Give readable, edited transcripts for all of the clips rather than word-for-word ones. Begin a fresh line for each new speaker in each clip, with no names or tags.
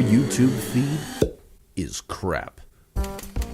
YouTube feed is crap.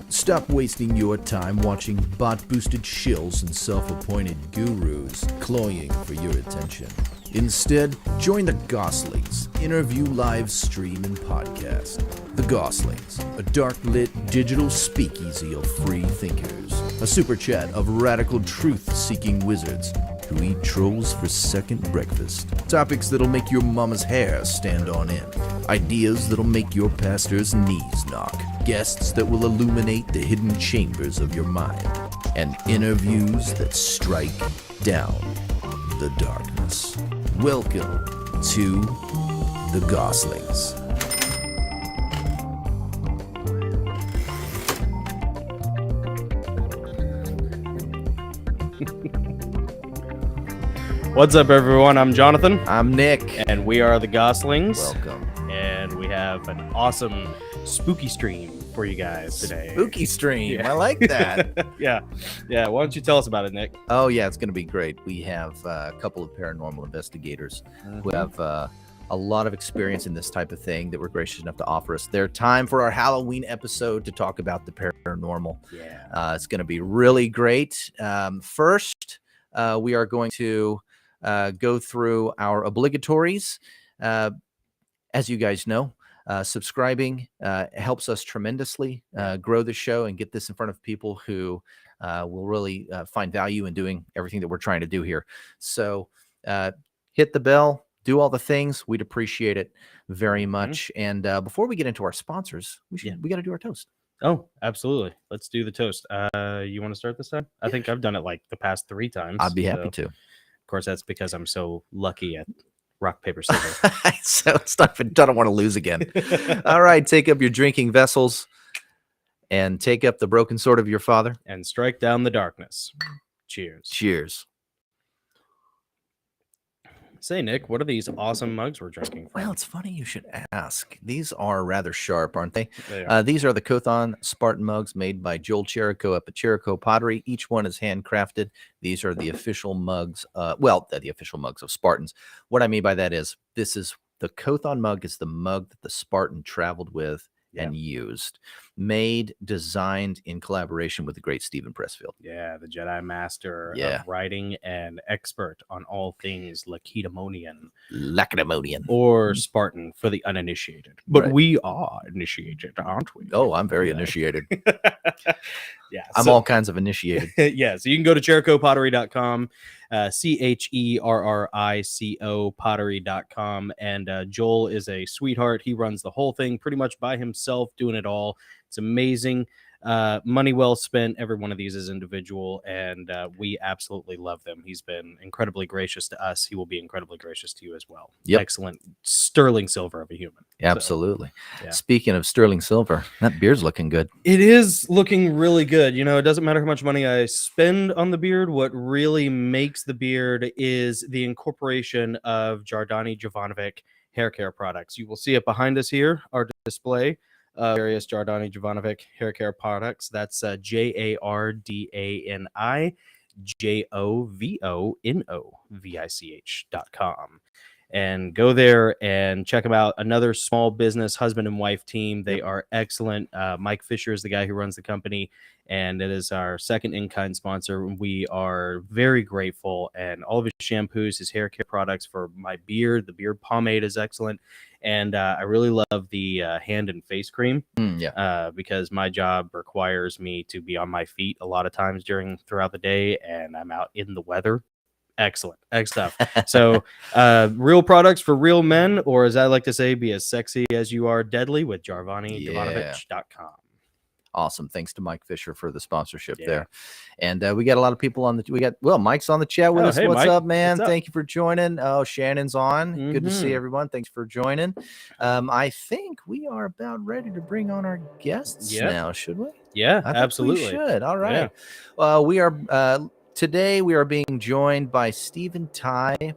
Stop wasting your time watching bot-boosted shills and self-appointed gurus cloying for your attention. Instead, join the Gosslings interview live stream and podcast. The Gosslings, a dark-lit digital speakeasy of free thinkers. A super chat of radical truth-seeking wizards who eat trolls for second breakfast. Topics that'll make your mama's hair stand on end. Ideas that'll make your pastor's knees knock. Guests that will illuminate the hidden chambers of your mind. And interviews that strike down the darkness. Welcome to the Gosslings.
What's up, everyone? I'm Jonathan.
I'm Nick.
And we are the Goslings.
Welcome.
And we have an awesome spooky stream for you guys today.
Spooky stream. Yeah. I like that.
Yeah. Why don't you tell us about it, Nick?
Oh, yeah. It's going to be great. We have a couple of paranormal investigators who have a lot of experience in this type of thing that were gracious enough to offer us their time for our Halloween episode to talk about the paranormal.
Yeah.
It's going to be really great. First, we are going to go through our obligatories. As you guys know, subscribing helps us tremendously grow the show and get this in front of people who will really find value in doing everything that we're trying to do here. So hit the bell, do all the things. We'd appreciate it very much. And before we get into our sponsors, we got to do our toast.
Oh, absolutely. Let's do the toast. You want to start this time? I think I've done it like the past 3 times.
I'd be happy to.
Of course, that's because I'm so lucky at rock, paper, scissors.
So it's not, I don't want to lose again. All right, take up your drinking vessels and take up the broken sword of your father.
And strike down the darkness. Cheers.
Cheers.
Say, Nick, what are these awesome mugs we're drinking from?
Well, it's funny you should ask. These are rather sharp, aren't they?
They are.
These are the Kothon Spartan mugs made by Joel Cherico up at Cherico Pottery. Each one is handcrafted. These are the official mugs. The official mugs of Spartans. What I mean by that is the Kothon mug is the mug that the Spartan traveled with and used. Made, designed in collaboration with the great Stephen Pressfield.
Yeah, the Jedi Master of writing and expert on all things Lacedaemonian. Or Spartan for the uninitiated. But we are initiated, aren't we?
Oh, I'm very initiated.
Yeah,
I'm all kinds of initiated.
Yeah, so you can go to ChericoPottery.com, CHERRICO pottery.com, and Joel is a sweetheart. He runs the whole thing pretty much by himself, doing it all. It's amazing. Money well spent. Every one of these is individual, and we absolutely love them. He's been incredibly gracious to us. He will be incredibly gracious to you as well.
Yep.
Excellent sterling silver of a human.
Absolutely.
So, yeah.
Speaking of sterling silver, that beard's looking good.
It is looking really good. You know, it doesn't matter how much money I spend on the beard. What really makes the beard is the incorporation of Jardani Jovanovic hair care products. You will see it behind us here, our display. Various Jardani Jovanovic hair care products. That's JARDANI JOVONOVICH.com. And go there and check them out. Another small business husband and wife team. They are excellent. Mike Fisher is the guy who runs the company, and it is our second in-kind sponsor. We are very grateful. And all of his shampoos, his hair care products for my beard. The beard pomade is excellent. And I really love the hand and face cream because my job requires me to be on my feet a lot of times throughout the day, and I'm out in the weather. Excellent stuff. So real products for real men, or as I like to say, be as sexy as you are deadly with JardaniJovanovic.com.
Awesome. Thanks to Mike Fisher for the sponsorship there. And we got a lot of people on Mike's on the chat with us.
Hey,
What's
Mike.
up, man?
What's up?
Thank you for joining. Oh, Shannon's on. Good to see everyone. Thanks for joining. I think we are about ready to bring on our guests now, should we?
Yeah,
I think
absolutely.
we should. All right. We are today we are being joined by Stephen Tighe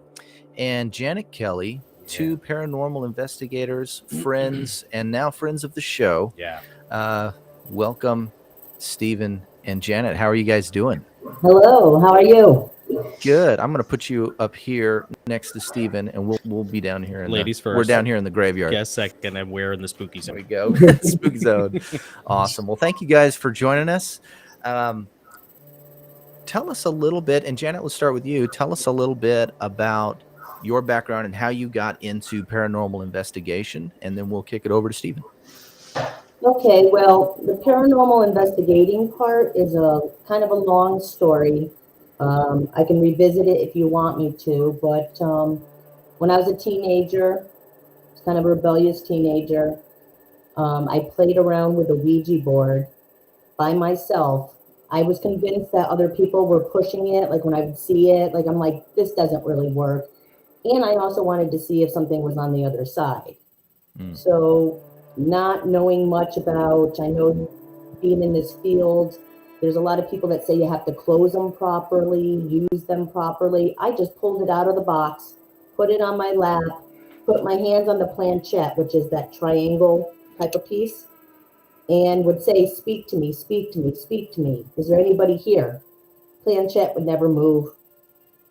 and Janet Kelly, 2 paranormal investigators, friends, and now friends of the show.
Yeah.
Welcome, Stephen and Janet. How are you guys doing?
Hello, how are you?
Good. I'm going to put you up here next to Steven, and we'll be down here.
Ladies
We're
first.
down here in the graveyard.
Guess second, and we're in the spooky
There
zone.
we go. Spooky zone. Awesome. Well, thank you guys for joining us. Tell us a little bit, and Janet, let's start with you. Tell us a little bit about your background and how you got into paranormal investigation, and then we'll kick it over to Steven.
Okay, well, the paranormal investigating part is a kind of a long story. I can revisit it if you want me to, but when I was a teenager, kind of a rebellious teenager, I played around with a Ouija board by myself. I was convinced that other people were pushing it, like when I would see it, like I'm like, this doesn't really work. And I also wanted to see if something was on the other side. So not knowing much about, I know being in this field, there's a lot of people that say you have to close them properly, use them properly. I just pulled it out of the box, put it on my lap, put my hands on the planchette, which is that triangle type of piece, and would say, speak to me, speak to me, speak to me. Is there anybody here? Planchette would never move.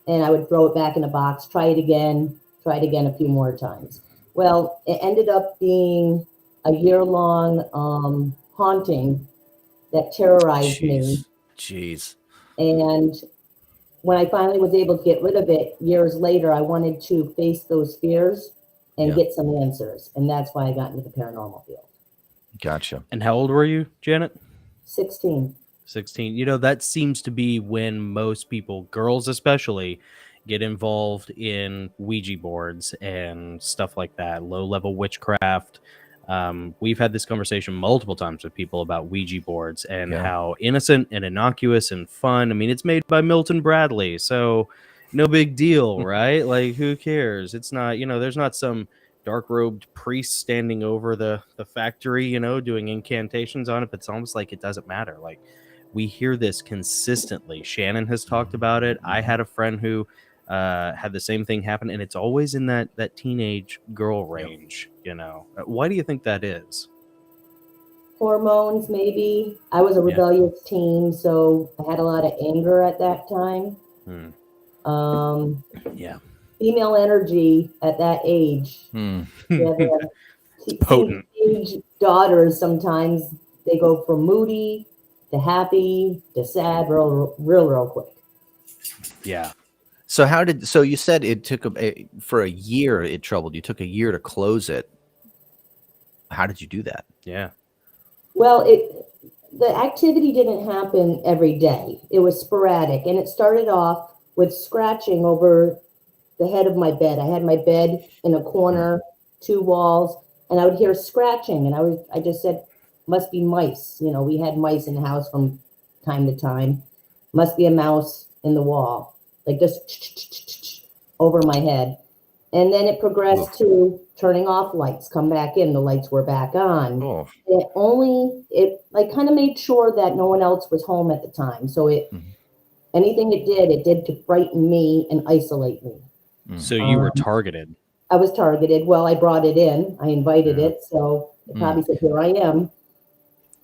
And I would throw it back in the box, try it again a few more times. Well, it ended up being a year-long haunting that terrorized me.
Jeez.
And when I finally was able to get rid of it years later, I wanted to face those fears and get some answers. And that's why I got into the paranormal field.
Gotcha.
And how old were you, Janet?
16.
16. You know, that seems to be when most people, girls especially, get involved in Ouija boards and stuff like that, low-level witchcraft. We've had this conversation multiple times with people about Ouija boards and how innocent and innocuous and fun. I mean, it's made by Milton Bradley, so no big deal, right? Like, who cares? It's not, you know, there's not some dark-robed priest standing over the factory, you know, doing incantations on it, but it's almost like it doesn't matter. Like, we hear this consistently. Shannon has talked about it. I had a friend who had the same thing happen, and it's always in that teenage girl range. You know, why do you think that is?
Hormones, maybe. I was a rebellious teen, so I had a lot of anger at that time. Female energy at that age.
Potent.
Teenage daughters, sometimes they go from moody to happy to sad real quick.
Yeah.
So you said it took for a year, it troubled you. It took a year to close it. How did you do that?
Yeah.
Well, the activity didn't happen every day. It was sporadic, and it started off with scratching over the head of my bed. I had my bed in a corner, 2 walls, and I would hear scratching, and I just said, must be mice. You know, we had mice in the house from time to time. Must be a mouse in the wall. Like just over my head. And then it progressed to turning off lights, come back in, the lights were back on. It like kind of made sure that no one else was home at the time. So anything it did to frighten me and isolate me.
So you were targeted.
I was targeted. Well, I brought it in. I invited it. So it probably said, here I am.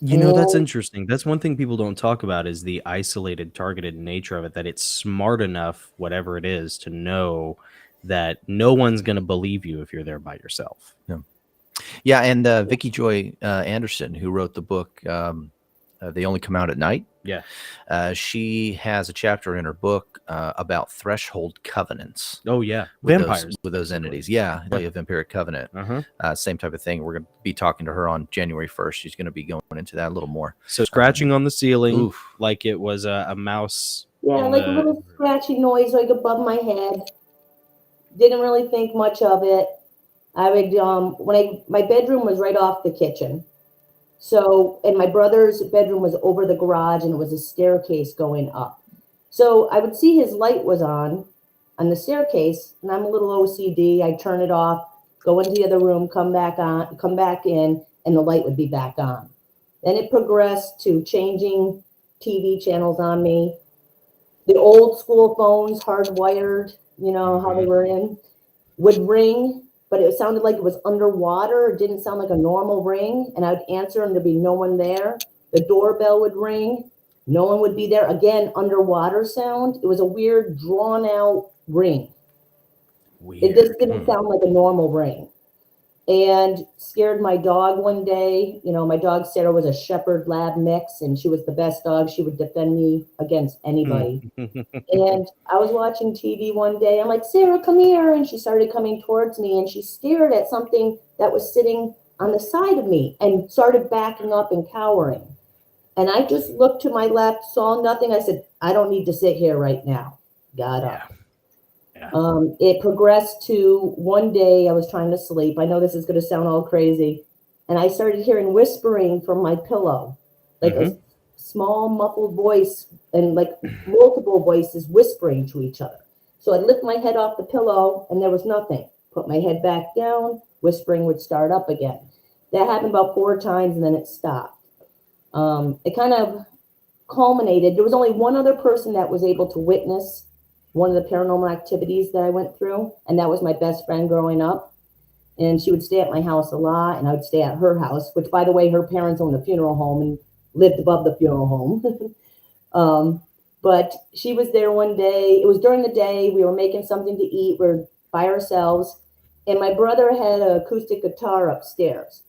You know, that's interesting. That's one thing people don't talk about is the isolated, targeted nature of it, that it's smart enough, whatever it is, to know that no one's going to believe you if you're there by yourself.
Yeah, and Vicky Joy Anderson, who wrote the book They Only Come Out at Night.
Yeah.
She has a chapter in her book about threshold covenants.
Oh, yeah.
With
Vampires.
with those entities. Yeah, a vampiric covenant. Same type of thing. We're going to be talking to her on January 1st. She's going to be going into that a little more.
So scratching on the ceiling like it was a mouse.
Yeah, like a little scratchy noise like above my head. Didn't really think much of it. I would, my bedroom was right off the kitchen. So, and my brother's bedroom was over the garage, and it was a staircase going up. So I would see his light was on the staircase, and I'm a little OCD. I'd turn it off, go into the other room, come back in, and the light would be back on. Then it progressed to changing TV channels on me. The old school phones, hardwired, you know, how they were in, would ring, but it sounded like it was underwater. It didn't sound like a normal ring. And I would answer and there'd be no one there. The doorbell would ring No one would be there. Again, underwater sound. It was a weird, drawn out ring. It just didn't sound like a normal ring. And scared my dog one day. You know, my dog Sarah was a shepherd lab mix, and she was the best dog. She would defend me against anybody. And I was watching TV one day. I'm like, Sarah, come here. And she started coming towards me, and she stared at something that was sitting on the side of me and started backing up and cowering. And I just looked to my left, saw nothing. I said, I don't need to sit here right now. Got up.
Yeah.
It progressed to one day I was trying to sleep. I know this is going to sound all crazy. And I started hearing whispering from my pillow, like a small muffled voice and like multiple voices whispering to each other. So I'd lift my head off the pillow and there was nothing. Put my head back down, whispering would start up again. That happened about 4 times and then it stopped. It kind of culminated. There was only one other person that was able to witness one of the paranormal activities that I went through, and that was my best friend growing up. And she would stay at my house a lot, and I would stay at her house, which, by the way, her parents owned a funeral home and lived above the funeral home. But she was there one day. It was during the day. We were making something to eat. We were by ourselves, and my brother had an acoustic guitar upstairs,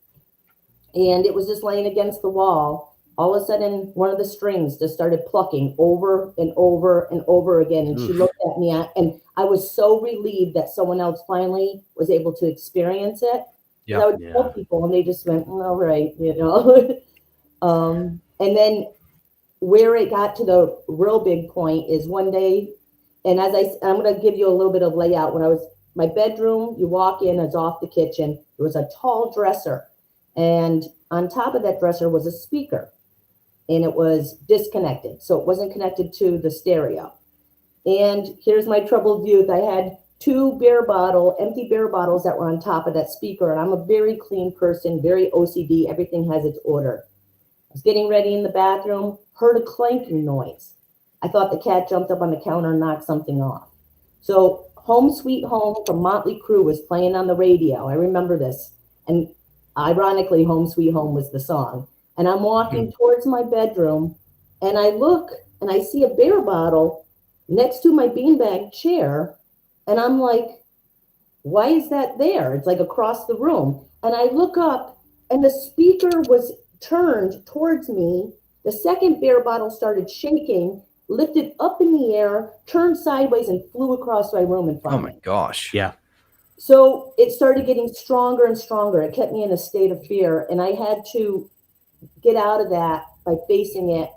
and it was just laying against the wall. All of a sudden, one of the strings just started plucking over and over and over again. And she looked at me, and I was so relieved that someone else finally was able to experience it. I would tell people, and they just went, all right, you know. And then where it got to the real big point is one day, and I'm going to give you a little bit of layout. When I was, my bedroom, you walk in, it's off the kitchen. There was a tall dresser, and on top of that dresser was a speaker. And it was disconnected. So it wasn't connected to the stereo. And here's my troubled youth. I had 2 empty beer bottles that were on top of that speaker. And I'm a very clean person, very OCD. Everything has its order. I was getting ready in the bathroom, heard a clanking noise. I thought the cat jumped up on the counter and knocked something off. So Home Sweet Home from Motley Crue was playing on the radio. I remember this. And ironically, Home Sweet Home was the song. And I'm walking towards my bedroom, and I look, and I see a beer bottle next to my beanbag chair, and I'm like, why is that there? It's like across the room. And I look up, and the speaker was turned towards me. The second beer bottle started shaking, lifted up in the air, turned sideways, and flew across my room in front of me.
Oh, my gosh.
Yeah.
So it started getting stronger and stronger. It kept me in a state of fear, and I had to get out of that by facing it,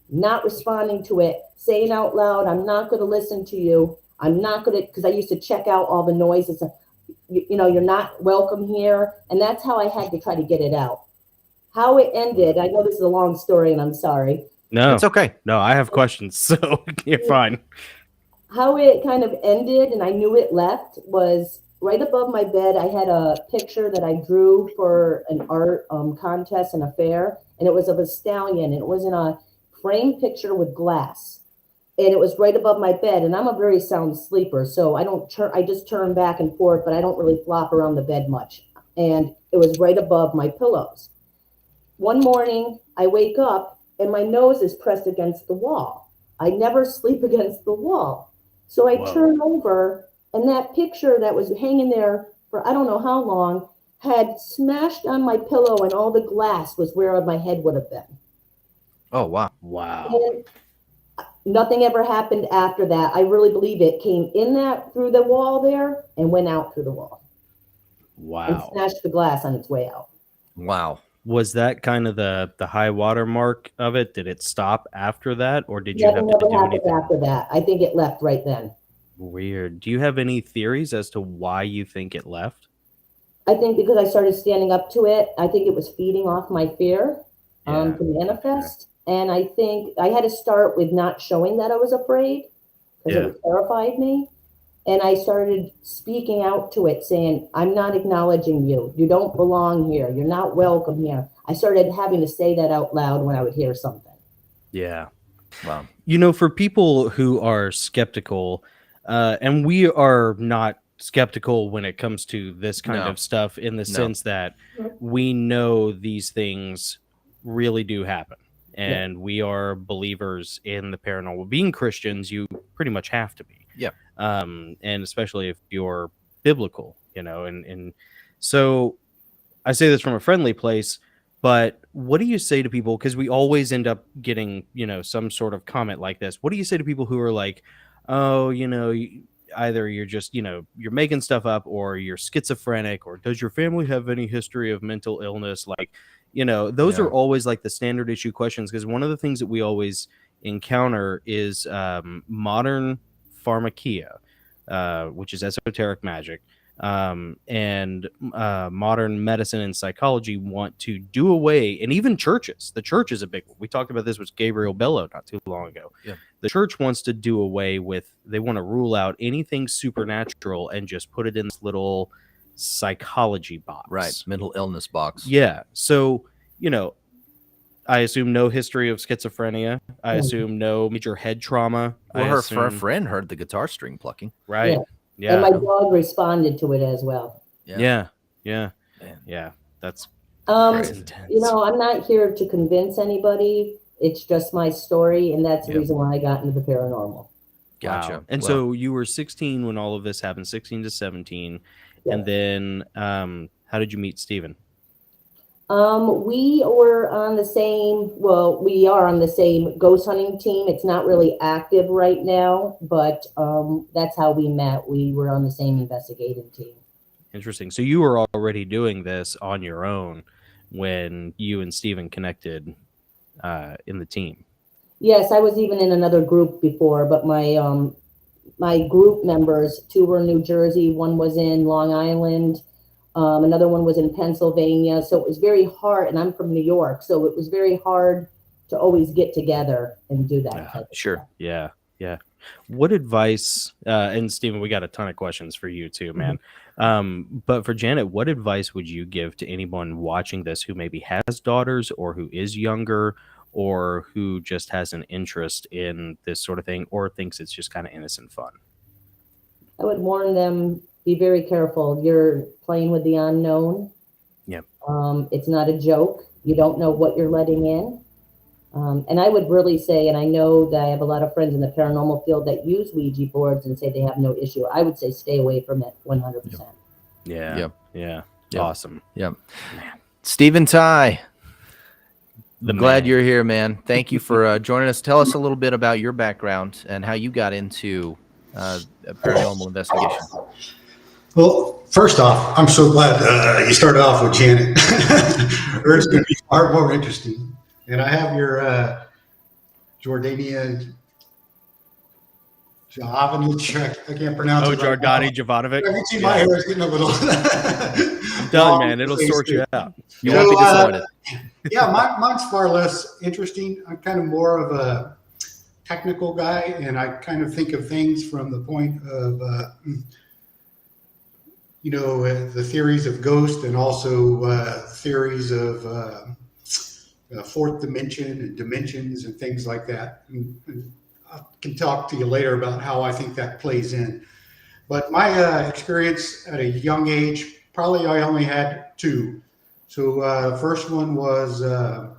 not responding to it, saying out loud, I'm not going to listen to you. I'm not going to, because I used to check out all the noises. You know, you're not welcome here. And that's how I had to try to get it out. How it ended, I know this is a long story and I'm sorry.
No,
it's okay.
No, I have questions, so you're fine.
How it kind of ended, and I knew it left, was right above my bed. I had a picture that I drew for an art contest and a fair, and it was of a stallion. And it was in a framed picture with glass, and it was right above my bed. And I'm a very sound sleeper, so I just turn back and forth, but I don't really flop around the bed much. And it was right above my pillows. One morning, I wake up, and my nose is pressed against the wall. I never sleep against the wall. So I turn over, and that picture that was hanging there for I don't know how long had smashed on my pillow, and all the glass was where my head would have been.
Oh, wow.
Wow.
And nothing ever happened after that. I really believe it came in through the wall there and went out through the wall.
Wow.
And smashed the glass on its way out.
Wow.
Was that kind of the high water mark of it? Did it stop after that, or did you have to do anything
after that? I think it left right then.
Weird. Do you have any theories as to why you think it left?
I think because I started standing up to it. I think it was feeding off my fear to manifest. And I think I had to start with not showing that I was afraid because it terrified me. And I started speaking out to it, saying, I'm not acknowledging you. You don't belong here. You're not welcome here. I started having to say that out loud when I would hear something.
Yeah.
Wow.
You know, for people who are skeptical, and we are not skeptical when it comes to this kind of stuff in the sense that we know these things really do happen. and we are believers in the paranormal. Being Christians, you pretty much have to be.
Yeah.
And especially if you're biblical, and so I say this from a friendly place, but what do you say to people? Because we always end up getting, some sort of comment like this. What do you say to people who are like, oh, either you're just, you're making stuff up, or you're schizophrenic, or does your family have any history of mental illness? Like, those are always like the standard issue questions. Because one of the things that we always encounter is modern pharmakia, which is esoteric magic. And modern medicine and psychology want to do away, and even churches. The church is a big one. We talked about this with Gabriel Bello not too long ago.
Yeah.
The church wants to do away with, they want to rule out anything supernatural and just put it in this little psychology box.
Right. Mental illness box.
Yeah. So, I assume no history of schizophrenia. I assume no major head trauma.
Well,
I
her
assume,
friend heard the guitar string plucking.
right. Yeah.
And my dog responded to it as well.
Yeah.
Man.
That's
That's
intense.
I'm not here to convince anybody. It's just my story, and that's the
Yep.
reason why I got into the paranormal.
Gotcha.
Wow. And
Well,
so you were 16 when all of this happened, 16 to 17.
Yeah.
And then how did you meet Steven?
We were on the same, we are on the same ghost hunting team. It's not really active right now, but that's how we met. We were on the same investigating team.
Interesting. So you were already doing this on your own when you and Steven connected in the team.
Yes, I was even in another group before, but my group members, 2 were in New Jersey, 1 was in Long Island, another one was in Pennsylvania. So it was very hard, and I'm from New York, so it was very hard to always get together and do that type of
sure.
stuff.
Yeah. What advice, and Steven, we got a ton of questions for you too, man. But for Janet, what advice would you give to anyone watching this who maybe has daughters, or who is younger, or who just has an interest in this sort of thing, or thinks it's just kind of innocent fun?
I would warn them, be very careful. You're playing with the unknown.
Yep.
It's not a joke. You don't know what you're letting in. And I would really say, and I know that I have a lot of friends in the paranormal field that use Ouija boards and say they have no issue. I would say stay away from it 100%.
Yeah.
Yep.
Yeah.
Yep.
Awesome.
Yep. Steven Tighe,
The
glad
man.
you're here, man. Thank you for joining us. Tell us a little bit about your background and how you got into paranormal investigation.
Well, first off, I'm so glad you started off with Janet. Hers going to be far more interesting. And I have your Jordania Jovanovic. I can't pronounce it. Right
Jordani
now.
Jovanovic.
I can see my hair is getting a little.
I'm telling you, man, it'll sort you out.
You
So,
won't be disappointed.
Yeah, mine's far less interesting. I'm kind of more of a technical guy, and I kind of think of things from the point of, the theories of ghost, and also theories of fourth dimension and dimensions and things like that. And I can talk to you later about how I think that plays in. But my experience at a young age, probably I only had 2. So the first one was I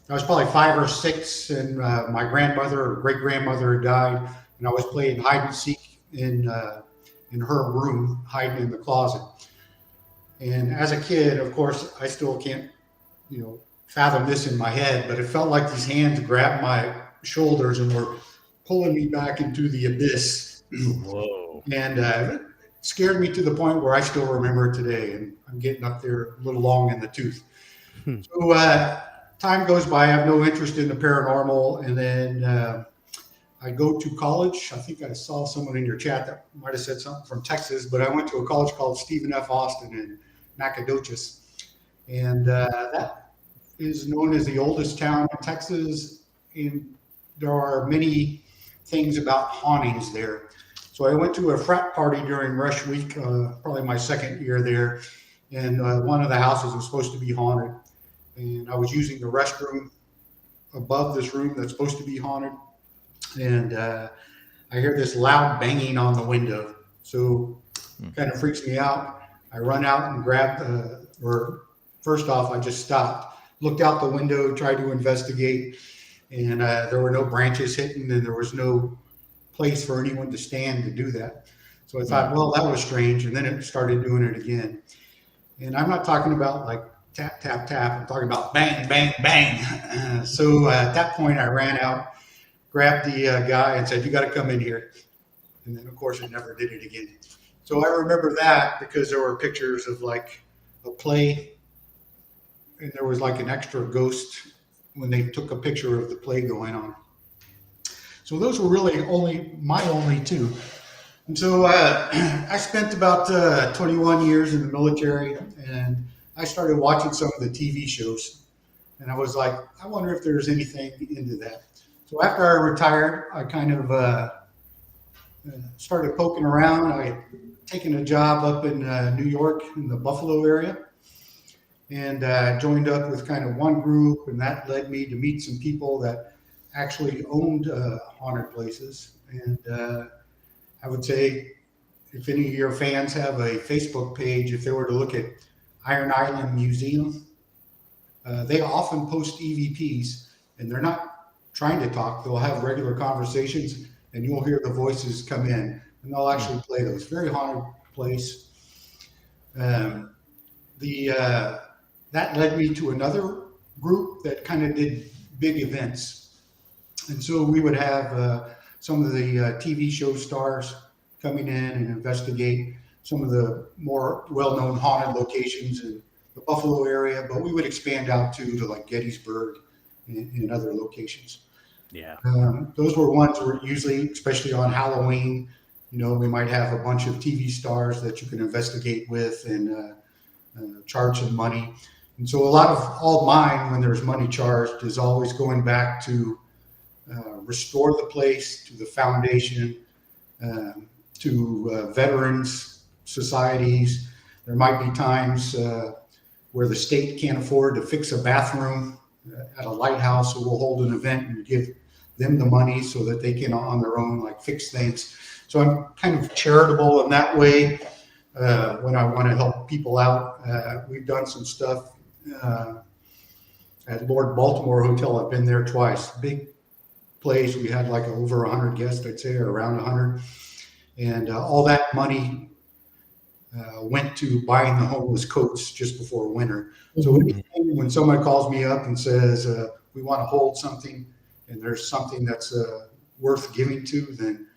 was probably 5 or 6, and my grandmother or great grandmother had died, and I was playing hide and seek in her room, hiding in the closet. And as a kid, of course, I still can't, fathom this in my head, but it felt like these hands grabbed my shoulders and were pulling me back into the abyss.
Whoa.
And it scared me to the point where I still remember it today, and I'm getting up there a little long in the tooth. So time goes by, I have no interest in the paranormal, and then I go to college. I think I saw someone in your chat that might have said something from Texas, but I went to a college called Stephen F. Austin in Nacogdoches, and that is known as the oldest town in Texas, and there are many things about hauntings there. So I went to a frat party during Rush Week, probably my second year there, and one of the houses was supposed to be haunted, and I was using the restroom above this room that's supposed to be haunted, and I hear this loud banging on the window. So kind of freaks me out. I run out and grab, first off, I just stopped. looked out the window, tried to investigate, and there were no branches hitting, and there was no place for anyone to stand to do that. So I thought, well, that was strange. And then it started doing it again. And I'm not talking about like tap, tap, tap. I'm talking about bang, bang, bang. So at that point, I ran out, grabbed the guy and said, you got to come in here. And then, of course, I never did it again. So I remember that because there were pictures of like a play, and there was like an extra ghost when they took a picture of the play going on. So those were really my only two. And so I spent about 21 years in the military, and I started watching some of the TV shows. And I was like, I wonder if there's anything into that. So after I retired, I kind of started poking around. I had taken a job up in New York in the Buffalo area, and joined up with kind of one group, and that led me to meet some people that actually owned haunted places. And I would say if any of your fans have a Facebook page, if they were to look at Iron Island Museum, they often post EVPs, and they're not trying to talk. They'll have regular conversations, and you'll hear the voices come in, and they'll actually play those. Very haunted place. That led me to another group that kind of did big events. And so we would have some of the TV show stars coming in and investigate some of the more well-known haunted locations in the Buffalo area, but we would expand out to like Gettysburg and other locations.
Yeah.
Those were ones where usually, especially on Halloween, we might have a bunch of TV stars that you can investigate with and charge some money. And so a lot of all mine, when there's money charged, is always going back to restore the place, to the foundation, to veterans societies. There might be times where the state can't afford to fix a bathroom at a lighthouse, so we'll hold an event and give them the money so that they can on their own like fix things. So I'm kind of charitable in that way when I want to help people out. We've done some stuff at Lord Baltimore Hotel. I've been there twice. Big place. We had like over 100 guests, I'd say, or around 100. And all that money went to buying the homeless coats just before winter. So when somebody calls me up and says, we want to hold something and there's something that's worth giving to, then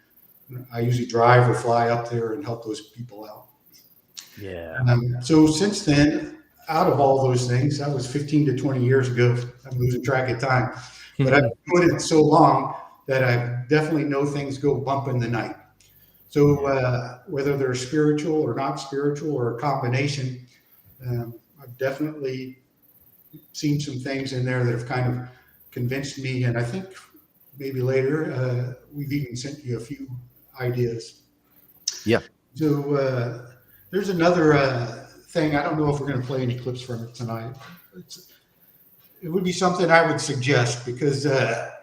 I usually drive or fly up there and help those people out.
Yeah.
So since then, out of all those things, that was 15 to 20 years ago. I'm losing track of time. But I've been doing it so long that I definitely know things go bump in the night. So whether they're spiritual or not spiritual or a combination, I've definitely seen some things in there that have kind of convinced me. And I think maybe later we've even sent you a few ideas.
Yeah.
So there's another thing. I don't know if we're going to play any clips from it tonight. It would be something I would suggest because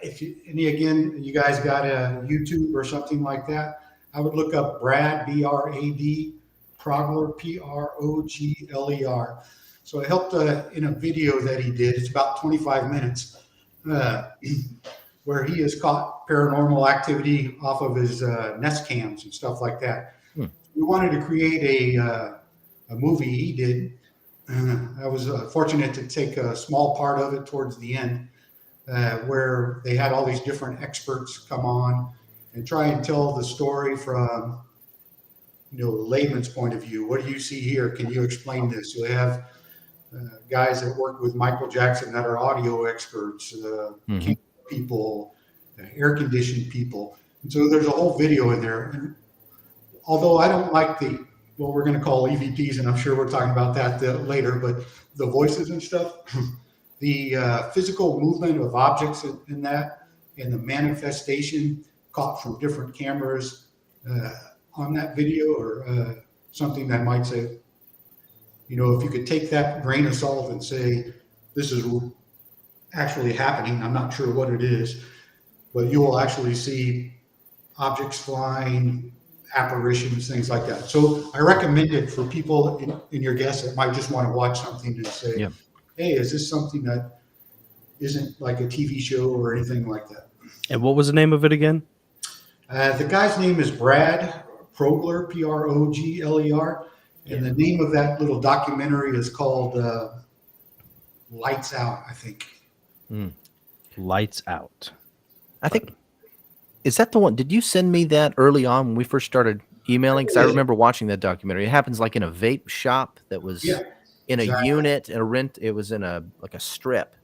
if you guys got a YouTube or something like that, I would look up Brad, B-R-A-D, Progler, P-R-O-G-L-E-R. So I helped in a video that he did. It's about 25 minutes where he has caught paranormal activity off of his Nest cams and stuff like that. We wanted to create a movie. He did. I was fortunate to take a small part of it towards the end where they had all these different experts come on and try and tell the story from, a layman's point of view. What do you see here? Can you explain this? So they have guys that work with Michael Jackson that are audio experts, camera people, air-conditioned people. And so there's a whole video in there. And although I don't like what we're going to call EVPs, and I'm sure we're talking about that later, but the voices and stuff, the physical movement of objects in that, and the manifestation caught from different cameras on that video, or something that might say, if you could take that grain of salt and say, this is actually happening, I'm not sure what it is, but you will actually see objects flying, apparitions, things like that. So I recommend it for people in your guests that might just want to watch something and say, hey, is this something that isn't like a TV show or anything like that?
And what was the name of it again?
The guy's name is Brad Progler, Progler, and the name of that little documentary is called Lights Out, I think.
Lights Out.
I think, is that the one? Did you send me that early on when we first started emailing? Because I remember watching that documentary. It happens like in a vape shop that was in a unit, in a rent. It was in a strip.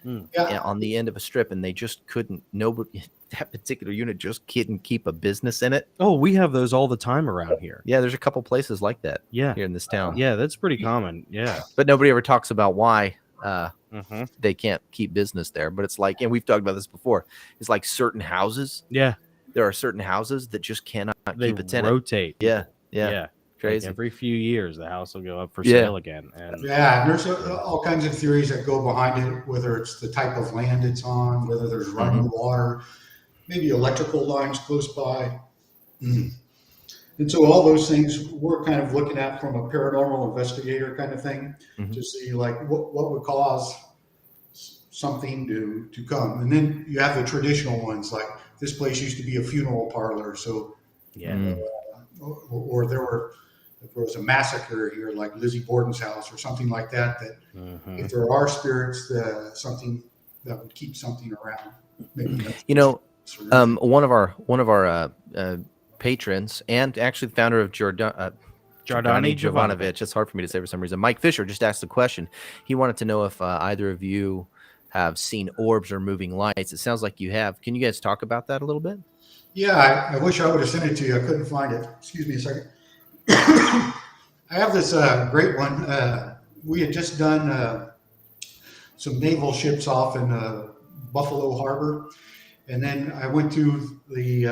On the end of a strip, and they just couldn't. Nobody, that particular unit just couldn't keep a business in it.
Oh, we have those all the time around here.
Yeah, there's a couple places like that.
Yeah,
here in this town.
Yeah, that's pretty common. Yeah,
but nobody ever talks about why they can't keep business there. But it's like, and we've talked about this before. It's like certain houses.
Yeah,
there are certain houses that just cannot keep a tenant.
Rotate.
Yeah. Crazy.
Like every few years, the house will go up for sale again. And
there's all kinds of theories that go behind it, whether it's the type of land it's on, whether there's running water, maybe electrical lines close by. And so all those things we're kind of looking at from a paranormal investigator kind of thing to see like what would cause something to come. And then you have the traditional ones, like this place used to be a funeral parlor. So, or there was a massacre here, like Lizzie Borden's house or something like that, if there are spirits, something that would keep something around. Maybe
one of our patrons and actually the founder of Giordani Jovanovic, it's hard for me to say for some reason, Mike Fisher, just asked a question. He wanted to know if either of you have seen orbs or moving lights. It sounds like you have. Can you guys talk about that a little bit?
Yeah, I wish I would have sent it to you. I couldn't find it. Excuse me a second. I have this great one. We had just done some naval ships off in Buffalo Harbor, and then I went to the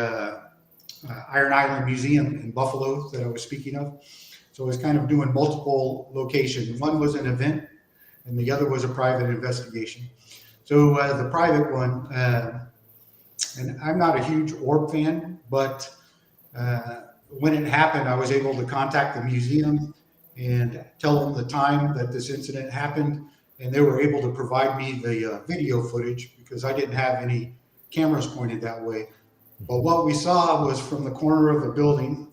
Iron Island Museum in Buffalo that I was speaking of. So I was kind of doing multiple locations. One was an event, and the other was a private investigation. So the private one, and I'm not a huge orb fan, but when it happened, I was able to contact the museum and tell them the time that this incident happened, and they were able to provide me the video footage because I didn't have any cameras pointed that way. But what we saw was from the corner of the building,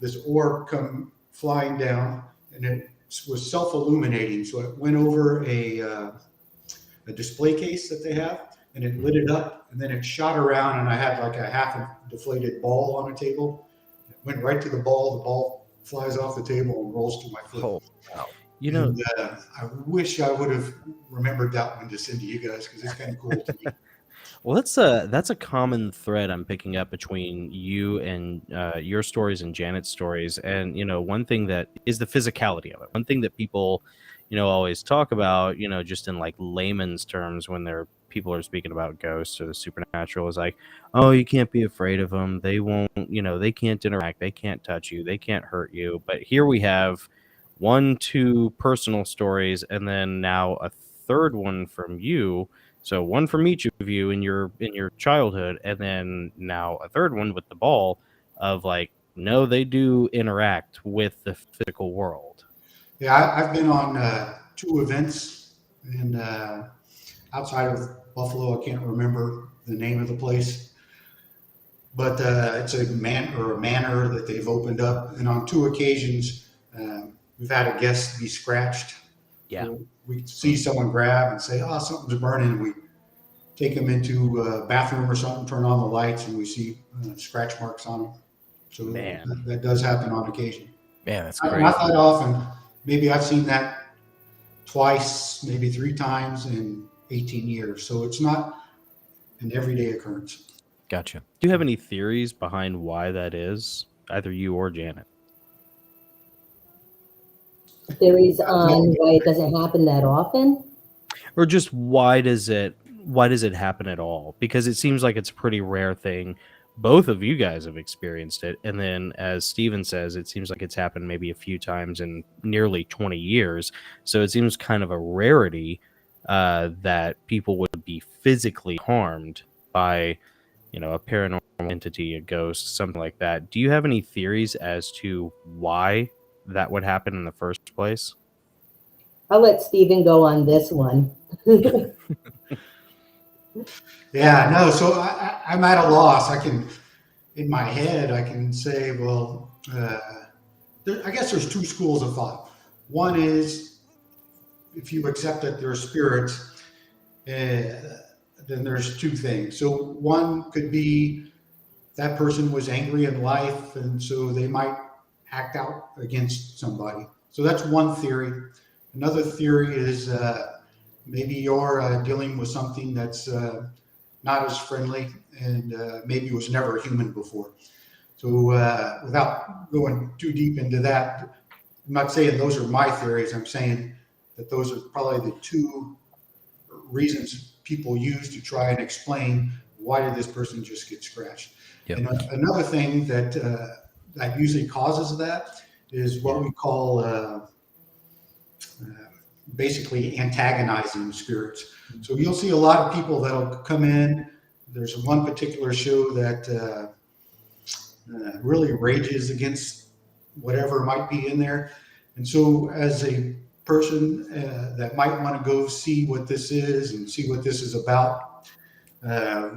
this orb come flying down, and it was self-illuminating. So it went over a display case that they have, and it lit it up, and then it shot around, and I had like a half deflated ball on a table. Went right to the ball flies off the table and rolls to my foot.
Oh, wow.
And, I wish I would have remembered that one to send to you guys because it's kind of cool to me.
Well, that's a common thread I'm picking up between you and your stories and Janet's stories. And, one thing that is the physicality of it. One thing that people, always talk about, just in like layman's terms when people are speaking about ghosts or the supernatural is like, oh, you can't be afraid of them. They won't, they can't interact. They can't touch you. They can't hurt you. But here we have 2 personal stories and then now a third one from you. So one from each of you in your childhood, and then now a third one with the ball of like, no, they do interact with the physical world.
Yeah, I've been on 2 events, and outside of Buffalo, I can't remember the name of the place, but it's a manor that they've opened up, and on 2 occasions, we've had a guest be scratched.
Yeah.
So we see someone grab and say, oh, something's burning. And we take them into a bathroom or something, turn on the lights, and we see scratch marks on them. So that does happen on occasion.
Man, that's great.
Not that often. Maybe I've seen that twice, maybe 3 times in 18 years. So it's not an everyday occurrence.
Gotcha.
Do you have any theories behind why that is? Either you or Janet.
Theories on why it doesn't happen that often?
Or just why does it happen at all? Because it seems like it's a pretty rare thing. Both of you guys have experienced it. And then as Steven says, it seems like it's happened maybe a few times in nearly 20 years. So it seems kind of a rarity that people would be physically harmed by, a paranormal entity, a ghost, something like that. Do you have any theories as to why that would happen in the first place?
I'll let Stephen go on this one.
Yeah, no. So I'm at a loss. In my head, I can say, well, I guess there's two schools of thought. One is if you accept that there are spirits, then there's two things. So one could be that person was angry in life, and so they might act out against somebody. So that's one theory. Another theory is maybe you're dealing with something that's not as friendly, and maybe was never a human before. So without going too deep into that, I'm not saying those are my theories. I'm saying that those are probably the two reasons people use to try and explain why did this person just get scratched.
Yep.
And another thing that that usually causes that is what we call basically antagonizing spirits. So you'll see a lot of people that'll come in. There's one particular show that really rages against whatever might be in there. And so as a person that might want to go see what this is and see what this is about,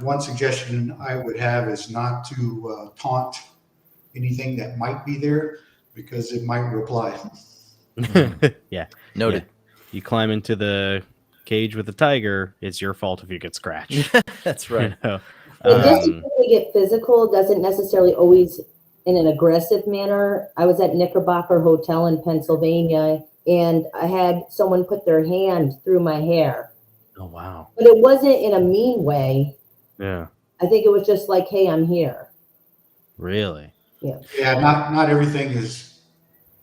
one suggestion I would have is not to taunt anything that might be there, because it might reply.
Yeah.
Noted.
Yeah. You climb into the cage with the tiger, it's your fault if you get scratched.
That's right.
You know?
And just because we get physical doesn't necessarily always in an aggressive manner. I was at Knickerbocker Hotel in Pennsylvania, and I had someone put their hand through my hair.
Oh, wow.
But it wasn't in a mean way.
Yeah.
I think it was just like, hey, I'm here.
Really?
Yeah, not everything is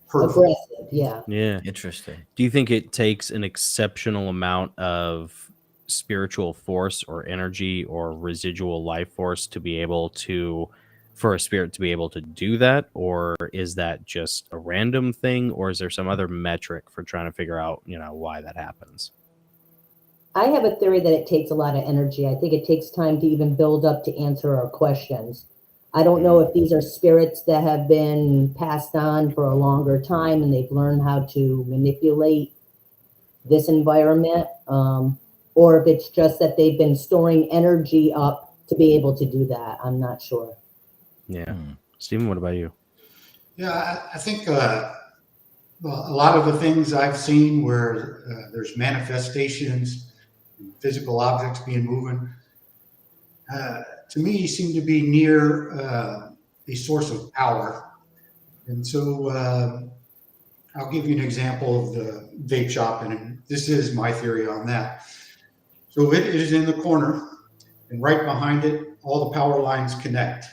perfect.
Aggressive, yeah.
Yeah.
Interesting.
Do you think it takes an exceptional amount of spiritual force or energy or residual life force to be able to, for a spirit to be able to do that? Or is that just a random thing? Or is there some other metric for trying to figure out, why that happens?
I have a theory that it takes a lot of energy. I think it takes time to even build up to answer our questions. I don't know if these are spirits that have been passed on for a longer time and they've learned how to manipulate this environment, or if it's just that they've been storing energy up to be able to do that. I'm not sure.
Yeah. Stephen, what about you?
Yeah, I think well, a lot of the things I've seen where there's manifestations, physical objects being moving, to me seem to be near a source of power. And so I'll give you an example of the vape shop, and this is my theory on that. So it is in the corner, and right behind it, all the power lines connect.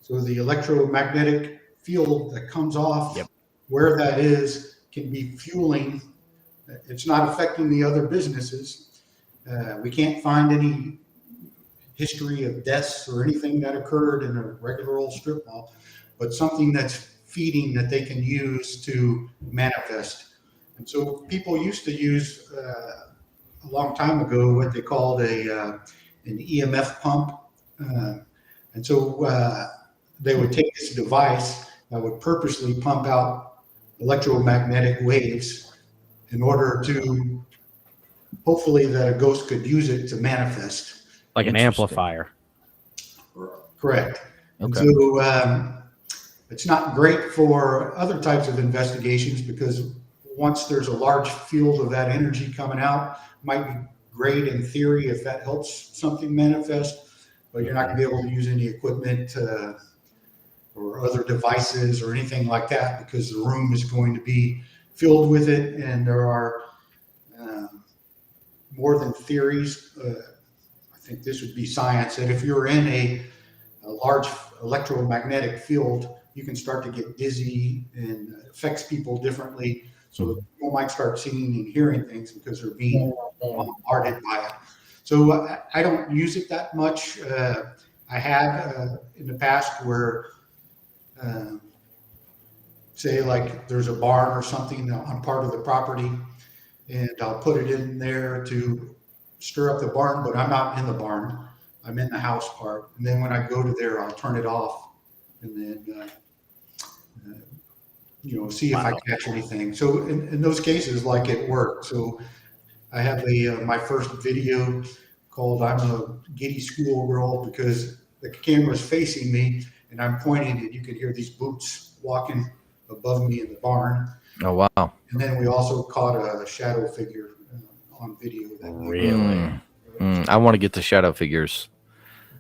So the electromagnetic field that comes off where that is can be fueling. It's not affecting the other businesses. We can't find any history of deaths or anything that occurred in a regular old strip mall, but something that's feeding that they can use to manifest. And so people used to use a long time ago what they called an EMF pump. And so they would take this device that would purposely pump out electromagnetic waves in order to hopefully that a ghost could use it to manifest.
Like an amplifier.
Correct.
Okay.
And so it's not great for other types of investigations, because once there's a large field of that energy coming out, might be great in theory if that helps something manifest, but you're not going to be able to use any equipment or other devices or anything like that, because the room is going to be filled with it. And there are more than theories. I think this would be science, that if you're in a large electromagnetic field, you can start to get dizzy, and it affects people differently. So people might start seeing and hearing things because they're being bombarded by it. So I don't use it that much. I have in the past where, say like there's a barn or something on part of the property, and I'll put it in there to stir up the barn, but I'm not in the barn. I'm in the house part. And then when I go to there, I'll turn it off and then see if I catch anything. So in those cases, like it worked. So I have my first video called "I'm a Giddy Schoolgirl" because the camera's facing me and I'm pointing, and you can hear these boots walking above me in the barn.
Oh, wow.
And then we also caught a shadow figure on video.
Really?
I want to get to shadow figures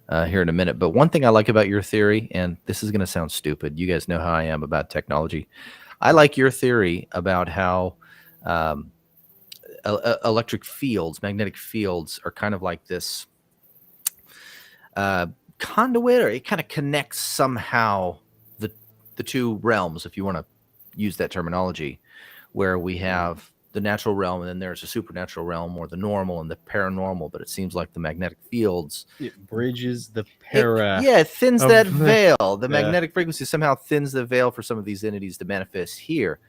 here in a minute. But one thing I like about your theory, and this is going to sound stupid, you guys know how I am about technology. I like your theory about how electric fields, magnetic fields, are kind of like this conduit, or it kind of connects somehow the two realms, if you want to use that terminology, where we have the natural realm and then there's a supernatural realm, or the normal and the paranormal. But it seems like the magnetic fields,
It bridges the
it thins that veil. The
Yeah.
magnetic frequency somehow thins the veil for some of these entities to manifest here.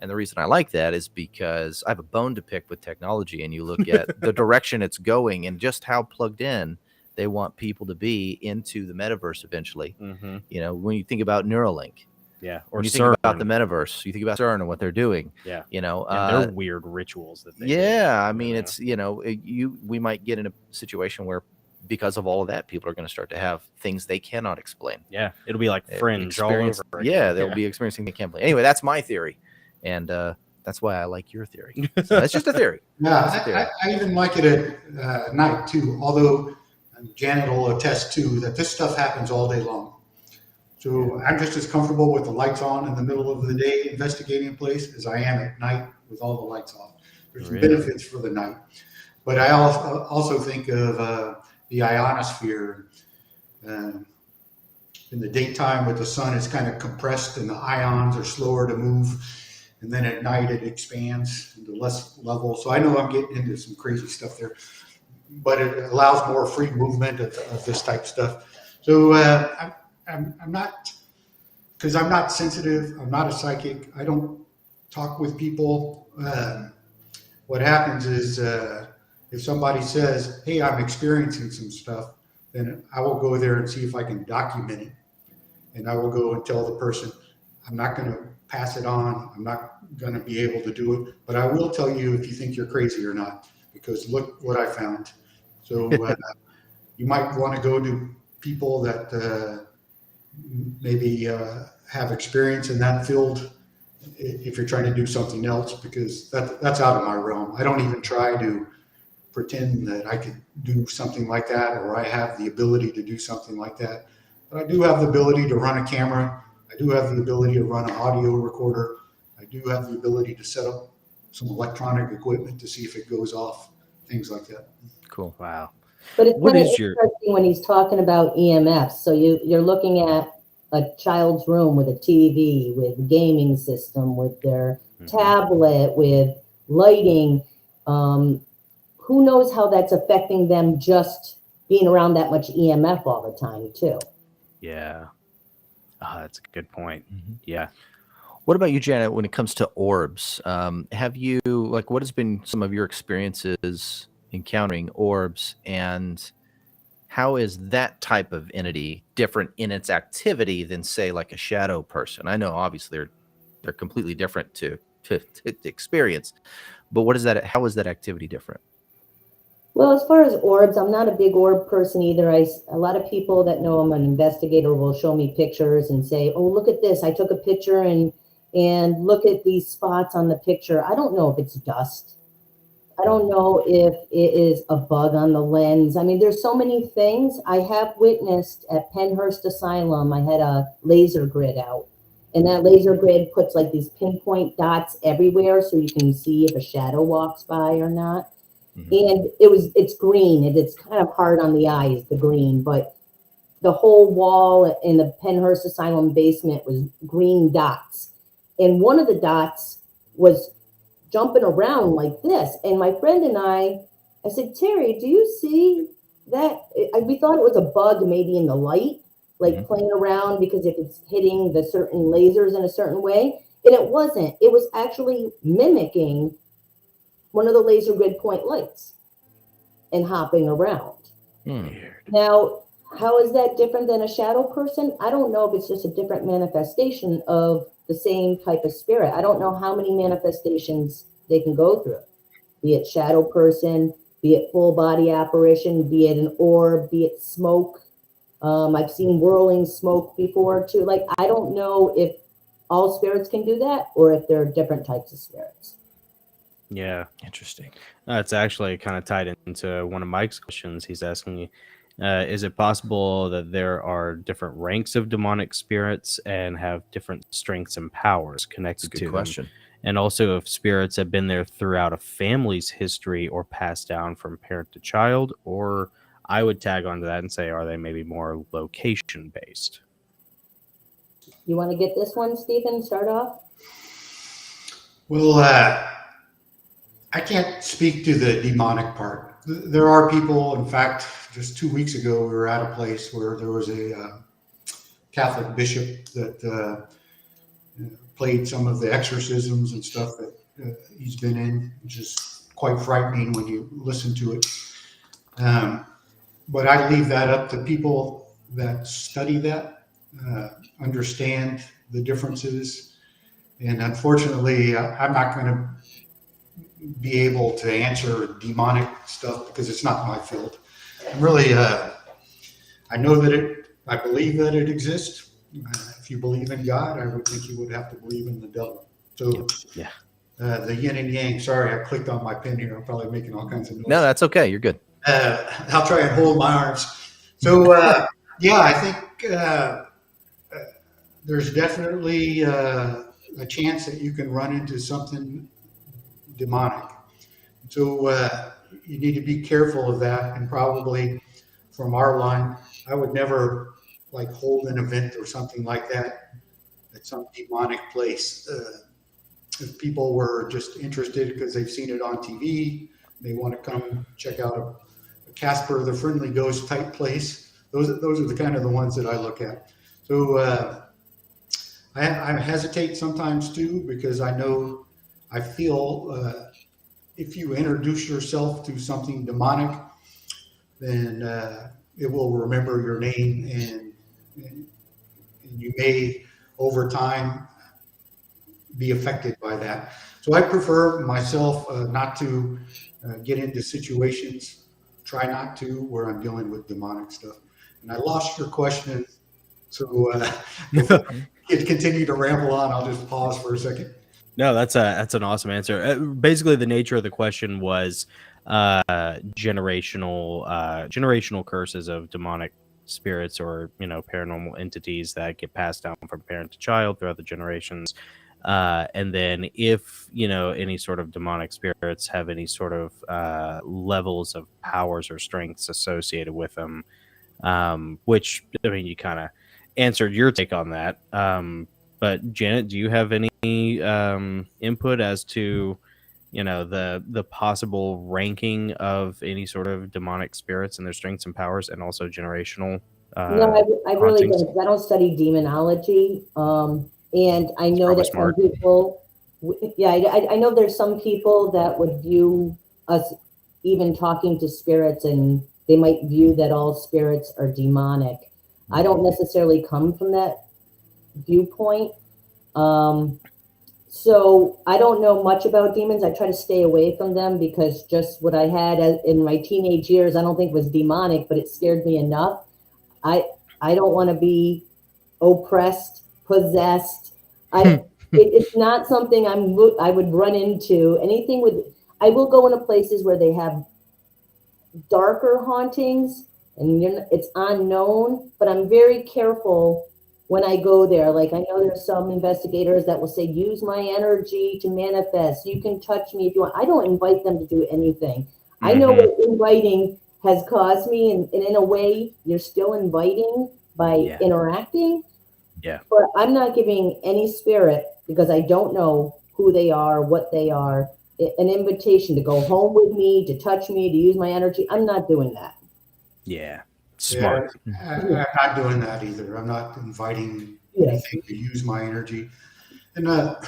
And the reason I like that is because I have a bone to pick with technology, and you look at the direction it's going and just how plugged in they want people to be into the metaverse eventually.
Mm-hmm.
When you think about Neuralink,
Yeah. Or
when you think
CERN.
about the metaverse, you think about CERN and what they're doing.
Yeah.
And
their weird rituals that they do.
I mean, it's we might get in a situation where, because of all of that, people are going to start to have things they cannot explain.
Yeah. It'll be like Fringe all
Experience-
over.
Yeah, they'll be experiencing they can't explain. Anyway, that's my theory, and that's why I like your theory. So that's just a theory.
Yeah, I even like it at night too, although Janet will attest too that this stuff happens all day long. So I'm just as comfortable with the lights on in the middle of the day investigating a place as I am at night with all the lights off. There's
Really?
benefits for the night. But I also think of the ionosphere. In the daytime with the sun, it's kind of compressed and the ions are slower to move. And then at night it expands into less level. So I know I'm getting into some crazy stuff there, but it allows more free movement of this type of stuff. So I'm not, because I'm not sensitive, I'm not a psychic, I don't talk with people. What happens is if somebody says, hey, I'm experiencing some stuff, then I will go there and see if I can document it. And I will go and tell the person, I'm not going to pass it on, I'm not going to be able to do it, but I will tell you if you think you're crazy or not, because look what I found. So you might want to go to people that maybe have experience in that field if you're trying to do something else, because that's out of my realm. I don't even try to pretend that I could do something like that, or I have the ability to do something like that. But I do have the ability to run a camera. I do have the ability to run an audio recorder. I do have the ability to set up some electronic equipment to see if it goes off, things like that.
Cool.
Wow.
But it's
What
kind of
is your-
interesting when he's talking about EMFs. So you're looking at a child's room with a TV, with gaming system, with their tablet, with lighting. Who knows how that's affecting them just being around that much EMF all the time too.
Yeah. That's a good point.
Mm-hmm.
Yeah.
What about you, Janet, when it comes to orbs? Have you, what has been some of your experiences encountering orbs, and how is that type of entity different in its activity than, say, like a shadow person? I know obviously they're completely different to experience, but what is that? How is that activity different?
Well, as far as orbs, I'm not a big orb person either. A lot of people that know I'm an investigator will show me pictures and say, oh, look at this. I took a picture and look at these spots on the picture. I don't know if it's dust. I don't know if it is a bug on the lens. I mean, there's so many things. I have witnessed at Penhurst Asylum, I had a laser grid out. And that laser grid puts like these pinpoint dots everywhere so you can see if a shadow walks by or not. And it's green, and it's kind of hard on the eyes, the green, but the whole wall in the Penhurst Asylum basement was green dots. And one of the dots was jumping around like this. And my friend and I said, Terry, do you see that? We thought it was a bug maybe in the light, like playing around because if it's hitting the certain lasers in a certain way. And it wasn't. It was actually mimicking one of the laser grid point lights and hopping around.
Weird.
Now, how is that different than a shadow person? I don't know if it's just a different manifestation of the same type of spirit. I don't know how many manifestations they can go through, be it shadow person, be it full body apparition, be it an orb, be it smoke. I've seen whirling smoke before too. Like, I don't know if all spirits can do that or if there are different types of spirits.
Yeah.
Interesting.
It's actually kind of tied into one of Mike's questions. He's asking you, is it possible that there are different ranks of demonic spirits and have different strengths and powers
That's a
connected
good
to them?
question.
And also if spirits have been there throughout a family's history or passed down from parent to child, or I would tag onto that and say, are they maybe more location based?
You want to get this one, Stephen? Start off?
Well, I can't speak to the demonic part. There are people, in fact, just 2 weeks ago, we were at a place where there was a Catholic bishop that played some of the exorcisms and stuff that he's been in, which is quite frightening when you listen to it. But I leave that up to people that study that, understand the differences. And unfortunately, I'm not going to be able to answer demonic stuff because it's not my field. I'm really, I know that I believe that it exists. If you believe in God, I would think you would have to believe in the devil. So,
Yeah.
The yin and yang. Sorry, I clicked on my pen here. I'm probably making all kinds of noise.
No, that's okay. You're good.
I'll try and hold my arms. So, yeah, I think there's definitely a chance that you can run into something demonic. So you need to be careful of that. And probably from our line, I would never like hold an event or something like that at some demonic place. If people were just interested because they've seen it on TV, they want to come check out a Casper the Friendly Ghost type place. Those are the kind of the ones that I look at. So I hesitate sometimes too, because I feel if you introduce yourself to something demonic, then it will remember your name, and you may over time be affected by that. So I prefer myself not to get into situations, try not to, where I'm dealing with demonic stuff. And I lost your question, so it continue to ramble on. I'll just pause for a second.
No, that's an awesome answer. Basically, the nature of the question was generational curses of demonic spirits or paranormal entities that get passed down from parent to child throughout the generations. And then if any sort of demonic spirits have any sort of levels of powers or strengths associated with them, which you kind of answered your take on that. But Janet, do you have any input as to the possible ranking of any sort of demonic spirits and their strengths and powers, and also generational?
No, I really
hauntings?
don't. I don't study demonology. And I know
probably
that
smart.
some people, I know there's some people that would view us even talking to spirits, and they might view that all spirits are demonic. I don't necessarily come from that viewpoint. So I don't know much about demons. I try to stay away from them because just what I had in my teenage years, I don't think was demonic, but it scared me enough. I don't want to be oppressed, possessed. It's not something I would run into. Anything with, I will go into places where they have darker hauntings and it's unknown, but I'm very careful when I go there. Like, I know there's some investigators that will say, use my energy to manifest. You can touch me if you want. I don't invite them to do anything. Mm-hmm. I know what inviting has caused me, and in a way, you're still inviting by interacting.
Yeah.
But I'm not giving any spirit, because I don't know who they are, what they are, an invitation to go home with me, to touch me, to use my energy. I'm not doing that.
Yeah. Smart.
Yeah, I'm not doing that either. I'm not inviting anything to use my energy. And a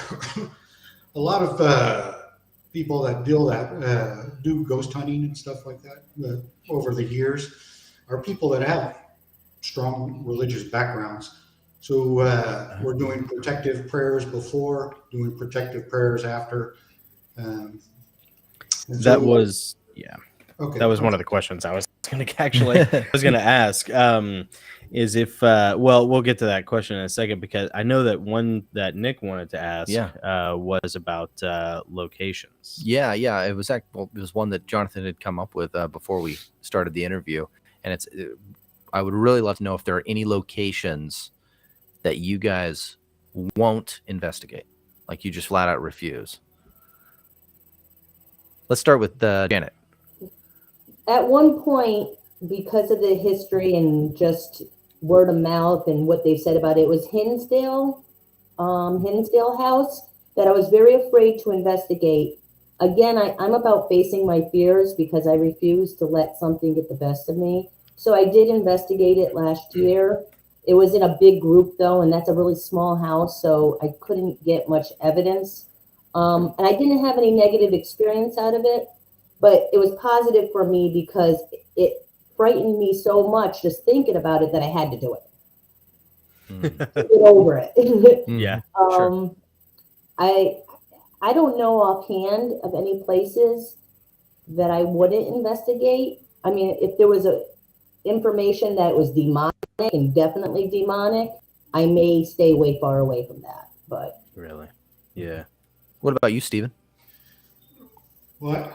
lot of people that do ghost hunting and stuff like that over the years are people that have strong religious backgrounds. So we're doing protective prayers before, doing protective prayers after. And
That
so-
was
okay.
that was one of the questions I was going to ask. Is if well, we'll get to that question in a second, because I know that one that Nick wanted to ask was about locations.
Yeah. It was it was one that Jonathan had come up with before we started the interview, and I would really love to know if there are any locations that you guys won't investigate, like you just flat out refuse. Let's start with Janet.
At one point, because of the history and just word of mouth and what they've said about it, was Hinsdale House, that I was very afraid to investigate. Again, I'm about facing my fears because I refuse to let something get the best of me. So I did investigate it last year. It was in a big group though, and that's a really small house, so I couldn't get much evidence. And I didn't have any negative experience out of it, but it was positive for me because it frightened me so much just thinking about it that I had to do it. To get over it.
Yeah.
Sure. I don't know offhand of any places that I wouldn't investigate. I mean, if there was information that was demonic and definitely demonic, I may stay way far away from that. But
really, yeah.
What about you, Stephen?
Well,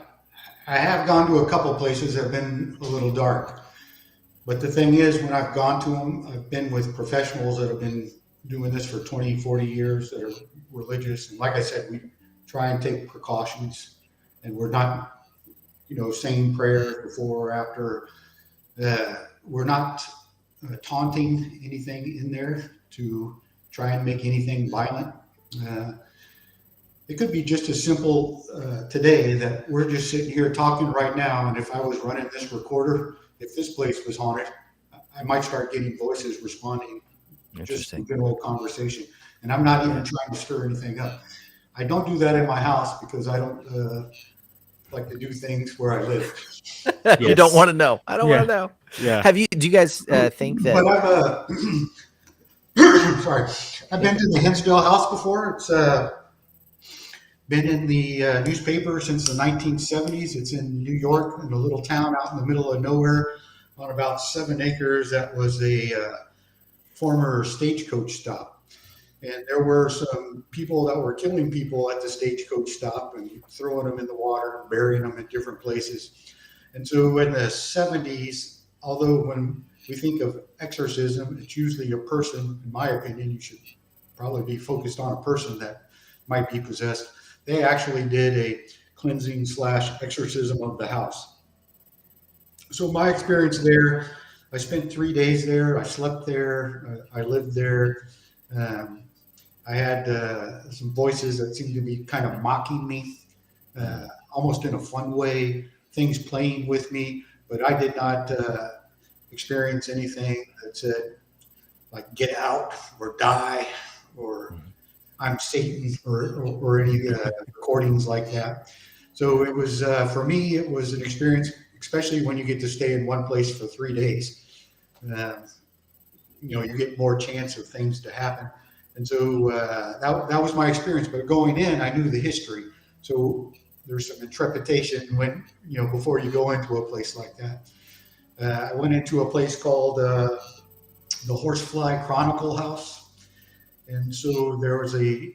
I have gone to a couple places that have been a little dark. But the thing is, when I've gone to them, I've been with professionals that have been doing this for 20, 40 years that are religious. And like I said, we try and take precautions, and we're not, saying prayers before or after. We're not taunting anything in there to try and make anything violent. It could be just as simple today that we're just sitting here talking right now, and if I was running this recorder, if this place was haunted, I might start getting voices responding just in general conversation. And I'm not even trying to stir anything up. I don't do that in my house because I don't like to do things where I live.
You don't want to know. I don't want to know.
Yeah.
Do you guys think that?
But I've sorry, I've been to the Hinsdale house before. It's been in the newspaper since the 1970s. It's in New York, in a little town out in the middle of nowhere on about 7 acres. That was a former stagecoach stop. And there were some people that were killing people at the stagecoach stop and throwing them in the water, burying them in different places. And so in the 70s, although when we think of exorcism, it's usually a person, in my opinion, you should probably be focused on a person that might be possessed. They actually did a cleansing / exorcism of the house. So my experience there, I spent 3 days there. I slept there. I lived there. I had some voices that seemed to be kind of mocking me, almost in a fun way, things playing with me, but I did not experience anything that said, like, get out or die or I'm Satan or any recordings like that. So it was, for me, it was an experience, especially when you get to stay in one place for 3 days. You get more chance of things to happen. And so that was my experience. But going in, I knew the history. So there's some intrepidation when, before you go into a place like that. I went into a place called the Horsefly Chronicle House. And so there was a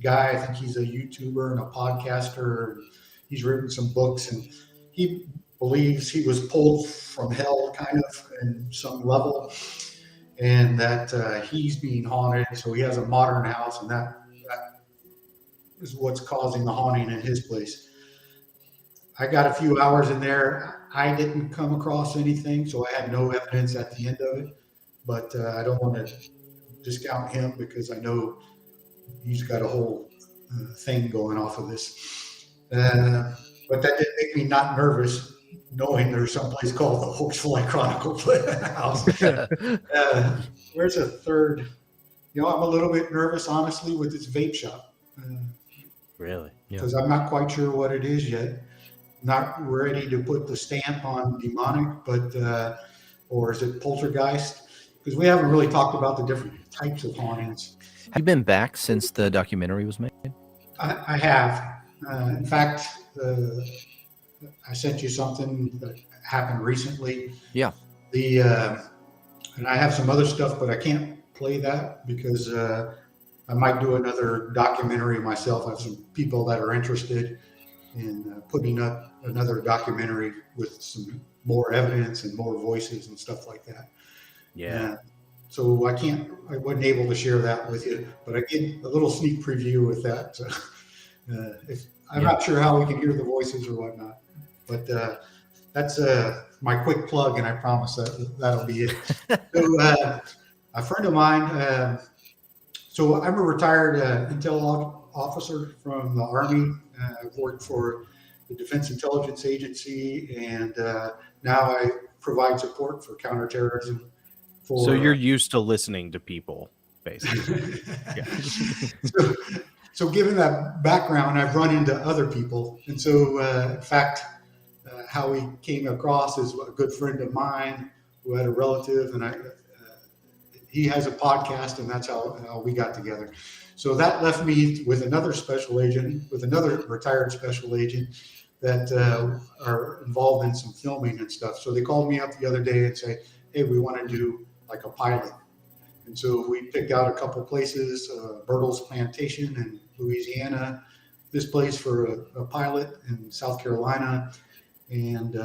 guy, I think he's a YouTuber and a podcaster. And he's written some books, and he believes he was pulled from hell kind of in some level, and that he's being haunted. So he has a modern house, and that is what's causing the haunting in his place. I got a few hours in there. I didn't come across anything, so I had no evidence at the end of it. But I don't want to discount him because I know he's got a whole thing going off of this. But that didn't make me not nervous, knowing there's someplace called the Hoaxfly Chronicle House. Where's a third? I'm a little bit nervous, honestly, with this vape shop.
Really?
Because I'm not quite sure what it is yet. Not ready to put the stamp on demonic, but or is it poltergeist? because we haven't really talked about the different types of hauntings.
Have you been back since the documentary was made?
I have. In fact, I sent you something that happened recently.
Yeah.
And I have some other stuff, but I can't play that because I might do another documentary myself. I have some people that are interested in putting up another documentary with some more evidence and more voices and stuff like that.
Yeah.
So I wasn't able to share that with you, but I get a little sneak preview with that. So, I'm not sure how we can hear the voices or whatnot, but that's my quick plug, and I promise that'll be it. So a friend of mine, so I'm a retired intel officer from the Army. I've worked for the Defense Intelligence Agency, and now I provide support for counterterrorism.
So you're used to listening to people, basically.
So given that background, I've run into other people. And so, in fact, how we came across is a good friend of mine who had a relative, and he has a podcast, and that's how we got together. So that left me with another special agent, with another retired special agent that are involved in some filming and stuff. So they called me up the other day and say, hey, we want to do like a pilot. And so we picked out a couple places, Bertles Plantation in Louisiana, this place for a pilot in South Carolina, and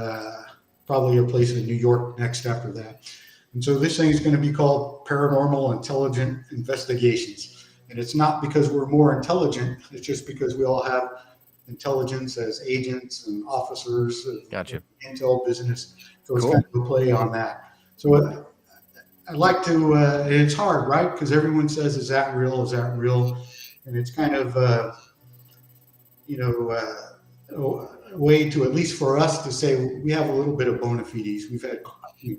probably a place in New York next after that. And so this thing is going to be called Paranormal Intelligent Investigations. And it's not because we're more intelligent, it's just because we all have intelligence as agents and officers of intel business. So it's kind of a play on that. So I like to, and it's hard, right? Because everyone says, is that real? Is that real? And it's kind of, a way to, at least for us, to say we have a little bit of bona fides. We've had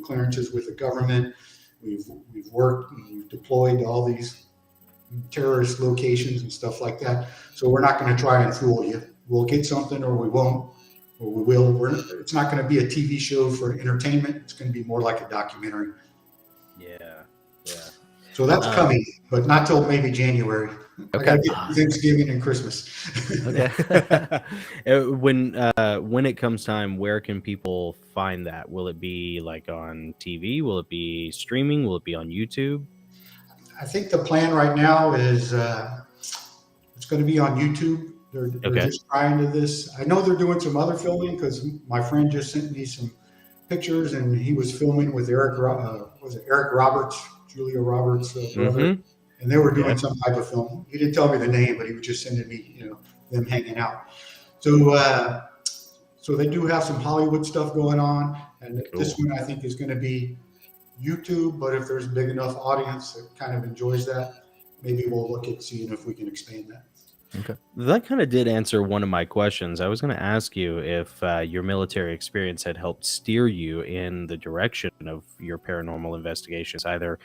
clearances with the government. We've worked and we've deployed to all these terrorist locations and stuff like that. So we're not going to try and fool you. We'll get something or we won't, or we will. It's not going to be a TV show for entertainment. It's going to be more like a documentary.
Yeah.
So that's coming, but not till maybe January.
Okay.
I gotta get Thanksgiving and Christmas.
Okay.
When it comes time, where can people find that? Will it be like on TV? Will it be streaming? Will it be on YouTube?
I think the plan right now is it's going to be on YouTube. They're just trying to this. I know they're doing some other filming because my friend just sent me some pictures, and he was filming with Eric Roberts, Julia Roberts' brother, and they were doing some type of film. He didn't tell me the name, but he was just sending me, them hanging out. So they do have some Hollywood stuff going on, and this one I think is going to be YouTube. But if there's a big enough audience that kind of enjoys that, maybe we'll look at seeing if we can expand that.
Okay.
That kind of did answer one of my questions. I was going to ask you if your military experience had helped steer you in the direction of your paranormal investigations, either,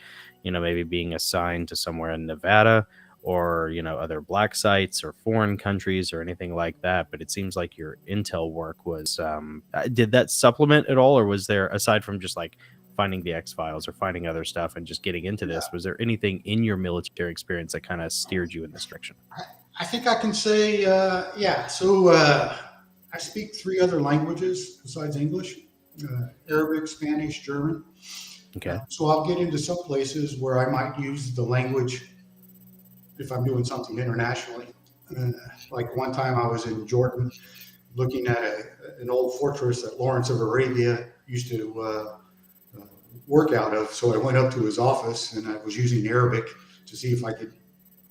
maybe being assigned to somewhere in Nevada or, other black sites or foreign countries or anything like that. But it seems like your intel work was, did that supplement at all? Or was there, aside from just like finding the X-Files or finding other stuff and just getting into this, was there anything in your military experience that kind of steered you in this direction?
I think I can say, yeah. So I speak 3 other languages besides English, Arabic, Spanish, German.
Okay.
So I'll get into some places where I might use the language if I'm doing something internationally. Like one time I was in Jordan looking at an old fortress that Lawrence of Arabia used to work out of. So I went up to his office and I was using Arabic to see if I could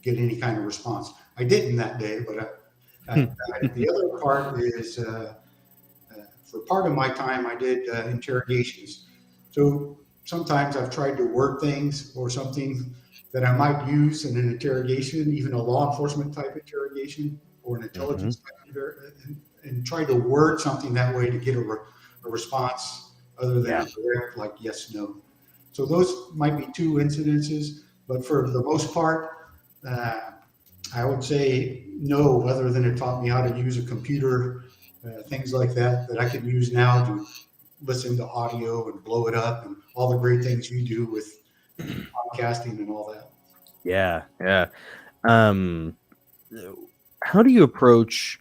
get any kind of response. I didn't that day, but the other part is for part of my time I did interrogations. So sometimes I've tried to word things or something that I might use in an interrogation, even a law enforcement type interrogation or an intelligence type and try to word something that way to get a response other than direct, like yes, no. So those might be 2 incidences, but for the most part, I would say no, other than it taught me how to use a computer, things like that I can use now to listen to audio and blow it up and all the great things you do with podcasting and all that.
Yeah, yeah. Um, how do you approach?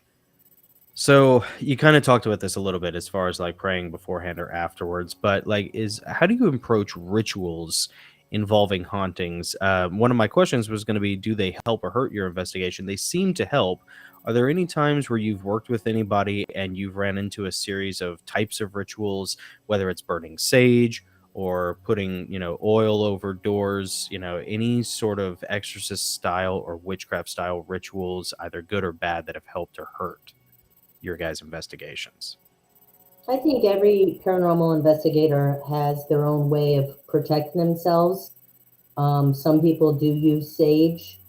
So you kind of talked about this a little bit as far as like praying beforehand or afterwards, but like, how do you approach rituals involving hauntings? One of my questions was going to be, do they help or hurt your investigation? They seem to help. Are there any times where you've worked with anybody and you've ran into a series of types of rituals, whether it's burning sage or putting, oil over doors, any sort of exorcist style or witchcraft style rituals, either good or bad, that have helped or hurt your guys' investigations?
I think every paranormal investigator has their own way of protecting themselves. Some people do use sage.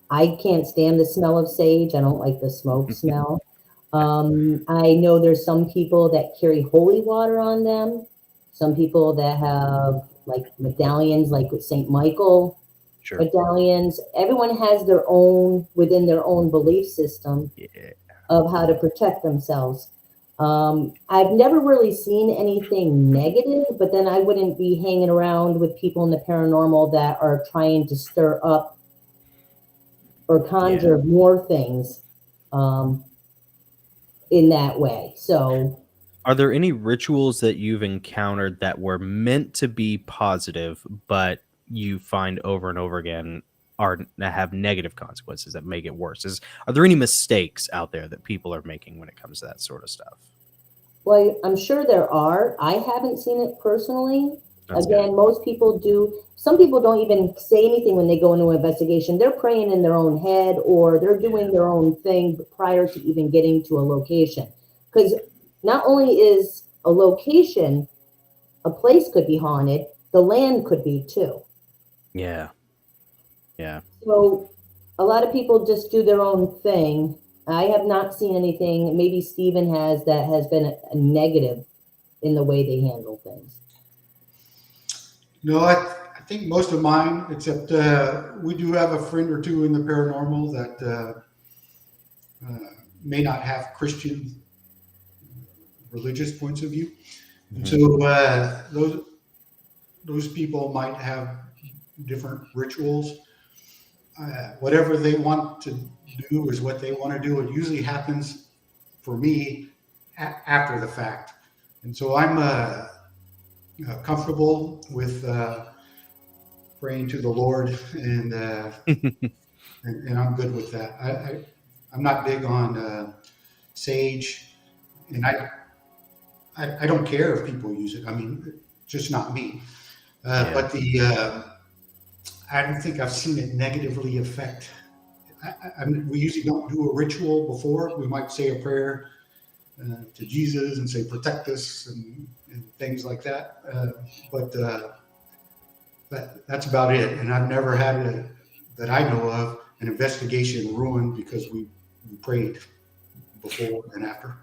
I can't stand the smell of sage. I don't like the smoke smell. I know there's some people that carry holy water on them. Some people that have like medallions, like with St. Michael
Sure.
medallions. Everyone has their own, within their own belief system
Yeah.
of how to protect themselves. I've never really seen anything negative, but then I wouldn't be hanging around with people in the paranormal that are trying to stir up or conjure more things in that way. So,
are there any rituals that you've encountered that were meant to be positive, but you find over and over again have negative consequences that make it worse? Are there any mistakes out there that people are making when it comes to that sort of stuff?
well, I'm sure there are. I haven't seen it personally.
That's
Again,
good.
most people do. Some people don't even say anything when they go into an investigation. They're praying in their own head, or they're doing their own thing prior to even getting to a location. Because not only is a location, a place could be haunted, the land could be too.
Yeah. Yeah.
So a lot of people just do their own thing. I have not seen anything, maybe Stephen has, that has been a negative in the way they handle things.
No, I think most of mine, except we do have a friend or two in the paranormal that may not have Christian religious points of view. And so those people might have different rituals. Whatever they want to do is what they want to do. It usually happens for me after the fact. And so I'm comfortable with praying to the Lord, and I'm good with that. I'm not big on sage, and I don't care if people use it. I mean, just not me. But I don't think I've seen it negatively affect. We usually don't do a ritual before. We might say a prayer to Jesus and say, protect us, and things like that. But that's about it. And I've never had, that I know of, an investigation ruined because we prayed before and after.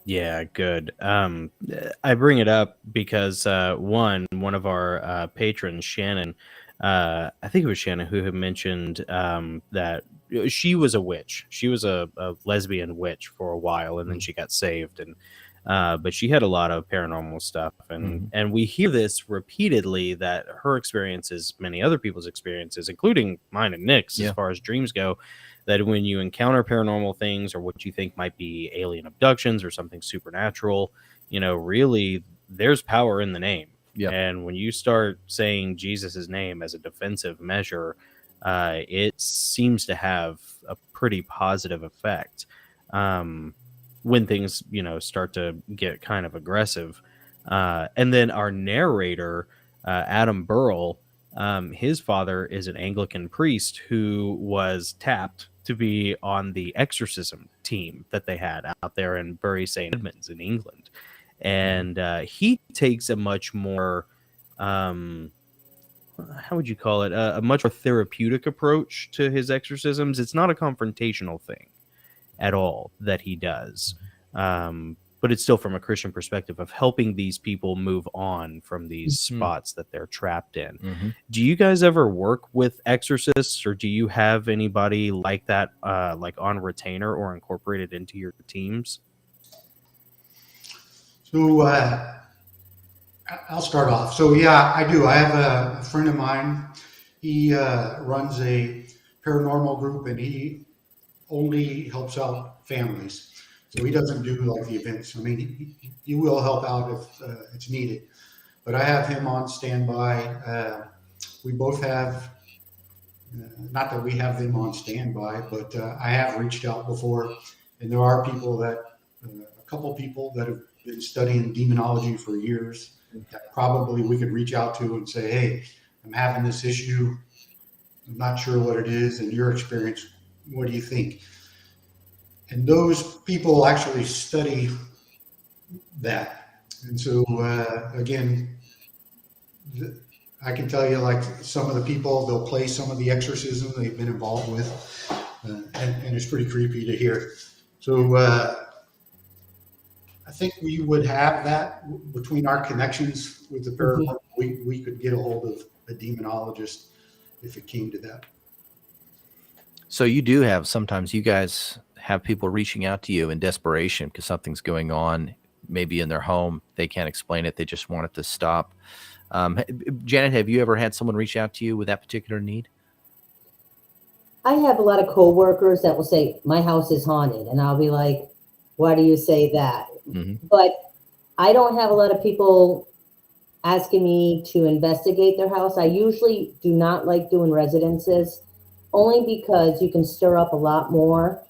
Yeah, good. I bring it up because one of our patrons, Shannon, I think it was Shannon who had mentioned that she was a witch. She was a lesbian witch for a while, and then she got saved, and but she had a lot of paranormal stuff, and we hear this repeatedly, that her experiences, many other people's experiences, including mine and Nick's, as far as dreams go, that when you encounter paranormal things or what you think might be alien abductions or something supernatural, really there's power in the name. Yeah. And when you start saying Jesus's name as a defensive measure, it seems to have a pretty positive effect. When things, start to get kind of aggressive. And then our narrator, Adam Burrell, his father is an Anglican priest who was tapped to be on the exorcism team that they had out there in Bury St. Edmunds in England. And he takes a much more, how would you call it? A much more therapeutic approach to his exorcisms. It's not a confrontational thing at all that he does. But it's still from a Christian perspective of helping these people move on from these spots that they're trapped in. Do you guys ever work with exorcists, or do you have anybody like that, like on retainer or incorporated into your teams?
So I'll start off. So yeah, I do. I have a friend of mine. He runs a paranormal group, and he only helps out families. So he doesn't do like the events. I mean, he will help out if it's needed. But I have him on standby. We both have, not that we have them on standby, but I have reached out before, and there are people that, a couple people that have been studying demonology for years that probably we could reach out to and say, hey, I'm having this issue. I'm not sure what it is. In your experience, what do you think? And those people actually study that. And so, again, I can tell you, like, some of the people, they'll play some of the exorcism they've been involved with, and it's pretty creepy to hear. So I think we would have that between our connections with the paranormal. We could get a hold of a demonologist if it came to that.
So you do have, sometimes you guys have people reaching out to you in desperation because something's going on, maybe in their home. They can't explain it. They just want it to stop. Janet, have you ever had someone reach out to you with that particular need?
I have a lot of coworkers that will say, my house is haunted. And I'll be like, why do you say that?
Mm-hmm.
But I don't have a lot of people asking me to investigate their house. I usually do not like doing residences, only because you can stir up a lot more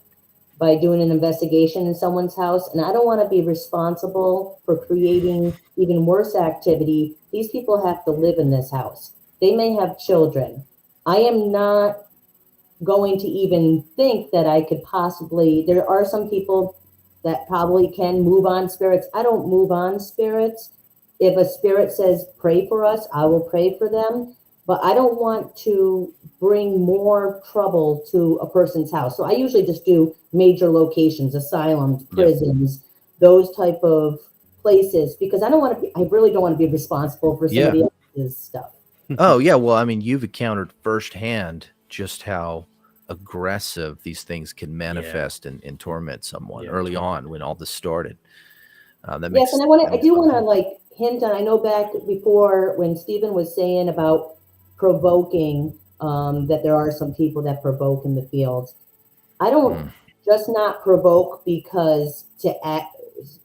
by doing an investigation in someone's house. And I don't want to be responsible for creating even worse activity. These people have to live in this house. They may have children. I am not going to even think that I could possibly, there are some people that probably can move on spirits. I don't move on spirits. If a spirit says, pray for us, I will pray for them. But I don't want to bring more trouble to a person's house. So I usually just do major locations, asylums, prisons, those type of places, because I really don't want to be responsible for somebody else's stuff.
Oh, yeah. Well, I mean, you've encountered firsthand just how aggressive these things can manifest and torment someone early on when all this started. That makes,
yes, and I do want to like hint on, I know back before when Stephen was saying about provoking, that there are some people that provoke in the fields. I don't just not provoke because to act,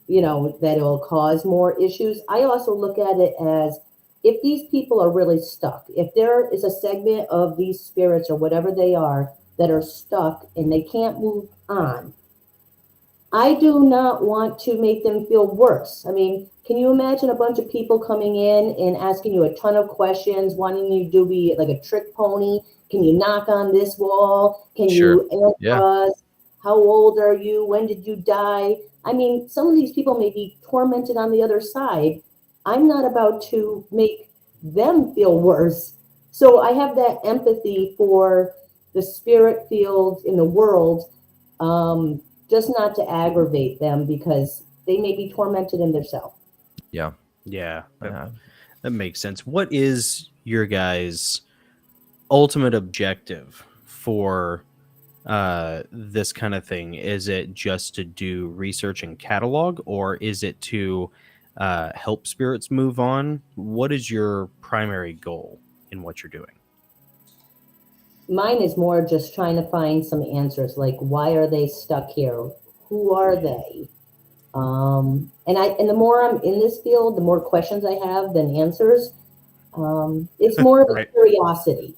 that it'll cause more issues. I also look at it as, if these people are really stuck, if there is a segment of these spirits or whatever they are that are stuck and they can't move on, I do not want to make them feel worse. I mean, can you imagine a bunch of people coming in and asking you a ton of questions, wanting you to be like a trick pony? Can you knock on this wall? Can you answer us? How old are you? When did you die? I mean, some of these people may be tormented on the other side. I'm not about to make them feel worse. So I have that empathy for the spirit field in the world, just not to aggravate them because they may be tormented in themselves.
Yeah. That makes sense. What is your guys' ultimate objective for this kind of thing? Is it just to do research and catalog, or is it to help spirits move on? What is your primary goal in what you're doing?
Mine is more just trying to find some answers, like why are they stuck here? Who are they? And the more I'm in this field, the more questions I have than answers. It's more of a curiosity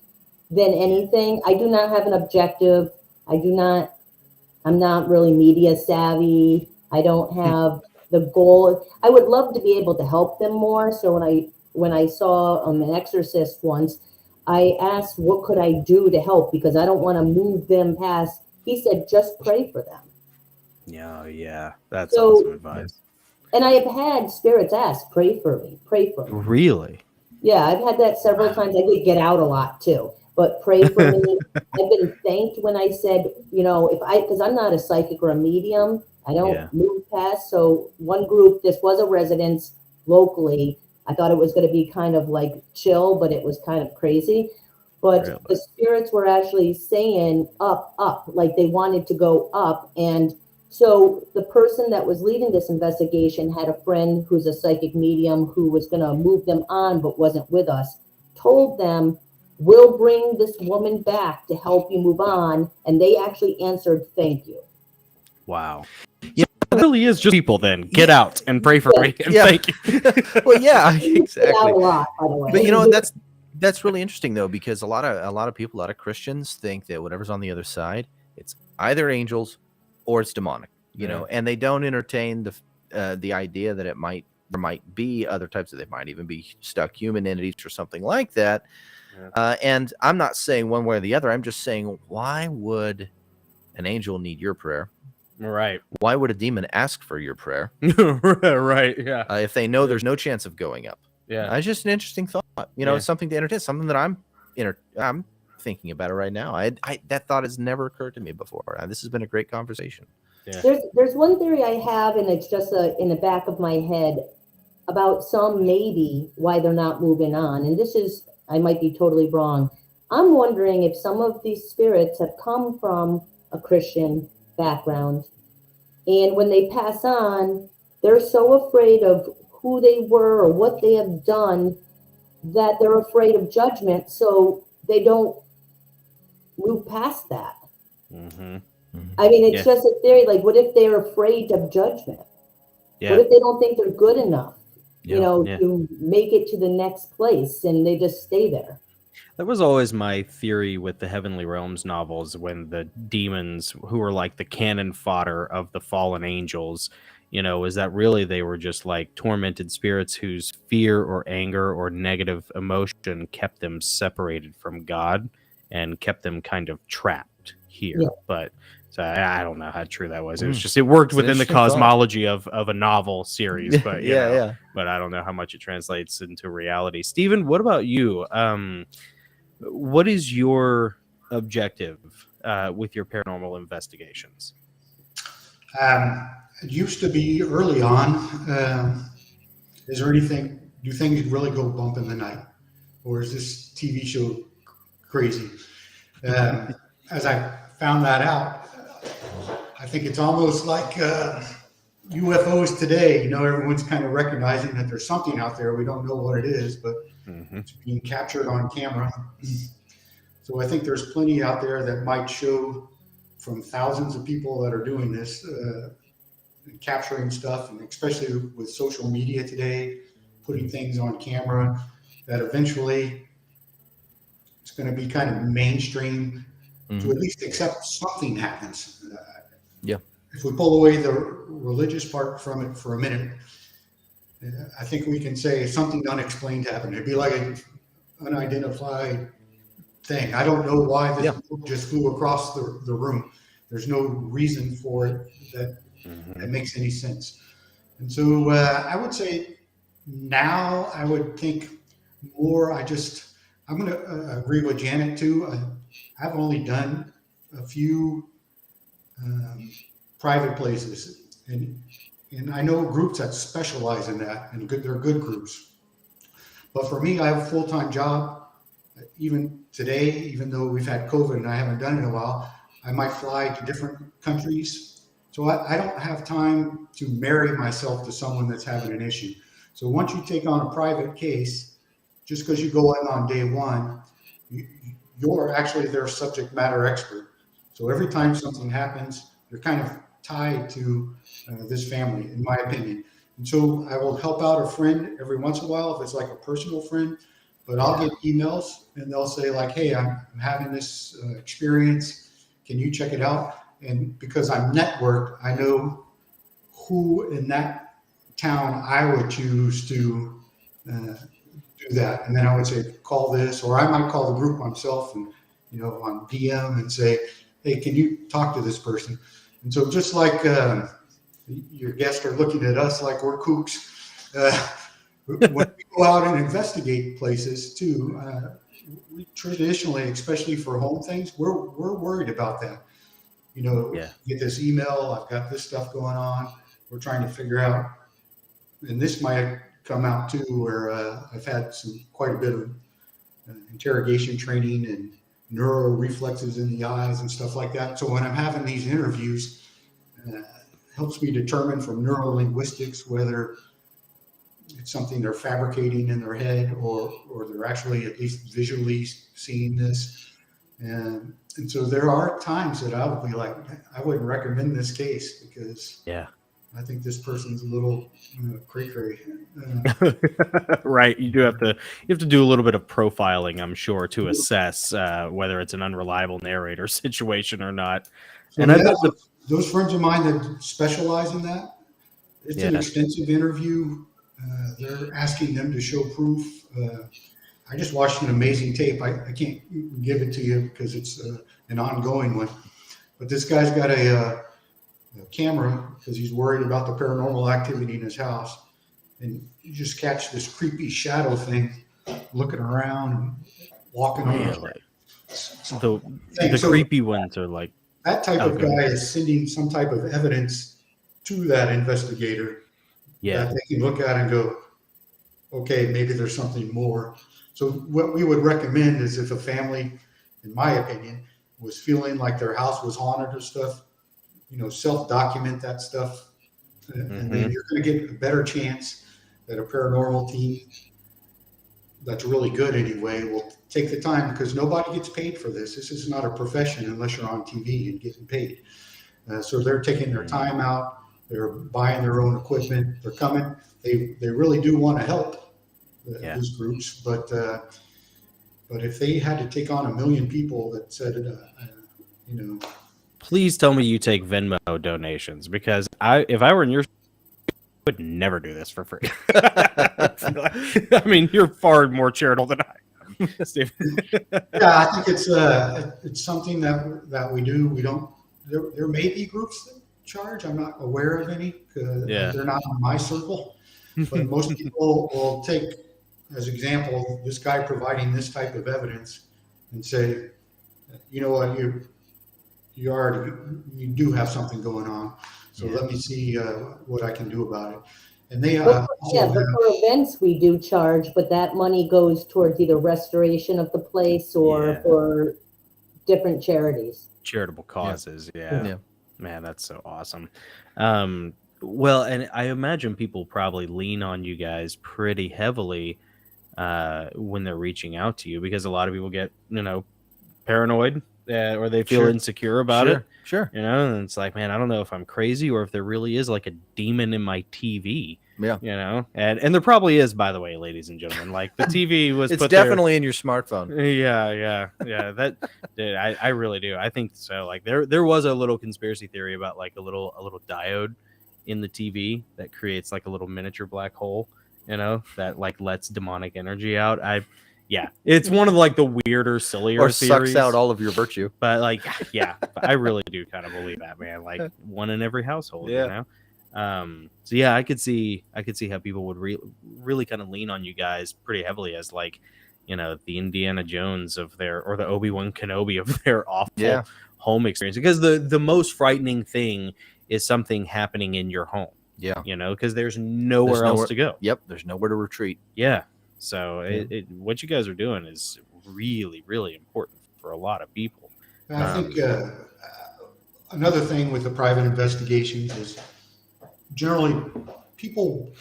than anything. I do not have an objective. I'm not really media savvy. I don't have the goal. I would love to be able to help them more. So when I saw an exorcist once, I asked, what could I do to help? Because I don't want to move them past. He said, just pray for them.
Yeah. That's awesome advice.
And I have had spirits ask, pray for me.
Really?
Yeah, I've had that several times. I did get out a lot too, but pray for me. I've been thanked when I said, because I'm not a psychic or a medium, I don't move past. So one group, this was a residence locally. I thought it was going to be kind of like chill, but it was kind of crazy. But the spirits were actually saying up, like they wanted to go up. And So the person that was leading this investigation had a friend who's a psychic medium who was going to move them on, but wasn't with us, told them, we'll bring this woman back to help you move on. And they actually answered, thank you.
Wow. Yeah, it really is just people then. Get out and pray for me and
Yeah.
thank you.
Well, yeah,
Out a
exactly.
lot, by the way.
But that's really interesting though, because a lot of people, a lot of Christians think that whatever's on the other side, it's either angels or it's demonic, you know, and they don't entertain the idea that there might be other types of, they might even be stuck human entities or something like that. Yeah. And I'm not saying one way or the other. I'm just saying, why would an angel need your prayer?
Right.
Why would a demon ask for your prayer?
Right. Yeah.
If they know there's no chance of going up.
Yeah.
It's just an interesting thought. You know, it's something to entertain, something that I'm thinking about it right now. That thought has never occurred to me before. This has been a great conversation.
Yeah.
There's one theory I have, and it's just in the back of my head about some maybe why they're not moving on. And this is, I might be totally wrong. I'm wondering if some of these spirits have come from a Christian background, and when they pass on, they're so afraid of who they were or what they have done that they're afraid of judgment, so they don't move past that.
Mm-hmm.
I mean, it's just a theory. Like, what if they're afraid of judgment? What if they don't think they're good enough, to make it to the next place, and they just stay there?
That was always my theory with the Heavenly Realms novels, when the demons, who were like the cannon fodder of the fallen angels, is that really they were just like tormented spirits whose fear or anger or negative emotion kept them separated from God and kept them kind of trapped here. Yeah. But so I don't know how true that was. It was just, it worked within the cosmology of a novel series, but but I don't know how much it translates into reality. Stephen, what about you? What is your objective with your paranormal investigations?
It used to be early on. Is there anything? Do things really go bump in the night, or is this TV show crazy? As I found that out, I think it's almost like UFOs today. Everyone's kind of recognizing that there's something out there. We don't know what it is, but it's being captured on camera. So I think there's plenty out there that might show from thousands of people that are doing this, capturing stuff, and especially with social media today, putting things on camera, that eventually it's going to be kind of mainstream to at least accept something happens. If we pull away the religious part from it for a minute, I think we can say something unexplained happened. It'd be like an unidentified thing. I don't know why this book just flew across the room. There's no reason for it that makes any sense. And so I would say now I would think more. I'm going to agree with Janet too. I've only done a few private places, and I know groups that specialize in that, and they're good groups. But for me, I have a full-time job. Even today, even though we've had COVID and I haven't done it in a while, I might fly to different countries. So I don't have time to marry myself to someone that's having an issue. So once you take on a private case, just because you go in on day one, you're actually their subject matter expert. So every time something happens, you're kind of tied to this family, in my opinion. And so I will help out a friend every once in a while if it's like a personal friend, but I'll get emails and they'll say like, hey, I'm having this experience. Can you check it out? And because I'm networked, I know who in that town I would choose to do that. And then I would say, call this, or I might call the group myself and, on DM and say, hey, can you talk to this person? And so just like your guests are looking at us like we're kooks, when we go out and investigate places too, we traditionally, especially for home things, we're worried about that. Get this email, I've got this stuff going on. We're trying to figure out, and this might come out too, where I've had quite a bit of interrogation training and neuro reflexes in the eyes and stuff like that. So when I'm having these interviews, helps me determine from neurolinguistics whether it's something they're fabricating in their head or they're actually at least visually seeing this. And so there are times that I would be like, I wouldn't recommend this case because I think this person's a little cray-cray.
Right. You have to do a little bit of profiling, I'm sure, to assess whether it's an unreliable narrator situation or not.
So
and I bet
those friends of mine that specialize in that, it's an extensive interview. They're asking them to show proof. I just watched an amazing tape. I can't give it to you because it's an ongoing one. But this guy's got a camera because he's worried about the paranormal activity in his house. And you just catch this creepy shadow thing looking around and walking around.
The creepy ones are like...
That type of guy is sending some type of evidence to that investigator that they can look at and go, okay, maybe there's something more. So what we would recommend is if a family, in my opinion, was feeling like their house was haunted or stuff, self-document that stuff. And then you're going to get a better chance that a paranormal team that's really good anyway will take the time, because nobody gets paid for this. This is not a profession unless you're on TV and getting paid. So they're taking their time out. They're buying their own equipment. They're coming. They really do want to help these groups, but if they had to take on 1 million people that said,
please tell me you take Venmo donations, because if I were in your, I would never do this for free. I mean, you're far more charitable than I am, Steve.
Yeah, I think it's something that we do. We don't. There may be groups that charge. I'm not aware of any because they're not in my circle. But most people will take as example this guy providing this type of evidence and say, you know what, you do have something going on. So let me see what I can do about it. And they
but for events we do charge, but that money goes towards either restoration of the place or for different charities.
Charitable causes. Yeah. Man, that's so awesome. Well, and I imagine people probably lean on you guys pretty heavily when they're reaching out to you, because a lot of people get, paranoid or they feel insecure about it.
Sure.
And it's like, man, I don't know if I'm crazy or if there really is like a demon in my TV.
Yeah.
And there probably is, by the way, ladies and gentlemen. Like the TV was
it's definitely in your smartphone.
Yeah. That dude, I really do. I think so. Like there was a little conspiracy theory about like a little diode in the TV that creates like a little miniature black hole, that like lets demonic energy out. It's one of like the weirder, sillier
or
theories.
Sucks out all of your virtue.
But like, but I really do kind of believe that, man. Like one in every household, So I could see how people would really kind of lean on you guys pretty heavily as like, the Indiana Jones of or the Obi-Wan Kenobi of their awful home experience. Because the most frightening thing is something happening in your home. Yeah. Because there's nowhere else to go.
Yep. There's nowhere to retreat.
Yeah. So what you guys are doing is really, really important for a lot of people.
I think another thing with the private investigations is generally people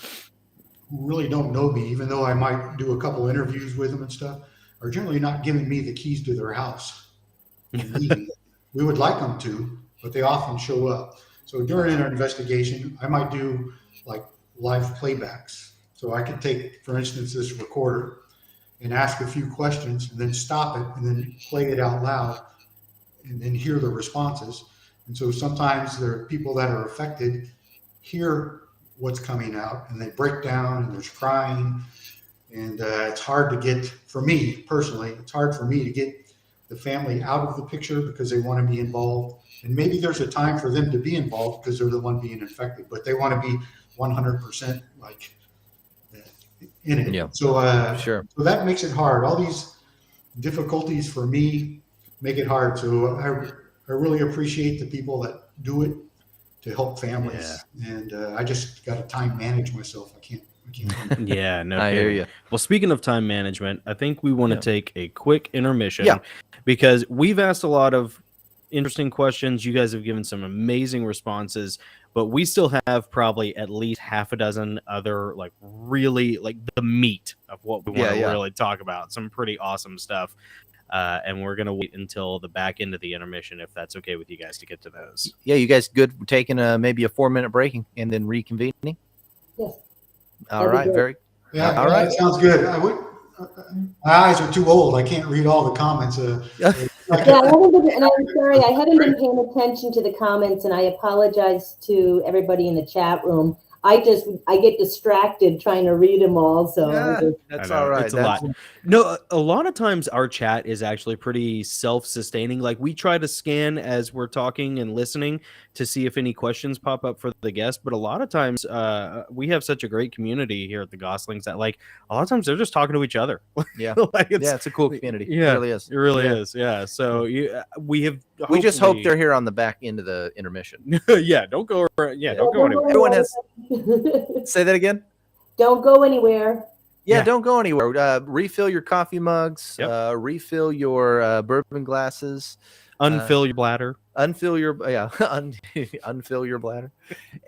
who really don't know me, even though I might do a couple interviews with them and stuff, are generally not giving me the keys to their house. We would like them to, but they often show up. So during an investigation, I might do like live playbacks. So I could take, for instance, this recorder and ask a few questions and then stop it and then play it out loud and then hear the responses. And so sometimes there are people that are affected hear what's coming out and they break down and there's crying. And it's hard to get, for me personally, it's hard for me to get the family out of the picture because they want to be involved. And maybe there's a time for them to be involved because they're the one being infected, but they want to be 100% like in it.
Yeah.
So so that makes it hard. All these difficulties for me make it hard. So I really appreciate the people that do it to help families. And I just got to time manage myself. I can't.
Yeah, no,
I hear you.
Well, speaking of time management, I think we want to take a quick intermission because we've asked a lot of interesting questions. You guys have given some amazing responses. but we still have probably at least half a dozen other like really like the meat of what we want to really talk about. Some pretty awesome stuff. And we're going to wait until the back end of the intermission, if that's okay with you guys, to get to those.
Yeah, you guys good for taking maybe a 4-minute break and then reconvening?
Yes.
All right, very.
Yeah,
all right.
That sounds good. My eyes are too old. I can't read all the comments.
Yeah, and I'm sorry, I hadn't been paying attention to the comments, and I apologize to everybody in the chat room. I get distracted trying to read them all. So
that's all right.
It's a lot. No, a lot of times our chat is actually pretty self-sustaining. Like we try to scan as we're talking and listening to see if any questions pop up for the guest. But a lot of times we have such a great community here at the Goslings that like a lot of times they're just talking to each other.
Yeah.
It's
a cool community.
Yeah,
it really is.
It really is. Yeah. So we
just hope they're here on the back end of the intermission.
Yeah. Don't go. Yeah. Don't go anywhere.
Everyone has. Say that again.
Don't go anywhere.
Yeah, don't go anywhere. Refill your coffee mugs.
Yep.
Refill your bourbon glasses.
Unfill your bladder.
Unfill your bladder.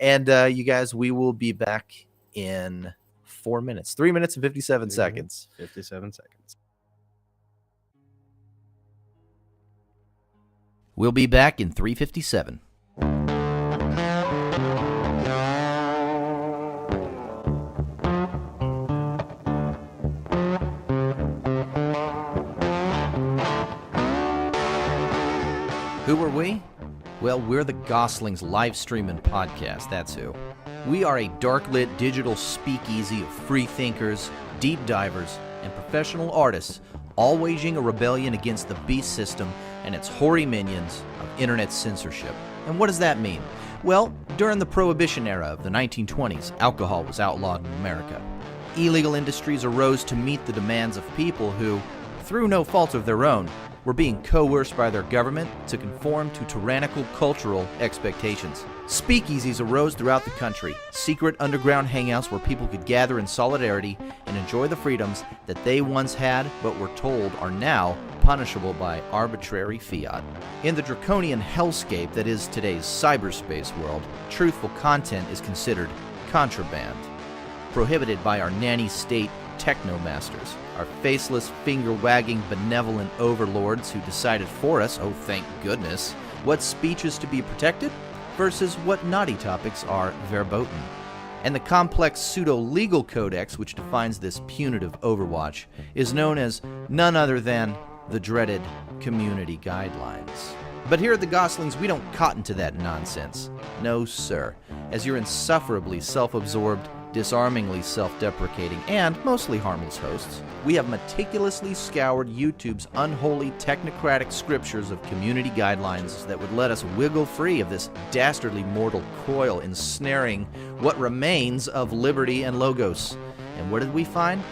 And you guys, we will be back in 4 minutes. 3 minutes and 57 seconds.
57 seconds.
We'll be back in 3:57. Who are we? Well, we're the Goslings live streaming podcast, that's who. We are a dark-lit digital speakeasy of free thinkers, deep divers, and professional artists, all waging a rebellion against the beast system and its hoary minions of internet censorship. And what does that mean? Well, during the Prohibition era of the 1920s, alcohol was outlawed in America. Illegal industries arose to meet the demands of people who, through no fault of their own, were being coerced by their government to conform to tyrannical cultural expectations. Speakeasies arose throughout the country, secret underground hangouts where people could gather in solidarity and enjoy the freedoms that they once had but were told are now punishable by arbitrary fiat. In the draconian hellscape that is today's cyberspace world, truthful content is considered contraband, prohibited by our nanny state technomasters, our faceless, finger-wagging, benevolent overlords who decided for us, oh thank goodness, what speech is to be protected versus what naughty topics are verboten. And the complex pseudo-legal codex which defines this punitive overwatch is known as none other than the dreaded community guidelines. But here at the Goslings, we don't cotton to that nonsense. No, sir. As your insufferably self-absorbed, disarmingly self-deprecating, and mostly harmless hosts, we have meticulously scoured YouTube's unholy technocratic scriptures of community guidelines that would let us wiggle free of this dastardly mortal coil ensnaring what remains of liberty and logos. And what did we find?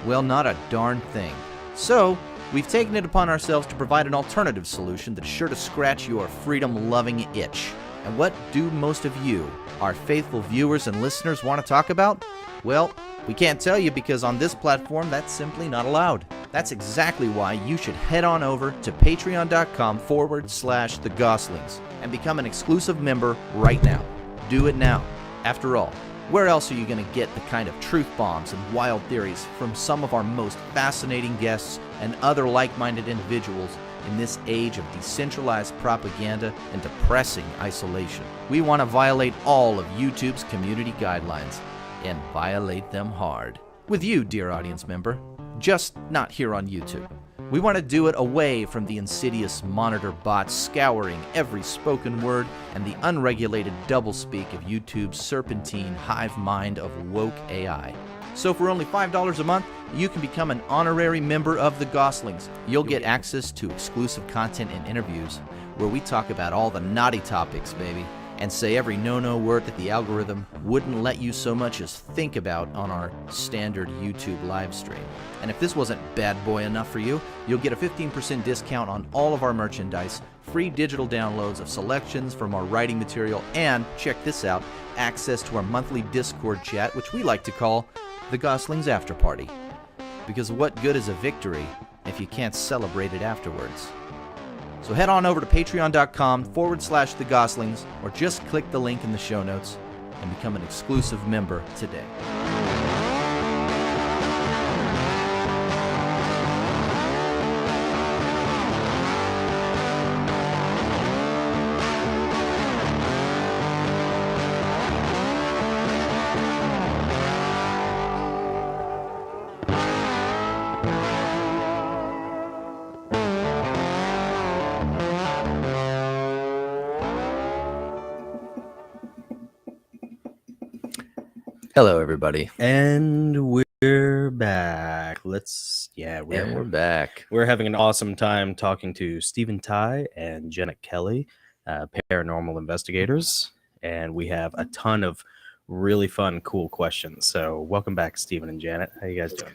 Well, not a darn thing. So, we've taken it upon ourselves to provide an alternative solution that's sure to scratch your freedom-loving itch. And what do most of you, our faithful viewers and listeners, want to talk about? Well, we can't tell you because on this platform, that's simply not allowed. That's exactly why you should head on over to patreon.com/the Goslings and become an exclusive member right now. Do it now. After all, where else are you going to get the kind of truth bombs and wild theories from some of our most fascinating guests and other like-minded individuals in this age of decentralized propaganda and depressing isolation? We want to violate all of YouTube's community guidelines, and violate them hard. With you, dear audience member, just not here on YouTube. We want to do it away from the insidious monitor bots scouring every spoken word and the unregulated doublespeak of YouTube's serpentine hive mind of woke AI. So for only $5 a month, you can become an honorary member of the Goslings. You'll get access to exclusive content and interviews where we talk about all the naughty topics, baby, and say every no-no word that the algorithm wouldn't let you so much as think about on our standard YouTube live stream. And if this wasn't bad boy enough for you, you'll get a 15% discount on all of our merchandise, free digital downloads of selections from our writing material, and, check this out, access to our monthly Discord chat, which we like to call the Goslings After Party. Because what good is a victory if you can't celebrate it afterwards?
So head on over to patreon.com/the Gosslings, or just click the link in the show notes and become an exclusive member today. Hello, everybody.
And we're back.
We're back.
We're having an awesome time talking to Stephen Tighe and Janet Kelly, paranormal investigators, and we have a ton of really fun, cool questions. So, welcome back, Stephen and Janet. How you guys doing?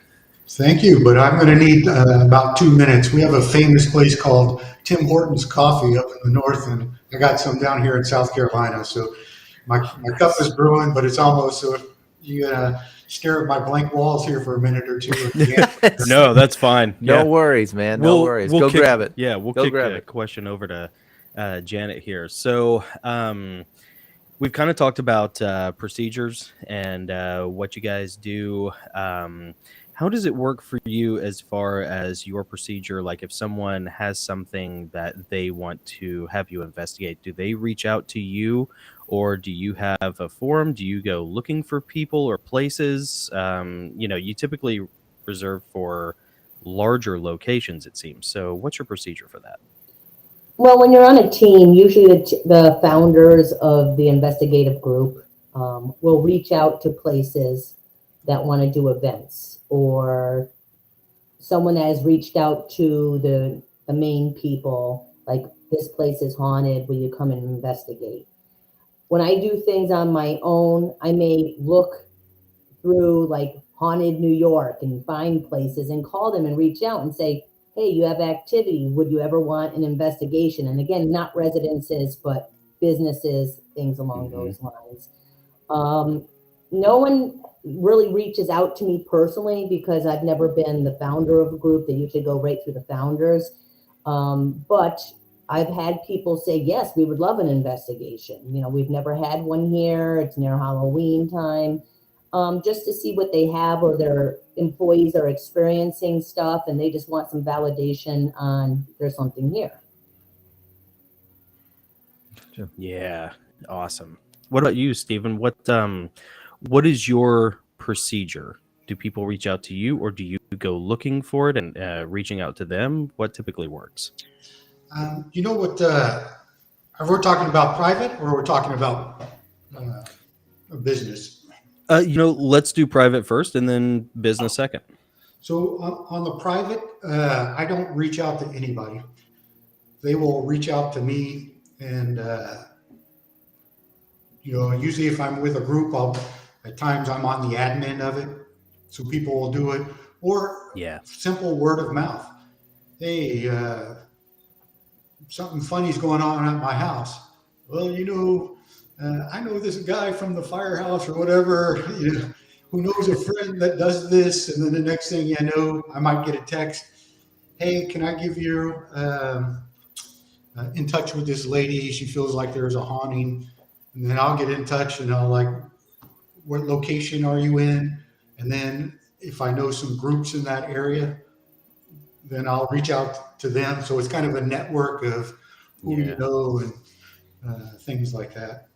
Thank you, but I'm going to need about 2 minutes. We have a famous place called Tim Hortons Coffee up in the north, and I got some down here in South Carolina. So my cup is brewing, but it's almost. So if you stare at my blank walls here for a minute or two.
No, that's fine.
No worries, man. No worries. Go grab it.
Yeah, we'll kick the question over to Janet here. So we've kind of talked about procedures and what you guys do. How does it work for you as far as your procedure? Like if someone has something that they want to have you investigate, do they reach out to you, or do you have a forum? Do you go looking for people or places? You typically reserve for larger locations, it seems. So what's your procedure for that?
Well, when you're on a team, usually the founders of the investigative group will reach out to places that want to do events, or someone that has reached out to the main people, like, this place is haunted, will you come and investigate? When I do things on my own, I may look through like Haunted New York and find places and call them and reach out and say, hey, you have activity, would you ever want an investigation? And again, not residences, but businesses, things along those lines. No one really reaches out to me personally because I've never been the founder of a group. They usually go right through the founders. But I've had people say, yes, we would love an investigation. We've never had one here. It's near Halloween time. Just to see what they have, or their employees are experiencing stuff and they just want some validation on there's something here.
Yeah, awesome. What about you, Stephen? What is your procedure? Do people reach out to you, or do you go looking for it and reaching out to them? What typically works?
You know what? Are we talking about private, or we're talking about a business?
Let's do private first and then business second.
So on the private, I don't reach out to anybody. They will reach out to me, and usually if I'm with a group, at times I'm on the admin of it, so people will do it, or simple word of mouth. Hey, something funny's going on at my house. Well, I know this guy from the firehouse or whatever, who knows a friend that does this. And then the next thing you know, I might get a text. Hey, can I give you in touch with this lady? She feels like there's a haunting. And then I'll get in touch and I'll what location are you in? And then if I know some groups in that area, then I'll reach out to them. So it's kind of a network of who you know and things like that.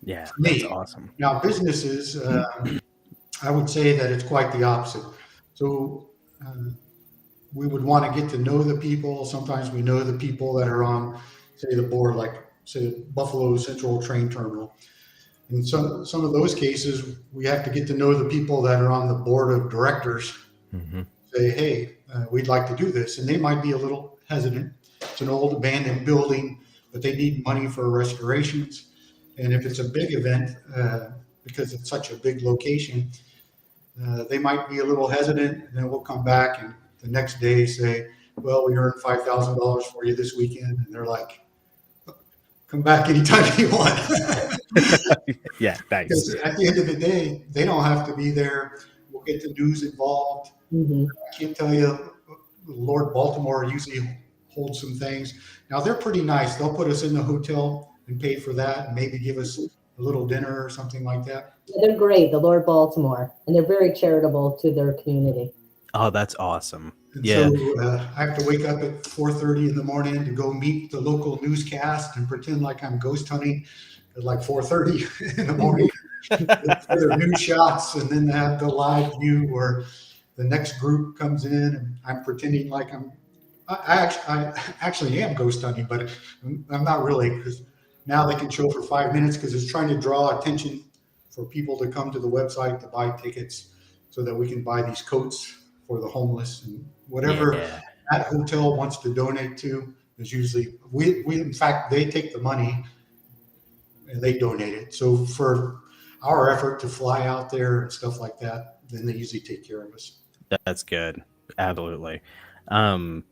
Yeah, that's awesome.
Now, businesses, I would say that it's quite the opposite. So we would want to get to know the people. Sometimes we know the people that are on, say, the board, like, say, Buffalo Central Train Terminal. In some of those cases, we have to get to know the people that are on the board of directors. Say, hey, we'd like to do this. And they might be a little hesitant. It's an old abandoned building, but they need money for restorations. And if it's a big event, because it's such a big location, they might be a little hesitant, and then we'll come back and the next day say, well, we earned $5,000 for you this weekend. And they're like, come back anytime you want.
Yeah, thanks.
Because at the end of the day, they don't have to be there. We'll get the news involved. I can't tell you, Lord Baltimore usually hold some things. Now they're pretty nice. They'll put us in the hotel and pay for that, and maybe give us a little dinner or something like that.
Yeah, they're great, the Lord Baltimore, and they're very charitable to their community.
Oh, that's awesome.
And
Yeah.
so I have to wake up at 4:30 in the morning to go meet the local newscast and pretend like I'm ghost hunting at like 4:30 in the morning for their news shots, and then they have the live view where the next group comes in and I'm pretending like I actually am ghost hunting, but I'm not really, because now they can show for 5 minutes, because it's trying to draw attention for people to come to the website to buy tickets so that we can buy these coats for the homeless and whatever that hotel wants to donate to is usually we in fact they take the money and they donate it. So for our effort to fly out there and stuff like that, then they usually take care of us.
That's good. Absolutely. Man,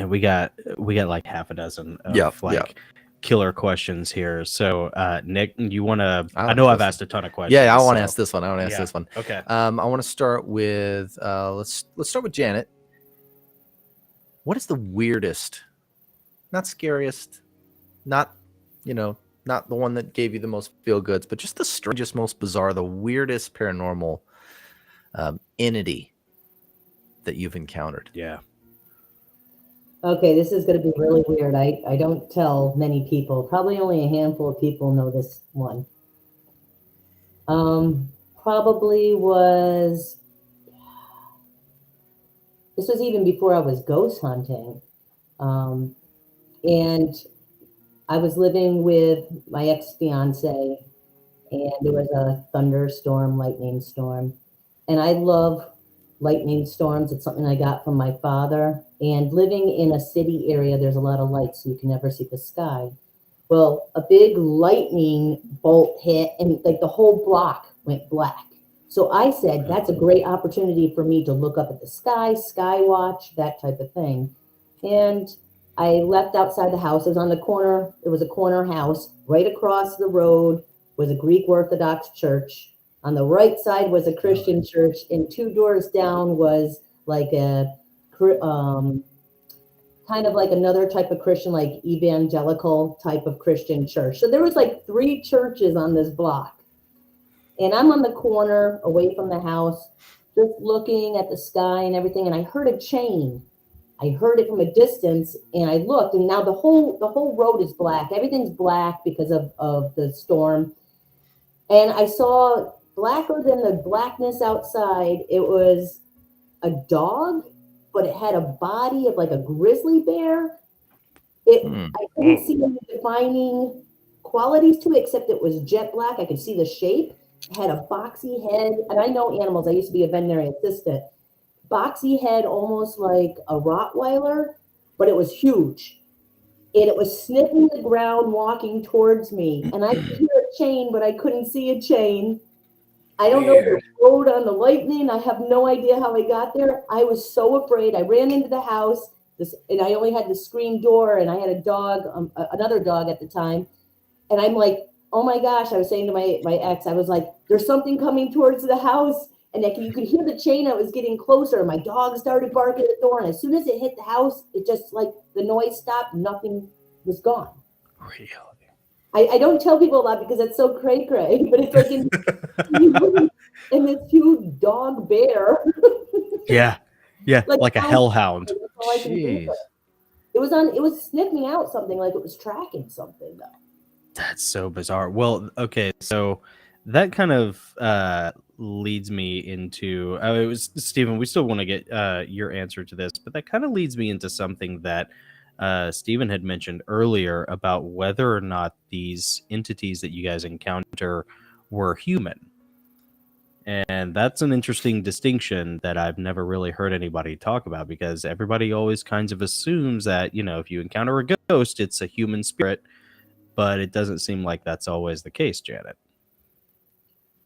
we got like half a dozen of killer questions here. So Nick, you want to, I know I've asked a ton of questions.
Yeah, I want to ask this one. This one.
Okay.
I want to start with let's start with Janet. What is the weirdest, not scariest, not not the one that gave you the most feel goods, but just the strangest, most bizarre, the weirdest paranormal entity that you've encountered?
Yeah.
Okay, this is going to be really weird. I don't tell many people. Probably only a handful of people know this one. Probably was, this was even before I was ghost hunting. And I was living with my ex-fiance, and there was a thunderstorm, lightning storm. And I love lightning storms. It's something I got from my father. And living in a city area, there's a lot of lights, so you can never see the sky. Well, a big lightning bolt hit, and like the whole block went black. So I said, that's a great opportunity for me to look up at the sky, sky watch, that type of thing. And I left outside the house. It was on the corner. It was a corner house. Right across the road was a Greek Orthodox church. On the right side was a Christian church, and 2 doors down was like a kind of like another type of Christian, like evangelical type of Christian church. So there was like 3 churches on this block. And I'm on the corner away from the house, just looking at the sky and everything. And I heard a chain. I heard it from a distance, and I looked, and now the whole road is black. Everything's black because of the storm. And I saw, blacker than the blackness outside, it was a dog, but it had a body of like a grizzly bear. I couldn't see any defining qualities to it, except it was jet black. I could see the shape. It had a boxy head, and I know animals. I used to be a veterinary assistant. Boxy head, almost like a Rottweiler, but it was huge. And it was sniffing the ground, walking towards me. And I could hear a chain, but I couldn't see a chain. I don't know if it rode on the lightning. I have no idea how I got there. I was so afraid. I ran into the house, and I only had the screen door, and I had a dog, another dog at the time. And I'm like, oh my gosh, I was saying to my ex, I was like, there's something coming towards the house. And you could hear the chain. It was getting closer. My dog started barking at the door. And as soon as it hit the house, it just like the noise stopped. Nothing was gone.
Really?
I don't tell people a lot because it's so cray-cray, but it's like in this huge dog bear.
Yeah. Like a hellhound.
Jeez. It was sniffing out something, like it was tracking something though.
That's so bizarre. Well, okay, so that kind of leads me into it was Stephen, we still want to get your answer to this, but that kind of leads me into something that Stephen had mentioned earlier about whether or not these entities that you guys encounter were human. And that's an interesting distinction that I've never really heard anybody talk about, because everybody always kind of assumes that, if you encounter a ghost, it's a human spirit, but it doesn't seem like that's always the case, Janet.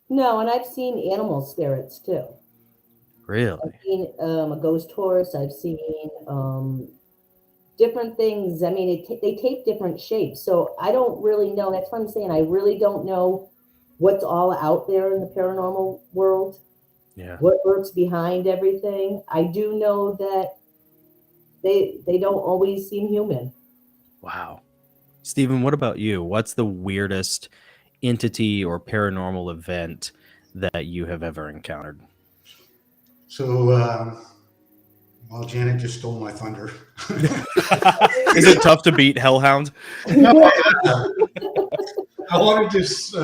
No, and I've seen animal spirits too.
Really?
I've seen a ghost horse. I've seen different things. I mean, they take different shapes. So I don't really know. That's what I'm saying. I really don't know what's all out there in the paranormal world.
Yeah.
What lurks behind everything. I do know that they don't always seem human.
Wow. Stephen, what about you? What's the weirdest entity or paranormal event that you have ever encountered?
So, well, Janet just stole my thunder.
Is it tough to beat Hellhound?
I want to just,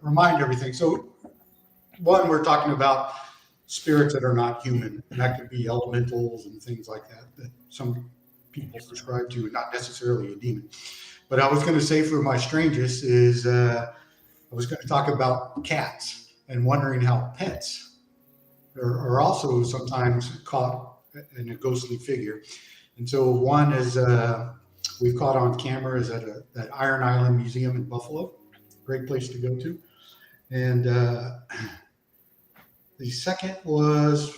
remind everything. So, one, we're talking about spirits that are not human, and that could be elementals and things like that that some people prescribe to, not necessarily a demon. But I was going to say for my strangest is I was going to talk about cats and wondering how pets are also sometimes caught in a ghostly figure. And so one is we've caught on camera is at that Iron Island Museum in Buffalo. Great place to go to. And the second was,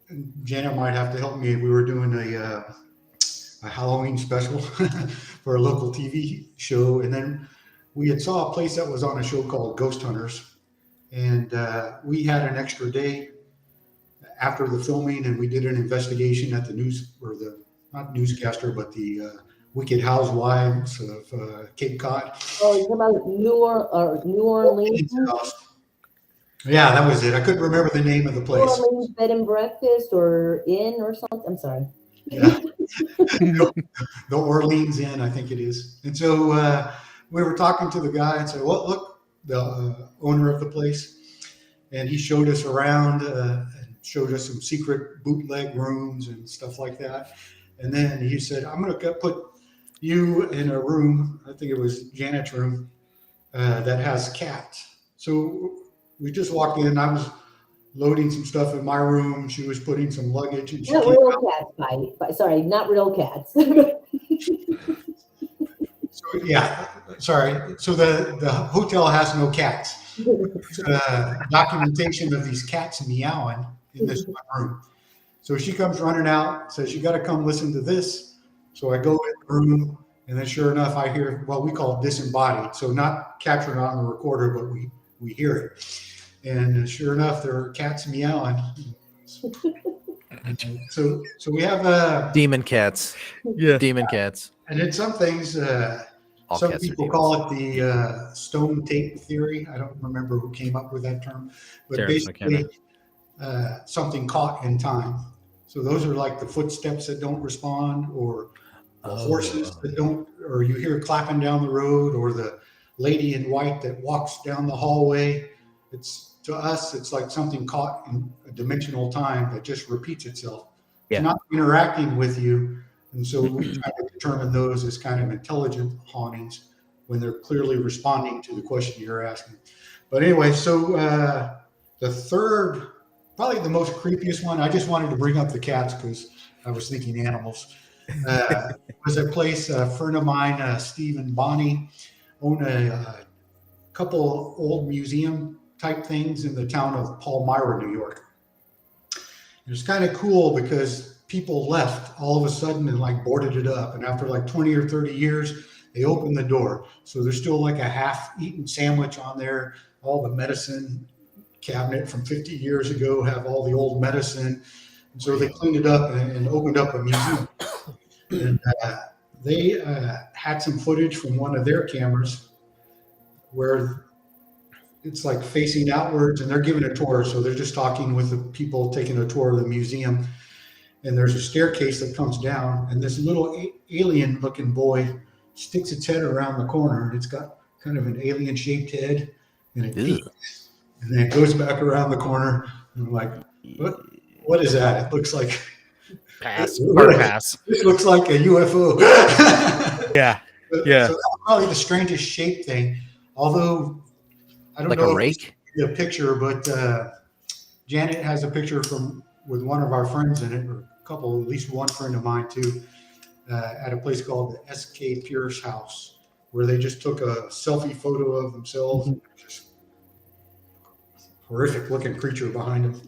and Janet might have to help me, we were doing a Halloween special for a local TV show. And then we had saw a place that was on a show called Ghost Hunters. And we had an extra day after the filming, and we did an investigation at the news, or the, not newscaster, but the Wicked Housewives of Cape Cod.
Oh, you're talking about New Orleans?
Yeah, that was it. I couldn't remember the name of the place.
New Orleans bed and breakfast or inn or something. I'm sorry.
Yeah. The Orleans Inn, I think it is. And so we were talking to the guy and said, well, look, the owner of the place. And he showed us around and showed us some secret bootleg rooms and stuff like that. And then he said, I'm going to put you in a room, I think it was Janet's room, that has cats. So we just walked in. I was loading some stuff in my room. She was putting some luggage. And she
Not
came
real
out.
cats, sorry, not real cats.
So, yeah, sorry. So the hotel has no cats. Documentation of these cats meowing in this one room. So she comes running out, says, you got to come listen to this. So I go in the room, and then sure enough, I hear, well, we call it disembodied. So not captured on the recorder, but we hear it. And sure enough, there are cats meowing. So we have
Demon cats.
Yeah.
Demon cats.
and in some things,
All
some
cats are
people
demons.
call it the stone tape theory. I don't remember who came up with that term, but
Terrence
basically
McKenna.
something caught in time. So those are like the footsteps that don't respond, or the horses that don't, or you hear clapping down the road, or the lady in white that walks down the hallway. It's, to us, it's like something caught in a dimensional time that just repeats itself.
Yeah.
It's not interacting with you. And so we try to determine those as kind of intelligent hauntings when they're clearly responding to the question you're asking. But anyway, so the third, probably the most creepiest one, I just wanted to bring up the cats because I was thinking animals. Was a place, a friend of mine, Steve and Bonnie, own a couple old museum type things in the town of Palmyra, New York. It was kind of cool because people left all of a sudden and like boarded it up. And after like 20 or 30 years, they opened the door. So there's still like a half-eaten sandwich on there. All the medicine cabinet from 50 years ago have all the old medicine. And so they cleaned it up and opened up a museum. And they had some footage from one of their cameras where it's like facing outwards and they're giving a tour. So they're just talking with the people taking a tour of the museum. And there's a staircase that comes down, and this little alien looking boy sticks its head around the corner, and it's got kind of an alien shaped head, and it peeks, and then it goes back around the corner. And I'm like, what is that? It looks like
Pass.
This looks like a UFO.
Yeah.
So
Yeah.
that's probably the strangest shape thing. Although I don't
Like
know
a rake?
a picture, but Janet has a picture with one of our friends in it, or a couple, at least one friend of mine too, at a place called the S.K. Pierce House, where they just took a selfie photo of themselves. Just horrific looking creature behind them.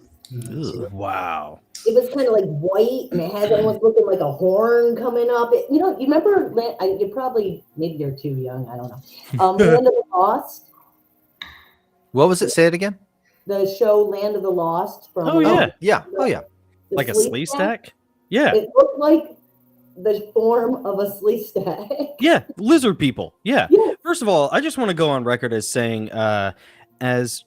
Wow.
It was kind of like white, and it had almost looking like a horn coming up. You remember? You probably, maybe you're too young. I don't know. Land of the Lost.
What was it? Say it again.
The show Land of the Lost. From
Oh, yeah.
Yeah. Oh, yeah.
Like a slee stack? Yeah.
It looked like the form of a sleestack.
Yeah, lizard people. Yeah.
Yeah.
First of all, I just want to go on record as saying, as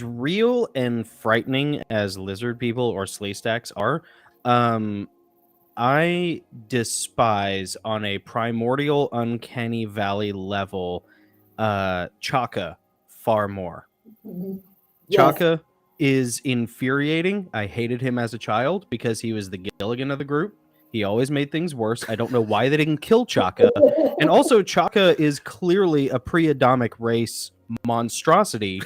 real and frightening as lizard people or sleestacks are, I despise on a primordial uncanny valley level Chaka far more.
Yes.
Chaka is infuriating. I hated him as a child because he was the Gilligan of the group. He always made things worse. I don't know why they didn't kill Chaka. And also, Chaka is clearly a pre-Adamic race monstrosity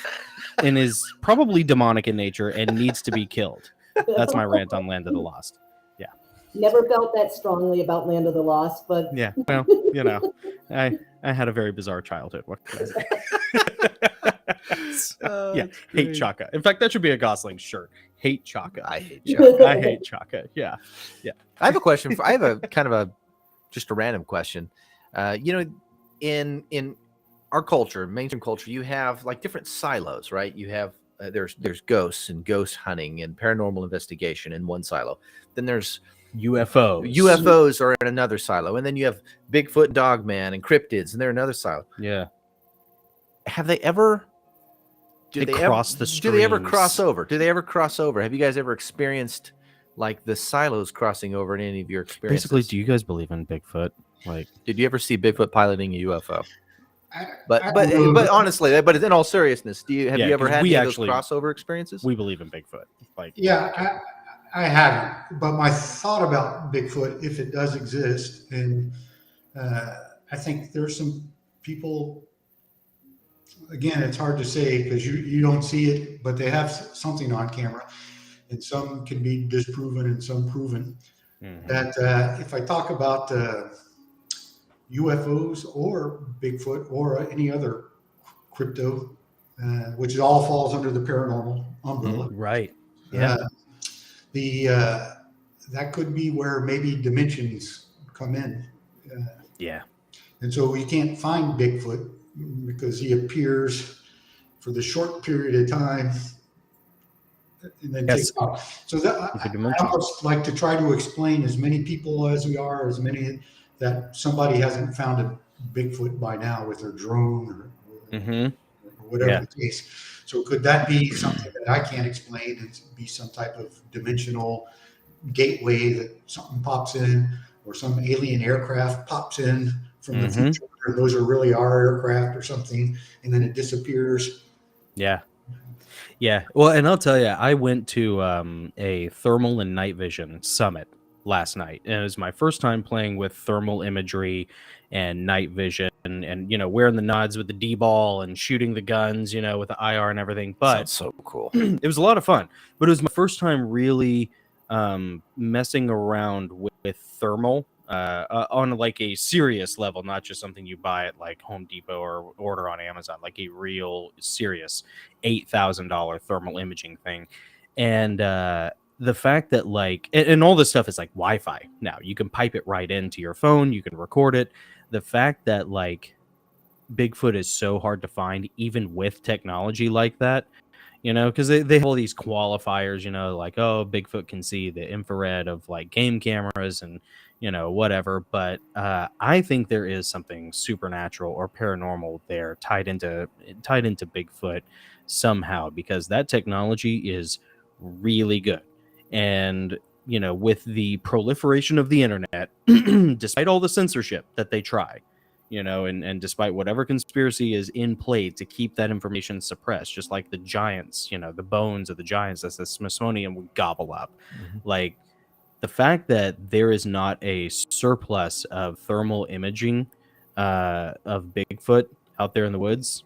and is probably demonic in nature and needs to be killed. That's my rant on Land of the Lost.
Never felt that strongly about Land of the Lost, but
Yeah, well, I had a very bizarre childhood. What can I say? Yeah, hate Chaka. In fact, that should be a Gosling shirt. Hate Chaka.
I hate Chaka.
I hate Chaka. Yeah.
I have a question. I have a kind of a just a random question. In our culture, mainstream culture, you have like different silos, right? You have there's ghosts and ghost hunting and paranormal investigation in one silo. Then there's UFOs are in another silo, and then you have Bigfoot, Dogman, and cryptids, and they're another silo.
Yeah.
Have they ever?
They cross the
Do they ever
streams.
cross over? Do they ever cross over? Have you guys ever experienced like the silos crossing over in any of your experiences?
Basically, do you guys believe in Bigfoot? Like,
Did you ever see Bigfoot piloting a UFO?
I
But
don't know.
honestly, but in all seriousness, have you ever
'cause
had
we
any of
actually-
those crossover experiences?
we believe in Bigfoot. Like,
Yeah, I haven't. But my thought about Bigfoot, if it does exist, and I think there's some people. Again, it's hard to say because you don't see it, but they have something on camera, and some can be disproven and some proven.
mhm.
That if I talk about UFOs or Bigfoot or any other crypto, which all falls under the paranormal umbrella,
Right. Yeah.
That could be where maybe dimensions come in.
Yeah.
And so you can't find Bigfoot because he appears for the short period of time and then
Yes.
takes off. So that
With the
I
dimension.
almost like to try to explain as many people as we are, as many that somebody hasn't found a Bigfoot by now with their drone or
Mm-hmm.
whatever
Yeah.
the case. So could that be something that I can't explain and be some type of dimensional gateway that something pops in, or some alien aircraft pops in from the
Mhm.
future, or those are really our aircraft or something, and then it disappears?
Yeah. Yeah. Well, and I'll tell you, I went to a thermal and night vision summit last night, and it was my first time playing with thermal imagery and night vision, and wearing the nods with the D-ball and shooting the guns, with the IR and everything. But
Sounds so cool.
it was a lot of fun. But it was my first time really messing around with thermal on like a serious level, not just something you buy at like Home Depot or order on Amazon, like a real serious $8,000 thermal imaging thing. And the fact that like, and all this stuff is like Wi-Fi now, you can pipe it right into your phone, you can record it. The fact that like Bigfoot is so hard to find, even with technology like that, because they have all these qualifiers, like, oh, Bigfoot can see the infrared of like game cameras and, whatever. But I think there is something supernatural or paranormal there tied into Bigfoot somehow, because that technology is really good. And, with the proliferation of the internet, despite all the censorship that they try, and despite whatever conspiracy is in play to keep that information suppressed, just like the giants, the bones of the giants that the Smithsonian would gobble up.
Mhm.
Like the fact that there is not a surplus of thermal imaging of Bigfoot out there in the woods,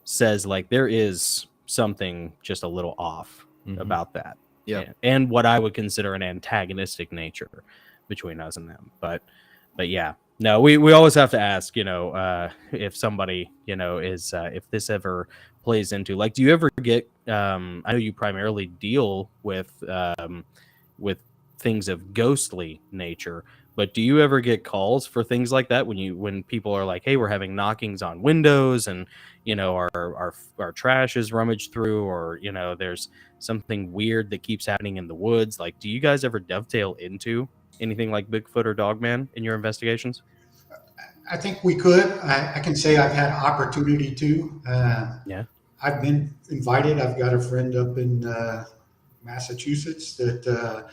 says like there is something just a little off
Mhm.
about that.
Yeah.
And what I would consider an antagonistic nature between us and them. But yeah. No, we always have to ask, if somebody, is if this ever plays into, like, do you ever get? I know you primarily deal with things of ghostly nature, But do you ever get calls for things like that when people are like, hey, we're having knockings on windows, and our trash is rummaged through, or there's something weird that keeps happening in the woods? Like, do you guys ever dovetail into anything like Bigfoot or Dogman in your investigations?
I think we could. I can say I've had opportunity to.
Yeah.
I've been invited. I've got a friend up in Massachusetts that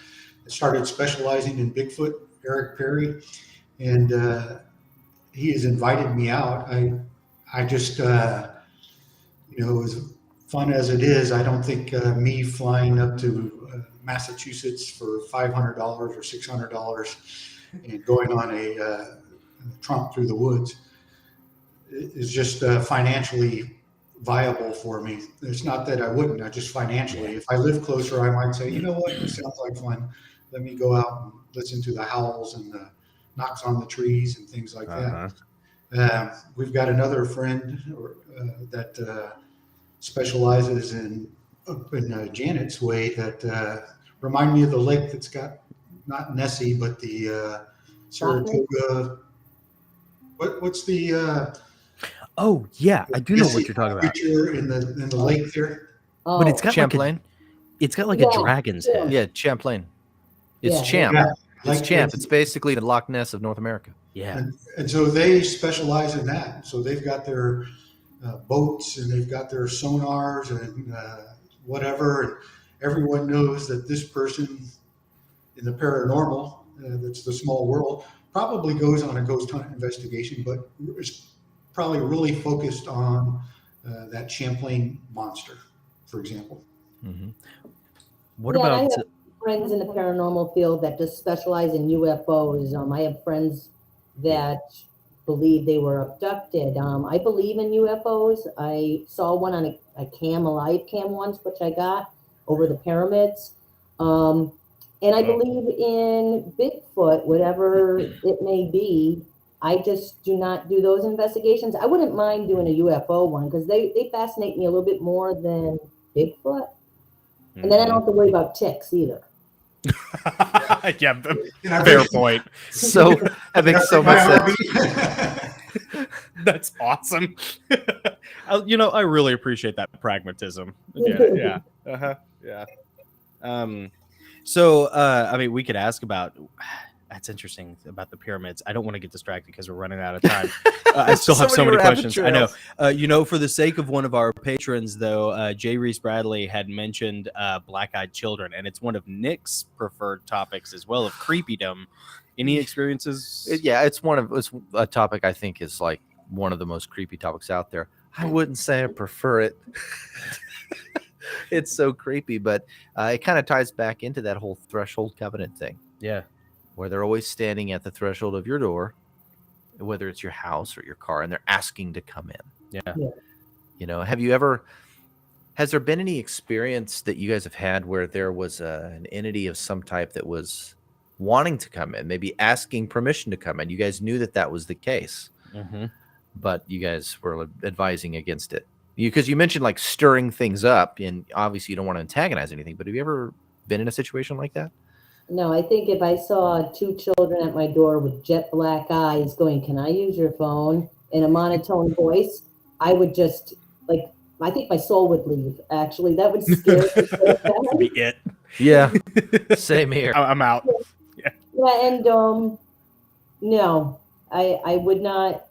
started specializing in Bigfoot, Eric Perry, and he has invited me out. I just, as fun as it is, I don't think me flying up to Massachusetts for $500 or $600 and going on a trump through the woods is just financially viable for me. It's not that I wouldn't, I just financially. If I live closer, I might say, you know what, this sounds like fun. Let me go out and listen to the howls and the knocks on the trees and things like that. We've got another friend that specializes in Janet's Way that remind me of the lake that's got not Nessie, but the Saratoga. What's the?
Oh yeah, I do know what you're talking about.
Creature in the lake there.
Oh,
But it's got
Champlain.
it's got like
Yeah.
a dragon's head.
Yeah, Champlain. It's
Yeah.
Champ.
Yeah,
It's
like
Champ.
this.
It's basically the Loch Ness of North America.
Yeah.
And so they specialize in that. So they've got their boats and they've got their sonars and whatever. And everyone knows that this person in the paranormal, that's the small world, probably goes on a ghost hunt investigation, but is probably really focused on that Champlain monster, for example.
Mm-hmm.
What
Yeah, and I
about
have friends in the paranormal field that just specialize in UFOs. I have friends that believe they were abducted. I believe in UFOs. I saw one on a live cam once, which I got over the pyramids. And I believe in Bigfoot, whatever it may be. I just do not do those investigations. I wouldn't mind doing a UFO one because they fascinate me a little bit more than Bigfoot. And then I don't have to worry about ticks either.
yeah,
And
fair point.
So that makes so much sense.
That's awesome. I really appreciate that pragmatism. Yeah. Yeah. So, I mean, we could ask about. That's interesting about the pyramids. I don't want to get distracted because we're running out of time. I still have so many questions. I know. For the sake of one of our patrons, though, Jay Reese Bradley had mentioned black-eyed children, and it's one of Nick's preferred topics as well of creepydom. Any experiences?
It's a topic I think is like one of the most creepy topics out there. I wouldn't say I prefer it. It's so creepy, but it kind of ties back into that whole threshold covenant thing.
Yeah.
Where they're always standing at the threshold of your door, whether it's your house or your car, and they're asking to come in.
Yeah.
Has there been any experience that you guys have had where there was an entity of some type that was wanting to come in, maybe asking permission to come in? You guys knew that was the case, but you guys were advising against it. Because you mentioned like stirring things up, and obviously you don't want to antagonize anything, but have you ever been in a situation like that?
No, I think if I saw two children at my door with jet black eyes going, "Can I use your phone?" in a monotone voice, I would just I think my soul would leave. Actually, that would scare me.
That'd be it.
Yeah, same here.
I'm out.
Yeah, and no, I would not.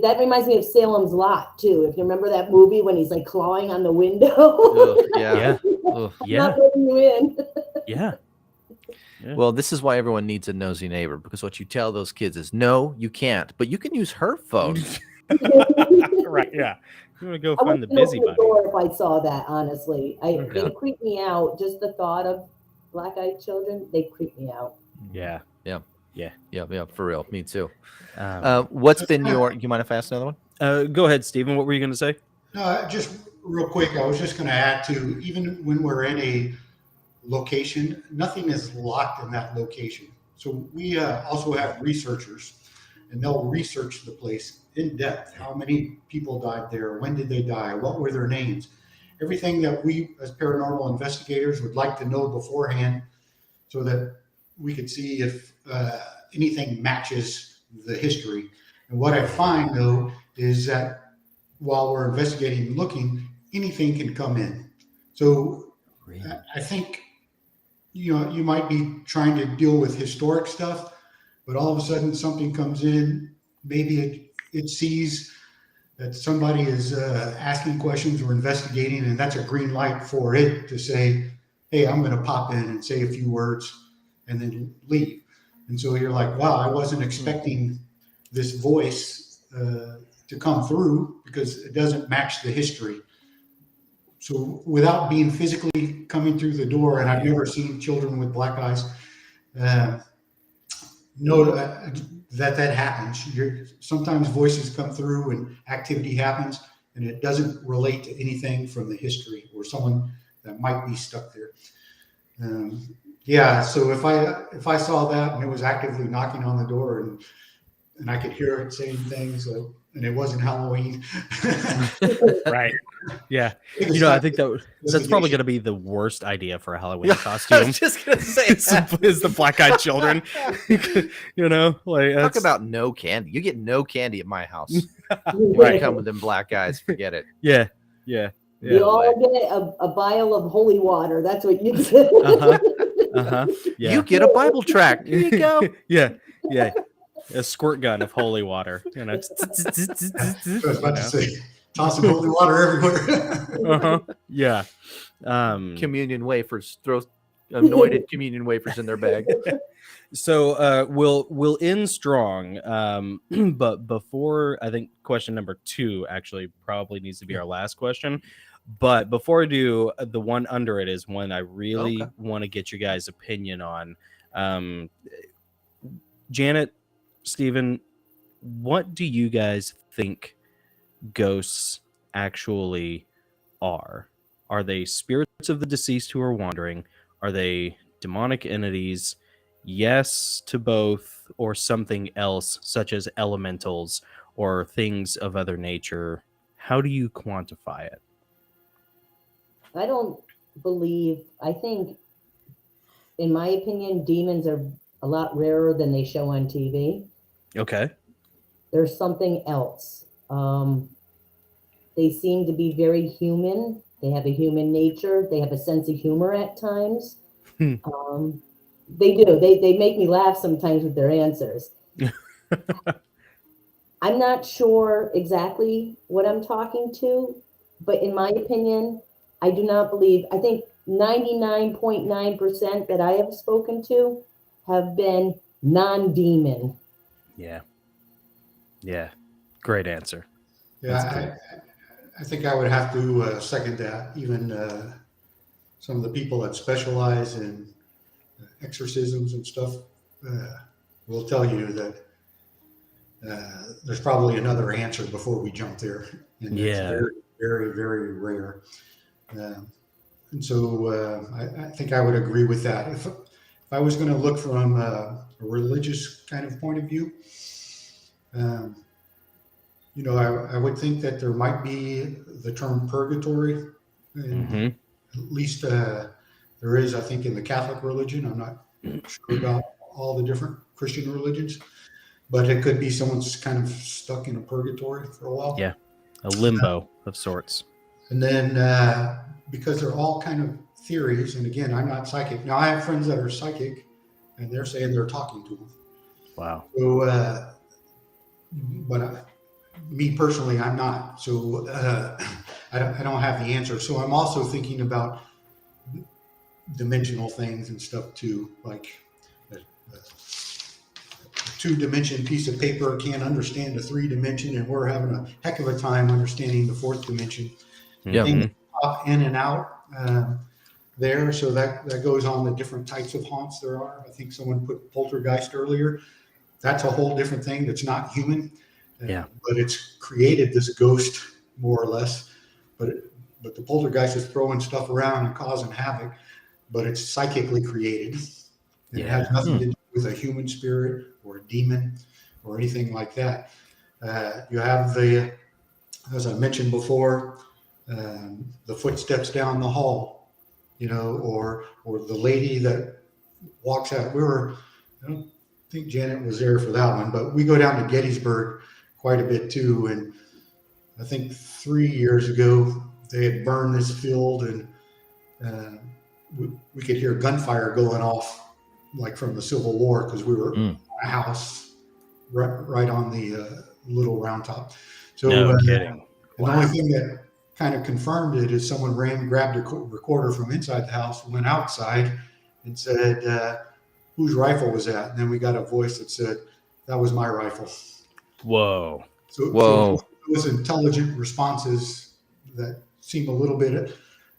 That reminds me of Salem's Lot too. If you remember that movie when he's like clawing on the window.
Ugh, yeah.
Yeah.
Not letting you in.
Yeah.
Well, this is why everyone needs a nosy neighbor, because what you tell those kids is, no, you can't, but you can use her phone.
Right. Yeah. You want to go
I
find the
wouldn't open the
busybody.
door if I saw that. Honestly,
Okay.
It creeped me out. Just the thought of black-eyed children, they creep me out.
Yeah.
Yeah, for real. Me too.
Um,
What's been you mind if I ask another one?
go ahead, Stephen. What were you going to say?
No, just real quick, I was just going to add to, even when we're in a location, nothing is locked in that location. So we also have researchers, and they'll research the place in depth. How many people died there? When did they die? What were their names? Everything that we as paranormal investigators would like to know beforehand, so that we could see if anything matches the history. And what I find though is that while we're investigating and looking, anything can come in. So I think, you might be trying to deal with historic stuff, but all of a sudden something comes in, maybe it sees that somebody is asking questions or investigating, and that's a green light for it to say, hey, I'm going to pop in and say a few words and then leave. And so you're like, wow, I wasn't expecting this voice to come through because it doesn't match the history. So without being physically coming through the door, and I've never seen children with black eyes, know that happens. Sometimes voices come through and activity happens, and it doesn't relate to anything from the history or someone that might be stuck there. So if I saw that and it was actively knocking on the door and I could hear it saying things, and it wasn't Halloween,
Right? Yeah. I think that's probably going to be the worst idea for a Halloween costume.
I was just gonna say
is the black-eyed children.
Talk about no candy. You get no candy at my house.
Right.
Come with them black eyes. Forget it.
Yeah.
You all get a vial of holy water. That's what you get.
Yeah.
You get a Bible tract. Here you go.
Yeah. A squirt gun of holy water.
I was about to say, tossing holy water everywhere.
Yeah.
Communion wafers. Throw anointed communion wafers in their bag.
So we'll end strong. But before, I think question number 2 actually probably needs to be our last question. But before I do, the one under it is one I really want to get your guys' opinion on. Janet, Stephen, what do you guys think ghosts actually are? Are they spirits of the deceased who are wandering? Are they demonic entities? Yes to both, or something else, such as elementals or things of other nature? How do you quantify it?
I think, in my opinion, demons are a lot rarer than they show on TV.
Okay.
There's something else. They seem to be very human. They have a human nature. They have a sense of humor at times. They do. They make me laugh sometimes with their answers. I'm not sure exactly what I'm talking to, but in my opinion, I do not believe, I think 99.9% that I have spoken to have been non-demon.
Yeah. Great answer.
Yeah, I think I would have to second that. Even some of the people that specialize in exorcisms and stuff will tell you that there's probably another answer before we jump there. And it's very, very, very rare. And so I think I would agree with that. If I was going to look from a religious kind of point of view, I would think that there might be the term purgatory. And at least there is, I think, in the Catholic religion. I'm not sure about all the different Christian religions, but it could be someone's kind of stuck in a purgatory for a while.
Yeah, a limbo of sorts.
And then because they're all kind of theories, and again, I'm not psychic. Now, I have friends that are psychic, and they're saying they're talking to them.
Wow.
So, me personally, I'm not. So I don't have the answer. So I'm also thinking about dimensional things and stuff too, like a 2-dimension piece of paper can't understand a 3-dimension, and we're having a heck of a time understanding the 4th dimension. Things pop in and out there. So that goes on the different types of haunts there are. I think someone put poltergeist earlier. That's a whole different thing that's not human. But it's created this ghost, more or less. But the poltergeist is throwing stuff around and causing havoc, but it's psychically created. It has nothing to do with a human spirit or a demon or anything like that. You have as I mentioned before, the footsteps down the hall, or the lady that walks out. We were think Janet was there for that one, but we go down to Gettysburg quite a bit too. And I think 3 years ago they had burned this field, and we could hear gunfire going off like from the Civil War, because we were in a house right on the little round top. So
No kidding.
and the only thing that kind of confirmed it is someone grabbed a recorder from inside the house, went outside, and said, whose rifle was that? And then we got a voice that said, that was my rifle.
Whoa.
So those intelligent responses that seem a little bit,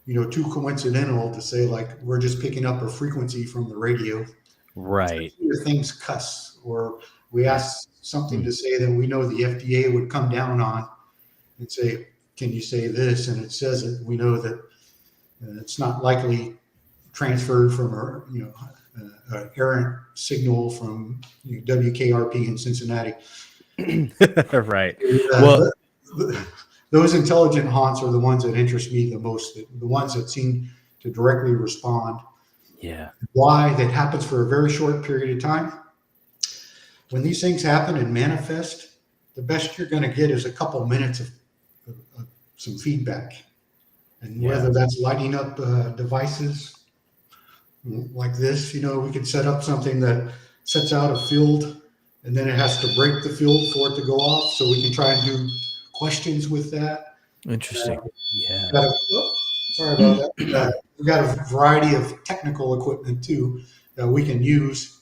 too coincidental to say, like, we're just picking up a frequency from the radio.
Right.
Things cuss, or we ask something to say that we know the FDA would come down on and say, can you say this? And it says it. We know that it's not likely transferred from an errant signal from WKRP in Cincinnati.
Right.
Well, those intelligent haunts are the ones that interest me the most, the ones that seem to directly respond.
Yeah.
Why? That happens for a very short period of time. When these things happen and manifest, the best you're going to get is a couple minutes of some feedback. And whether that's lighting up devices like this, we could set up something that sets out a field, and then it has to break the field for it to go off. So we can try and do questions with that.
Interesting.
Sorry about that. We've got a variety of technical equipment too that we can use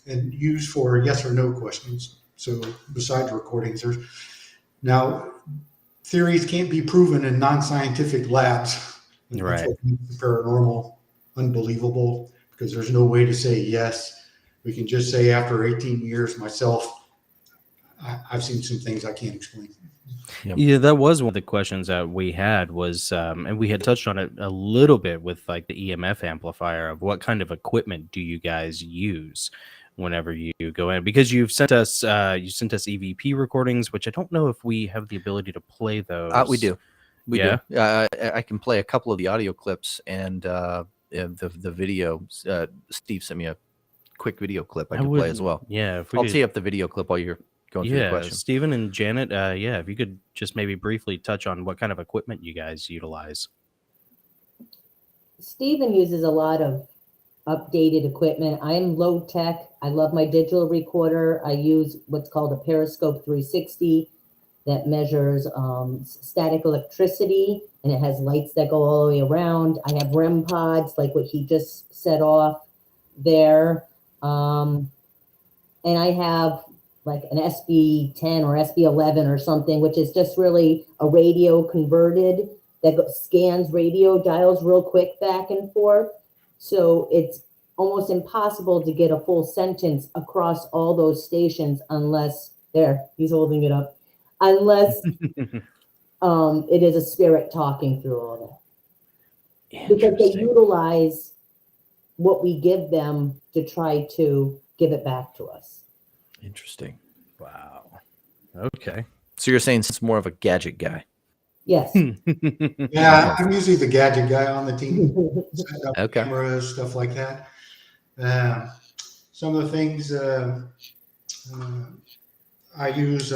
for yes or no questions. So besides recordings, now theories can't be proven in non-scientific labs.
Right.
That's what makes the paranormal unbelievable, because there's no way to say yes. We can just say, after 18 years myself, I've seen some things I can't explain.
Yep.
Yeah, that was one of the questions that we had was, and we had touched on it a little bit with like the EMF amplifier, of what kind of equipment do you guys use whenever you go in? Because you've sent us EVP recordings, which I don't know if we have the ability to play those.
We do. We do. I can play a couple of the audio clips and the video. Steve sent me a quick video clip I can play as well.
Yeah, if
I'll tee up the video clip while you're going through the question.
Stephen and Janet, if you could just maybe briefly touch on what kind of equipment you guys utilize.
Stephen uses a lot of updated equipment. I'm low tech. I love my digital recorder. I use what's called a Periscope 360 that measures static electricity, and it has lights that go all the way around. I have REM pods, like what he just set off there. And I have like an SB10 or SB11 or something, which is just really a radio converted that scans radio dials real quick back and forth. So it's almost impossible to get a full sentence across all those stations unless, he's holding it up, unless it is a spirit talking through all that. Because they utilize what we give them to try to give it back to us.
Interesting.
Wow. Okay.
So you're saying it's more of a gadget guy?
Yes.
Yeah, I'm usually the gadget guy on the team.
Okay.
Cameras, stuff like that. Some of the things I use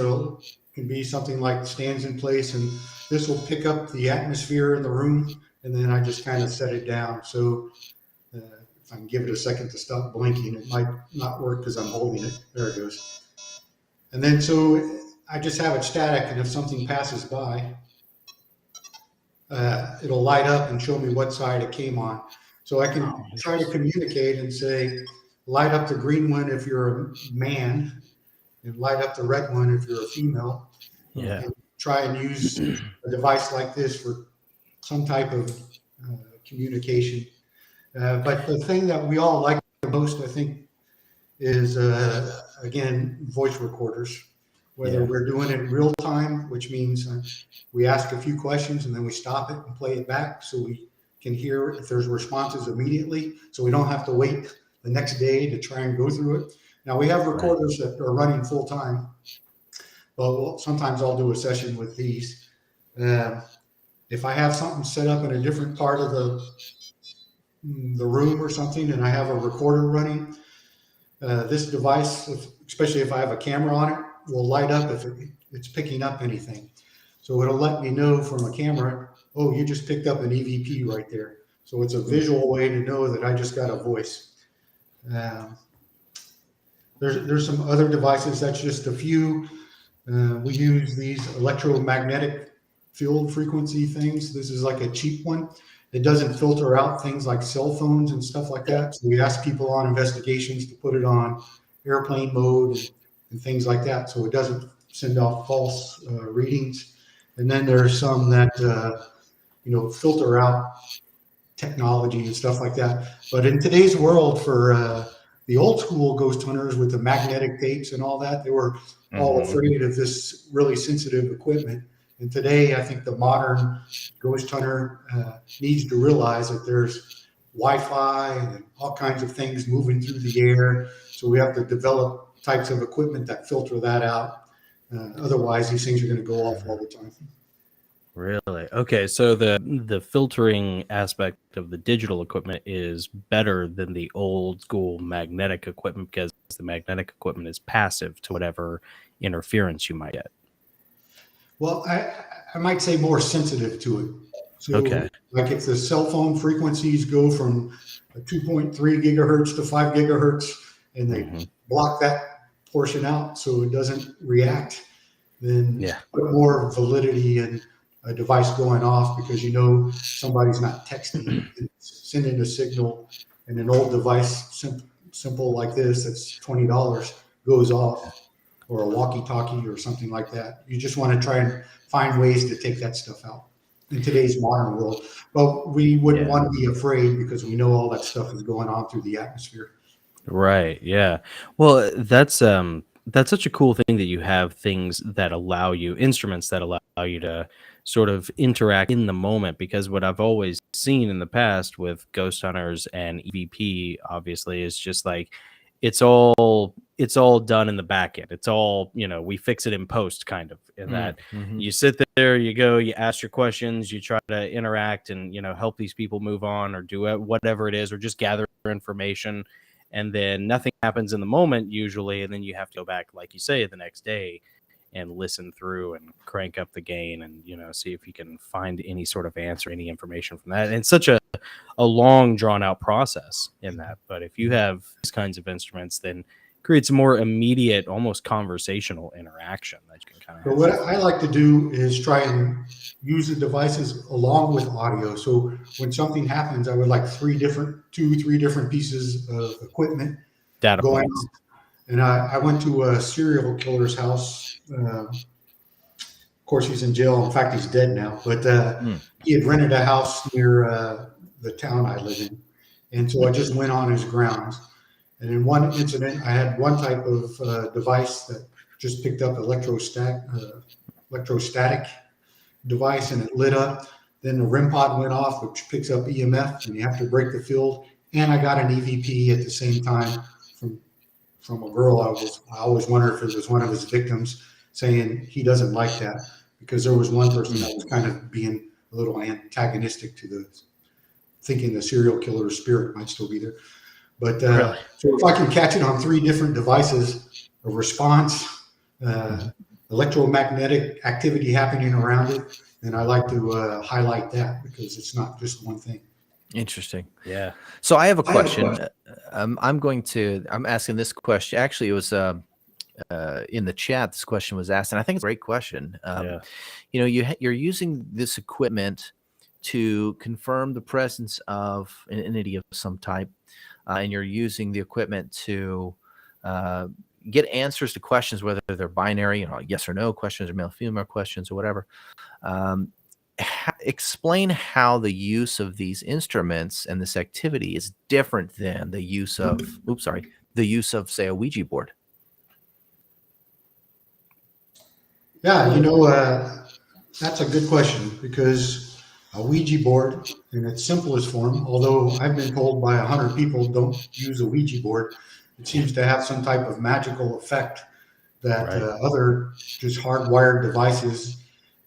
can be something like stands in place, and this will pick up the atmosphere in the room, and then I just kind of set it down. So if I can give it a second to stop blinking, it might not work because I'm holding it. There it goes. And then so I just have it static, and if something passes by, it'll light up and show me what side it came on. So I can try to communicate and say, light up the green one if you're a man, and light up the red one if you're a female.
Yeah.
And try and use a device like this for some type of communication. But the thing that we all like the most, I think, is, again, voice recorders. Whether we're doing it real time, which means we ask a few questions and then we stop it and play it back so we can hear if there's responses immediately, so we don't have to wait the next day to try and go through it. Now, we have recorders that are running full time, but sometimes I'll do a session with these. If I have something set up in a different part of the room or something, and I have a recorder running, This device, especially if I have a camera on it, will light up if it's picking up anything. So it'll let me know from a camera, oh, you just picked up an EVP right there. So it's a visual way to know that I just got a voice. There's some other devices. That's just a few. We use these electromagnetic field frequency things. This is like a cheap one. It doesn't filter out things like cell phones and stuff like that. So we ask people on investigations to put it on airplane mode and things like that, so it doesn't send off false readings. And then there's some that filter out technology and stuff like that. But in today's world, for the old school ghost hunters with the magnetic tapes and all that, they were all afraid of this really sensitive equipment. And today, I think the modern ghost hunter needs to realize that there's Wi-Fi and all kinds of things moving through the air. So we have to develop types of equipment that filter that out. Otherwise, these things are going to go off all the time.
Really? Okay, so the filtering aspect of the digital equipment is better than the old school magnetic equipment, because the magnetic equipment is passive to whatever interference you might get.
Well, I might say more sensitive to it. So, like if the cell phone frequencies go from 2.3 gigahertz to 5 gigahertz, and they block that portion out so it doesn't react, then put more validity in a device going off, because somebody's not texting, it's sending a signal, and an old device simple like this that's $20 goes off, or a walkie-talkie or something like that. You just want to try and find ways to take that stuff out in today's modern world. But we wouldn't want to be afraid, because we know all that stuff is going on through the atmosphere.
Right. Yeah. Well, that's such a cool thing that you have things that allow you, instruments that allow you to sort of interact in the moment, because what I've always seen in the past with ghost hunters and EVP obviously is just like it's all done in the back end. It's all, we fix it in post, kind of, in that you sit there, you go, you ask your questions, you try to interact and, help these people move on, or do whatever it is, or just gather information. And then nothing happens in the moment usually. And then you have to go back, like you say, the next day and listen through and crank up the gain and, see if you can find any sort of answer, any information from that. And it's such a long drawn out process in that. But if you have these kinds of instruments, then it creates a more immediate, almost conversational interaction that you can kind of.
But what I like to do is try and use the devices along with audio. So when something happens, I would like 3 different pieces of equipment
Data
going
points.
on. And I went to a serial killer's house. Of course, he's in jail. In fact, he's dead now. But he had rented a house near the town I live in. And so I just went on his grounds. And in one incident, I had one type of device that just picked up electrostatic device, and it lit up. Then the REM pod went off, which picks up EMF, and you have to break the field. And I got an EVP at the same time from a girl. I always wonder if it was one of his victims, saying he doesn't like that, because there was one person that was kind of being a little antagonistic to thinking the serial killer's spirit might still be there. But
Really?
So if I can catch it on 3 different devices, a response, electromagnetic activity happening around it, then I like to highlight that, because it's not just one thing.
Interesting.
Yeah.
So I have a question. I'm asking this question. Actually, it was in the chat. This question was asked, and I think it's a great question. You're using this equipment to confirm the presence of an entity of some type, and you're using the equipment to get answers to questions, whether they're binary, yes or no questions, or male-female questions, or whatever. Explain how the use of these instruments and this activity is different than the use of, say, a Ouija board.
Yeah, that's a good question, because a Ouija board in its simplest form, although I've been told by 100 people don't use a Ouija board, it seems to have some type of magical effect that other just hardwired devices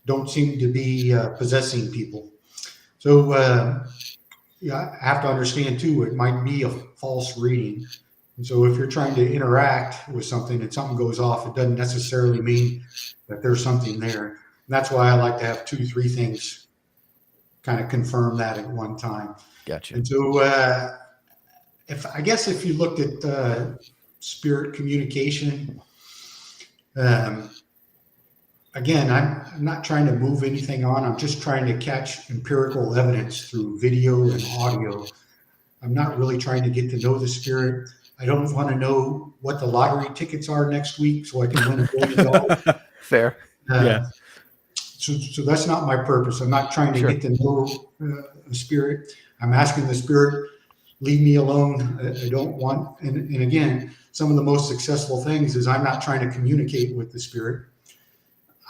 don't seem to be possessing people. So I have to understand too, it might be a false reading, And so if you're trying to interact with something and something goes off, it doesn't necessarily mean that there's something there. And that's why I like to have 2-3 things kind of confirm that at one time.
Gotcha.
And so if you looked at spirit communication, again, I'm not trying to move anything on. I'm just trying to catch empirical evidence through video and audio. I'm not really trying to get to know the spirit. I don't want to know what the lottery tickets are next week so I can win $1 billion.
Fair.
Yeah.
So that's not my purpose. I'm not trying to
Sure.
get to know a spirit. I'm asking the spirit, leave me alone. I don't want, and again, some of the most successful things is I'm not trying to communicate with the spirit.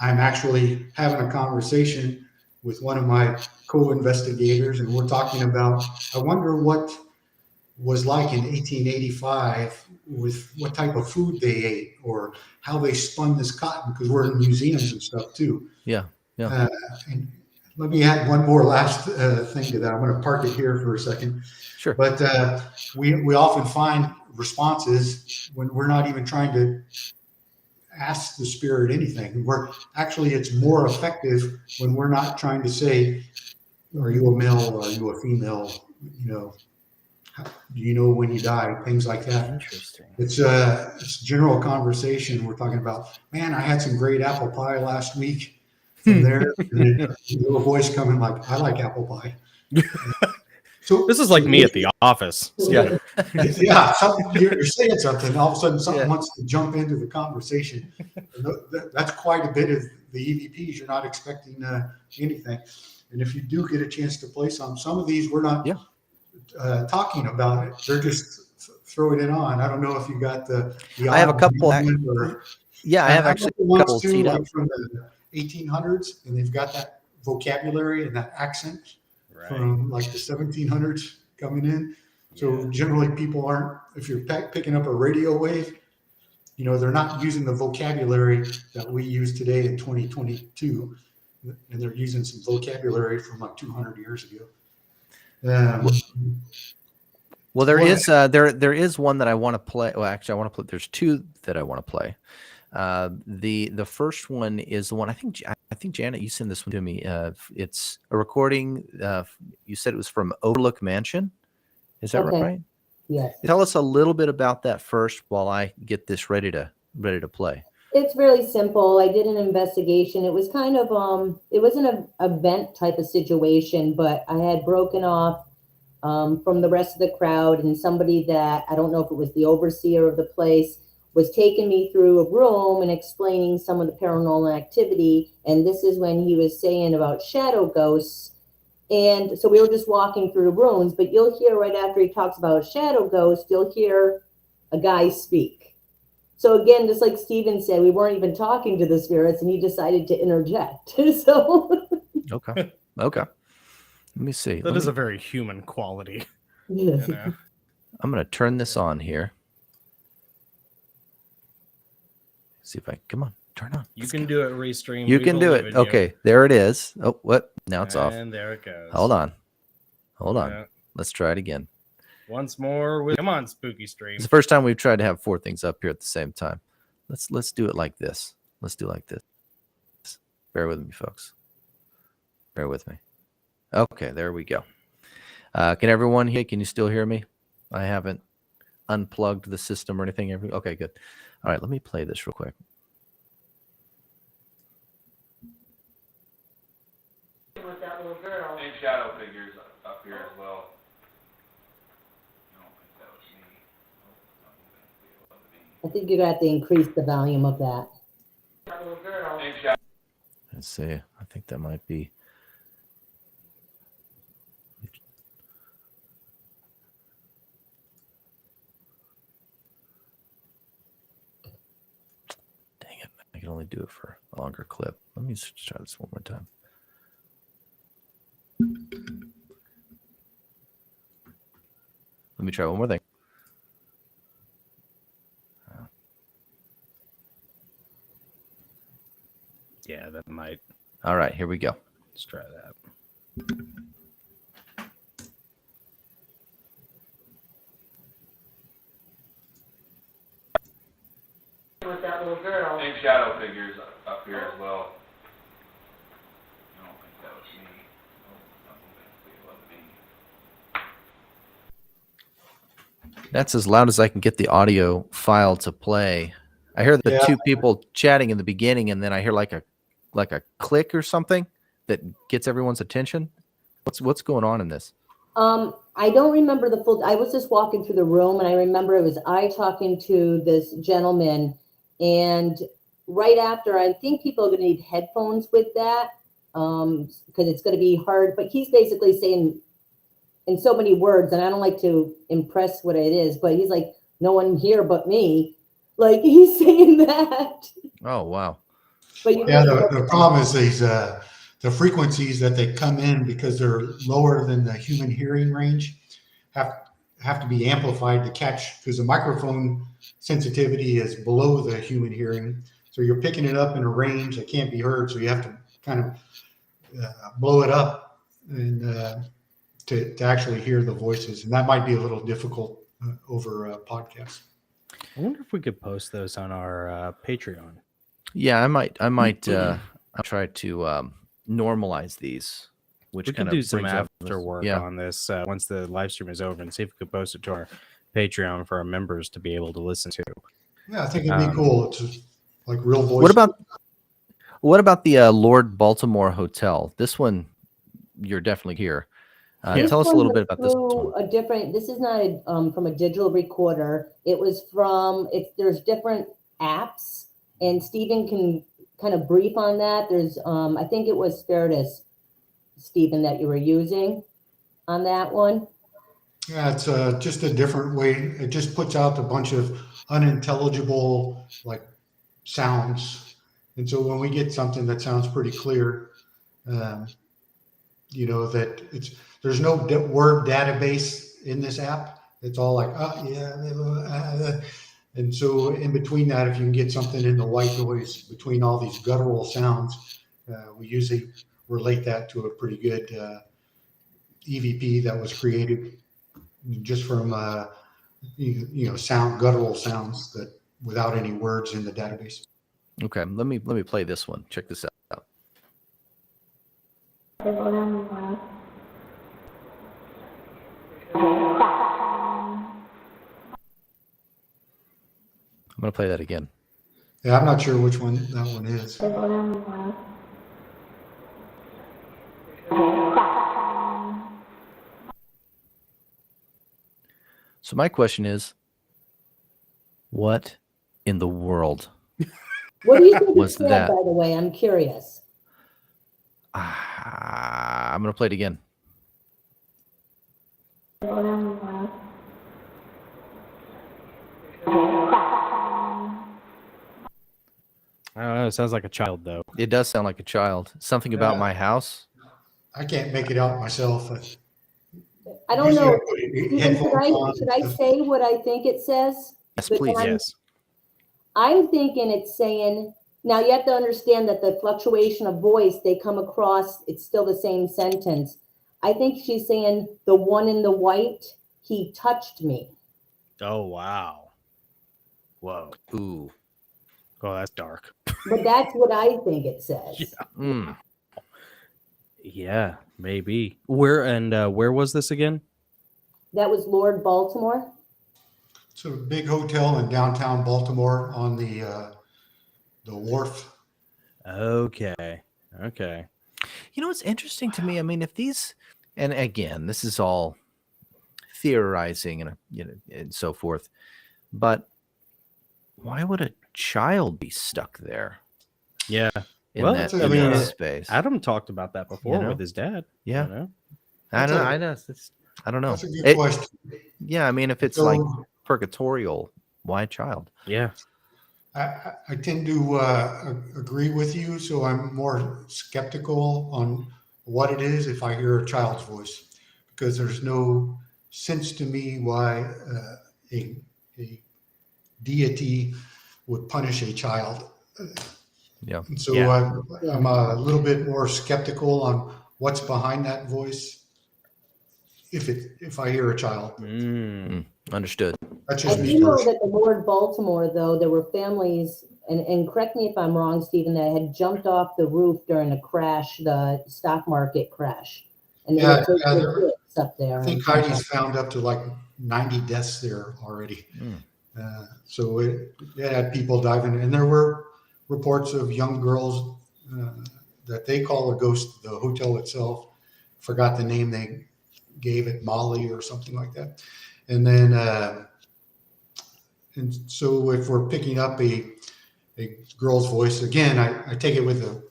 I'm actually having a conversation with one of my co-investigators, and we're talking about, I wonder what was like in 1885 with what type of food they ate or how they spun this cotton, because we're in museums and stuff too.
Yeah. Yeah.
And let me add one more last thing to that. I'm going to park it here for a second.
Sure.
But we often find responses when we're not even trying to ask the spirit anything. It's more effective when we're not trying to say, are you a male or are you a female? Do you know when you die? Things like that.
Interesting.
It's general conversation. We're talking about, man, I had some great apple pie last week. From there, and a little voice coming like, I like apple pie. So
This is like me at the office.
Yeah.
Yeah, you're saying something. All of a sudden, something wants to jump into the conversation. That's quite a bit of the EVPs. You're not expecting anything. And if you do get a chance to play some of these, we're not talking about it. They're just throwing it on. I don't know if you got the
I have a couple.
I
have actually a couple
too,
teed
like
up
from the 1800s, and they've got that vocabulary and that accent from like the 1700s coming in. So generally people aren't, if you're picking up a radio wave, they're not using the vocabulary that we use today in 2022, and they're using some vocabulary from like 200 years ago.
Well, there is one that I want to play. Well, actually, I want to play. There's two that I want to play. The first one is the one I think Janet, you sent this one to me. It's a recording. You said it was from Overlook Mansion. Is that right?
Yes.
Tell us a little bit about that first while I get this ready to play.
It's really simple. I did an investigation. It was kind of it wasn't an event type of situation, but I had broken off from the rest of the crowd, and somebody that I don't know if it was the overseer of the place was taking me through a room and explaining some of the paranormal activity. And this is when he was saying about shadow ghosts. And so we were just walking through the rooms, but you'll hear right after he talks about a shadow ghost, you'll hear a guy speak. So again, just like Stephen said, we weren't even talking to the spirits, and he decided to interject. So
Okay. Let me see.
That is a very human quality.
yeah.
I'm going to turn this on here. See if I come on, turn on.
You can do it, Restream.
You can do it. Okay, there it is. Oh, what? Now it's off.
And there it goes.
Hold on.
Yeah.
Let's try it again.
Once more. Come on, Spooky Stream.
It's the first time we've tried to have four things up here at the same time. Let's do it like this. Let's do it like this. Bear with me, folks. Bear with me. Okay, there we go. Can everyone hear? Can you still hear me? I haven't unplugged the system or anything. Okay, good. All right, let me play this real quick.
With that little girl.
Same shadow figures up here as well. I don't think that was me.
I think you're going to have to increase the volume of that.
That little girl.
Same shadow.
Let's see. I think that might be. Dang it. I can only do it for a longer clip. Let me just try this one more time. Let me try one more thing.
Yeah, that might.
All right, here we go.
Let's try that.
that little girl.
Same shadow figures up here as well. I don't think that was me. No, I don't think it was me.
That's as loud as I can get the audio file to play. I hear the
Yeah.
two people chatting in the beginning, and then I hear like a click or something that gets everyone's attention. What's going on in this?
I don't remember the full, I was just walking through the room and I remember it was I talking to this gentleman, and right after, I think people are gonna need headphones with that, because it's gonna be hard, but he's basically saying in so many words, and I don't like to impress what it is, but he's like, no one here but me. Like, he's saying that.
Oh, wow.
But you
Yeah,
know,
the problem is these the frequencies that they come in, because they're lower than the human hearing range, have to be amplified to catch, because the microphone sensitivity is below the human hearing. So you're picking it up in a range that can't be heard. So you have to kind of blow it up and to actually hear the voices. And that might be a little difficult over a podcast.
I wonder if we could post those on our Patreon.
Yeah, I might I'll try to normalize these, which
We
kind
could
of
do some
brings up
after work
yeah.
on this once the live stream is over, and see if we could post it to our Patreon for our members to be able to listen to.
Yeah, I think it'd be cool. It's just like real voice.
What about the Lord Baltimore Hotel? This one, you're definitely here.
this
Tell us a
one
little
was
bit about this
through
one.
a different, this is not from a digital recorder. It was from, there's different apps, and Stephen can kind of brief on that. There's, I think it was Spiritus, Stephen, that you were using on that one.
Yeah, it's just a different way. It just puts out a bunch of unintelligible like sounds, and so when we get something that sounds pretty clear, you know that there's no word database in this app. It's all like and so in between that, if you can get something in the white noise between all these guttural sounds, we usually relate that to a pretty good EVP that was created just from you know guttural sounds that without any words in the database.
Okay, let me play this one. Check this out. I'm gonna play that again.
Yeah, I'm not sure which one that one is.
So my question is, what in the world
What do you think
was
it said,
that?
by the way? I'm curious.
I'm gonna play it again.
I don't know. It sounds like a child, though.
It does sound like a child. Something about my house.
I can't make it out myself.
I don't know.
Usually
Stephen,
headphones
should
on.
I say what I think it says?
Yes,
But
please.
Yes.
I'm thinking it's saying, now you have to understand that the fluctuation of voice, they come across, it's still the same sentence. I think she's saying the one in the white, he touched me.
Oh, wow. Whoa.
Ooh.
Oh, that's dark.
But that's what I think it says.
Yeah.
Mm.
Yeah, maybe. Where was this again?
That was Lord Baltimore.
It's a big hotel in downtown Baltimore on the wharf.
Okay. Okay.
You know what's interesting to me? I mean, if these, and again, this is all theorizing and and so forth, but why would a child be stuck there
Yeah.
in
Well,
that,
I
in
mean,
that space?
Adam talked about that before
know?
with his dad.
Yeah.
You know?
I don't know.
That's
I don't know.
That's a good
It-
question.
yeah, I mean, if it's
So-
like purgatorial, why child?
Yeah.
I tend to agree with you, so I'm more skeptical on what it is if I hear a child's voice, because there's no sense to me why a deity would punish a child.
Yeah.
And so
Yeah.
I'm a little bit more skeptical on what's behind that voice if I hear a child.
Mm.
Understood.
That's
I
just
do
me
know
personally.
that the Lord Baltimore, though, there were families and correct me if I'm wrong, Stephen, that had jumped off the roof during the crash, the stock market crash. And they
Yeah,
had taken
yeah,
the hits up there.
I think Heidi's found up to like 90 deaths there already. So it had people diving, and there were reports of young girls that they call a ghost. The hotel itself, forgot the name they gave it, Molly or something like that. And then, and so if we're picking up a girl's voice, again, I take it with a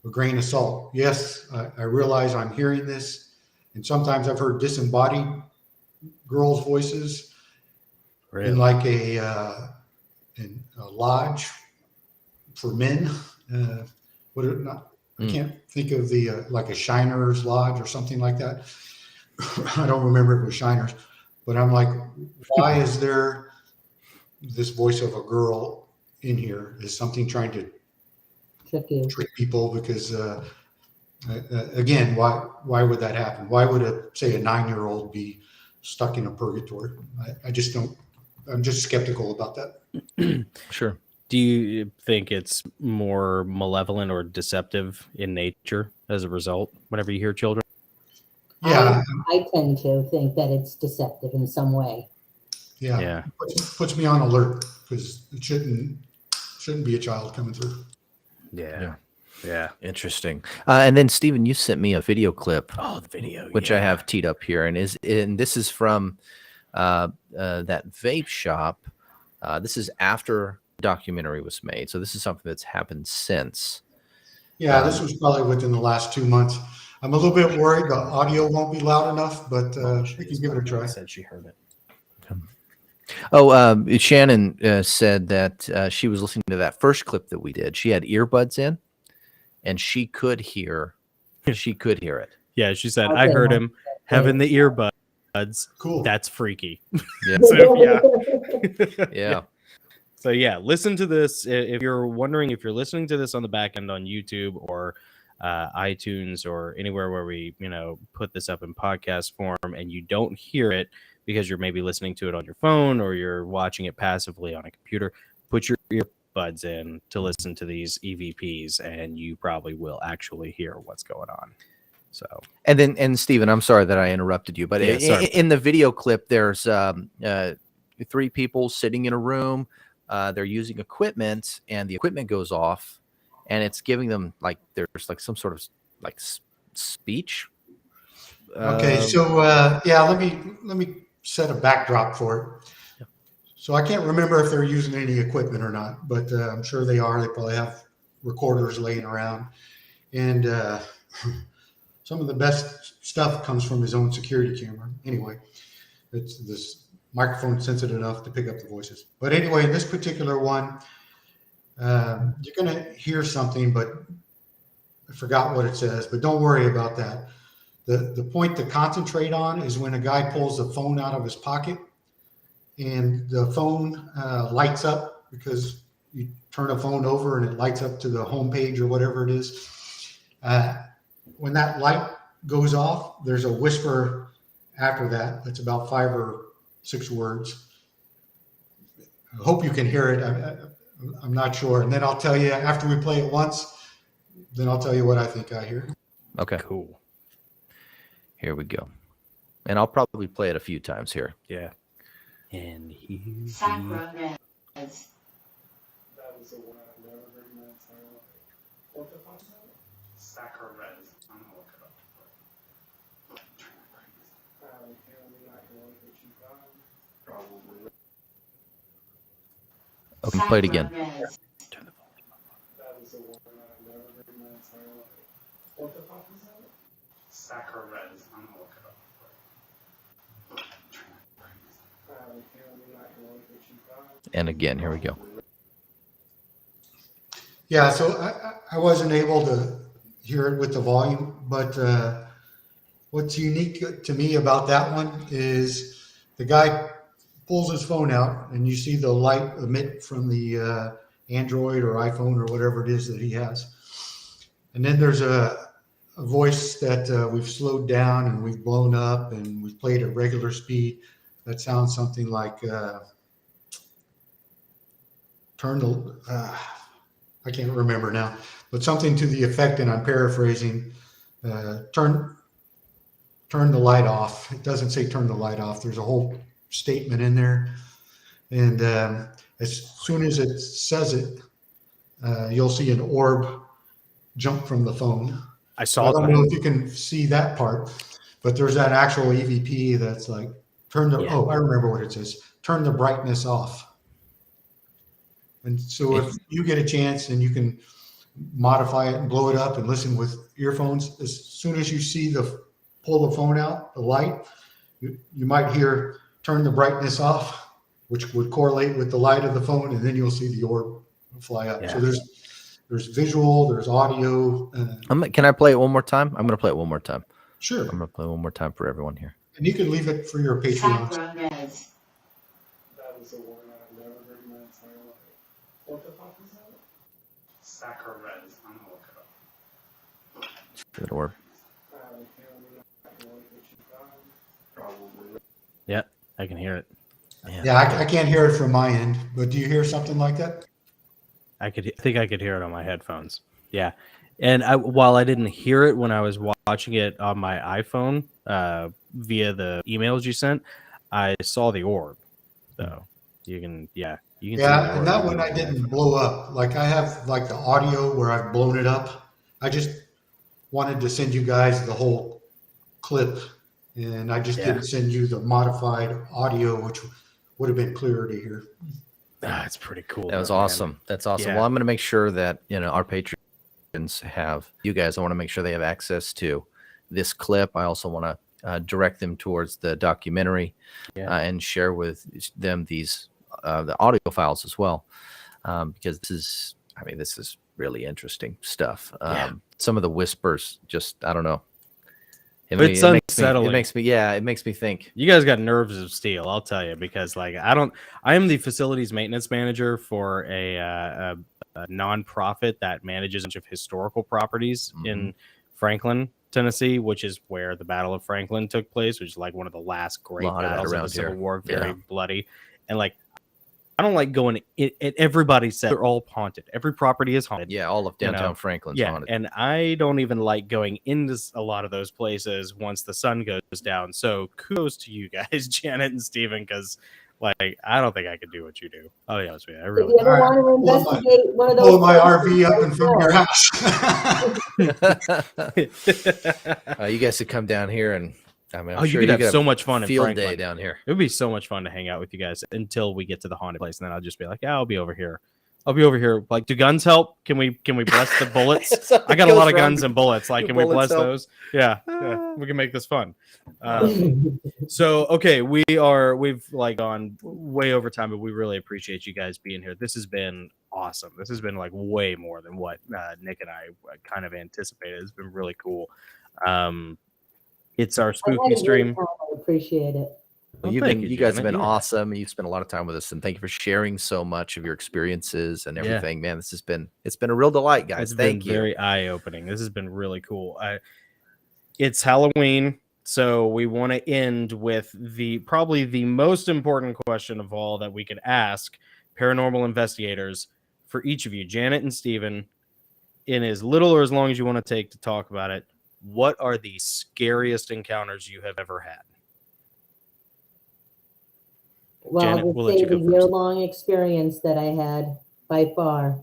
grain of salt. Yes, I realize I'm hearing this, and sometimes I've heard disembodied girls' voices in like a lodge for men. What it not? I can't think of the like a Shiner's Lodge or something like that. I don't remember if it was Shiner's, but I'm like, why is there this voice of a girl in here? Is something trying to trick people? Because again, why would that happen? Why would a 9-year-old be stuck in a purgatory? I just don't. I'm just skeptical about that.
Sure.
Do you think it's more malevolent or deceptive in nature as a result whenever you hear children?
Yeah,
I tend to think that it's deceptive in some way.
Yeah. Puts me on alert because it shouldn't be a child coming through.
Yeah.
Interesting. And then Stephen, you sent me a video clip.
Oh, the video,
which I have teed up here, and this is from that vape shop. This is after the documentary was made, so this is something that's happened since.
Yeah, this was probably within the last 2 months. I'm a little bit worried the audio won't be loud enough, but we can give it a try.
Said she heard it.
Oh, Shannon said that she was listening to that first clip that we did. She had earbuds in, and she could hear it.
Yeah, she said, I heard him having the earbuds.
Cool.
That's freaky.
Yeah. Yeah.
So yeah, listen to this. If you're wondering if you're listening to this on the back end on YouTube or iTunes or anywhere where we, put this up in podcast form and you don't hear it because you're maybe listening to it on your phone or you're watching it passively on a computer, put your earbuds in to listen to these EVPs and you probably will actually hear what's going on. So,
and Stephen, I'm sorry that I interrupted you, but in the video clip, there's 3 people sitting in a room. They're using equipment, and the equipment goes off, and it's giving them there's some sort of speech.
Okay, so let me set a backdrop for it.
Yeah.
So I can't remember if they're using any equipment or not, but I'm sure they are. They probably have recorders laying around, and some of the best stuff comes from his own security camera. Anyway, it's this microphone sensitive enough to pick up the voices. But anyway, in this particular one, you're going to hear something, but I forgot what it says, but don't worry about that. The point to concentrate on is when a guy pulls the phone out of his pocket and the phone lights up because you turn a phone over and it lights up to the home page or whatever it is. When that light goes off, there's a whisper after that. That's about 5 or 6 words. I hope you can hear it. I'm not sure. And then I'll tell you after we play it once, then I'll tell you what I think I hear.
Okay.
Cool.
Here we go. And I'll probably play it a few times here.
Yeah. And he.
Sacraments.
That was the one I've never heard in my entire life. What the fuck is that? Sacraments. I'm gonna look it up. Apparently not going to what you found. Probably.
Okay, play it again.
Sacraments.
That was the one I've never heard in my entire life. What the fuck is that? Sacraments. I'm gonna look it up. Apparently not going to what you found.
And again, here we go.
Yeah, so I wasn't able to hear it with the volume, but what's unique to me about that one is the guy pulls his phone out and you see the light emit from the Android or iPhone or whatever it is that he has. And then there's a voice that we've slowed down and we've blown up and we've played at regular speed that sounds something like, turn the, I can't remember now, but something to the effect, and I'm paraphrasing, turn the light off. It doesn't say turn the light off. There's a whole statement in there. And as soon as it says it, you'll see an orb jump from the phone.
I saw
I don't
that.
know if you can see that part, but there's that actual EVP that's like, oh, I remember what it says. Turn the brightness off. And so if you get a chance and you can modify it and blow it up and listen with earphones, as soon as you see pull the phone out, the light, you might hear turn the brightness off, which would correlate with the light of the phone, and then you'll see the orb fly up.
Yeah.
So there's visual, there's audio.
Can I play it one more time? I'm going to play it one more time.
Sure.
I'm going to play one more time for everyone here.
And you can leave it for your Patreon.
That was a word I've never heard in my entire life. What the fuck is that? Saccharin. I'm gonna look it up.
Good orb.
Yeah, I can hear it.
Yeah, I can't hear it from my end, but do you hear something like that?
I think I could hear it on my headphones. Yeah. And while I didn't hear it when I was watching it on my iPhone via the emails you sent, I saw the orb. So you can see the
Yeah, and
orb
that one I didn't blow up. Like I have like the audio where I've blown it up. I just wanted to send you guys the whole clip, and I just didn't send you the modified audio, which would have been clearer to hear.
That's pretty cool.
That was
man.
awesome. That's awesome.
Yeah.
Well, I'm going to make sure that, our patrons have, you guys, I want to make sure they have access to this clip. I also want to direct them towards the documentary and share with them these the audio files as well, because this is really interesting stuff. Some of the whispers, just I don't know.
It's unsettling.
It makes me think.
You guys got nerves of steel, I'll tell you, because I am the facilities maintenance manager for a nonprofit that manages a bunch of historical properties in Franklin, Tennessee, which is where the Battle of Franklin took place, which is like one of the last great battles of the Civil War, very bloody. And I don't like going everybody said they're all haunted. Every property is haunted.
Yeah, all of downtown Franklin's haunted.
And I don't even like going into a lot of those places once the sun goes down. So kudos to you guys, Janet and Steven, because I don't think I could do what you do. I'll be honest with you. I really
If you ever want to investigate one of those,
Pull my RV up in front of your house.
You guys should come down here, and I'm
you
sure
could have
get
so
a
much fun in
field
Franklin.
day down here.
It would be so much fun to hang out with you guys until we get to the haunted place, and then I'll just be like, yeah, I'll be over here. Like, do guns help? Can we bless the bullets? I got a lot of guns and bullets. Like, can we bless those? Yeah, we can make this fun. So, okay, we've gone way over time, but we really appreciate you guys being here. This has been awesome. This has been way more than what Nick and I kind of anticipated. It's been really cool. It's our spooky stream.
I appreciate it.
Well, you guys have been awesome. You've spent a lot of time with us, and thank you for sharing so much of your experiences and everything, man. It's been a real delight, guys. Thank you.
Very eye-opening. This has been really cool. It's Halloween, so we want to end with probably the most important question of all that we could ask paranormal investigators for each of you, Janet and Steven, in as little or as long as you want to take to talk about it. What are the scariest encounters you have ever had?
Well,
Janet,
I
we'll
would
let
say
you go
the
first.
year-long experience that I had by far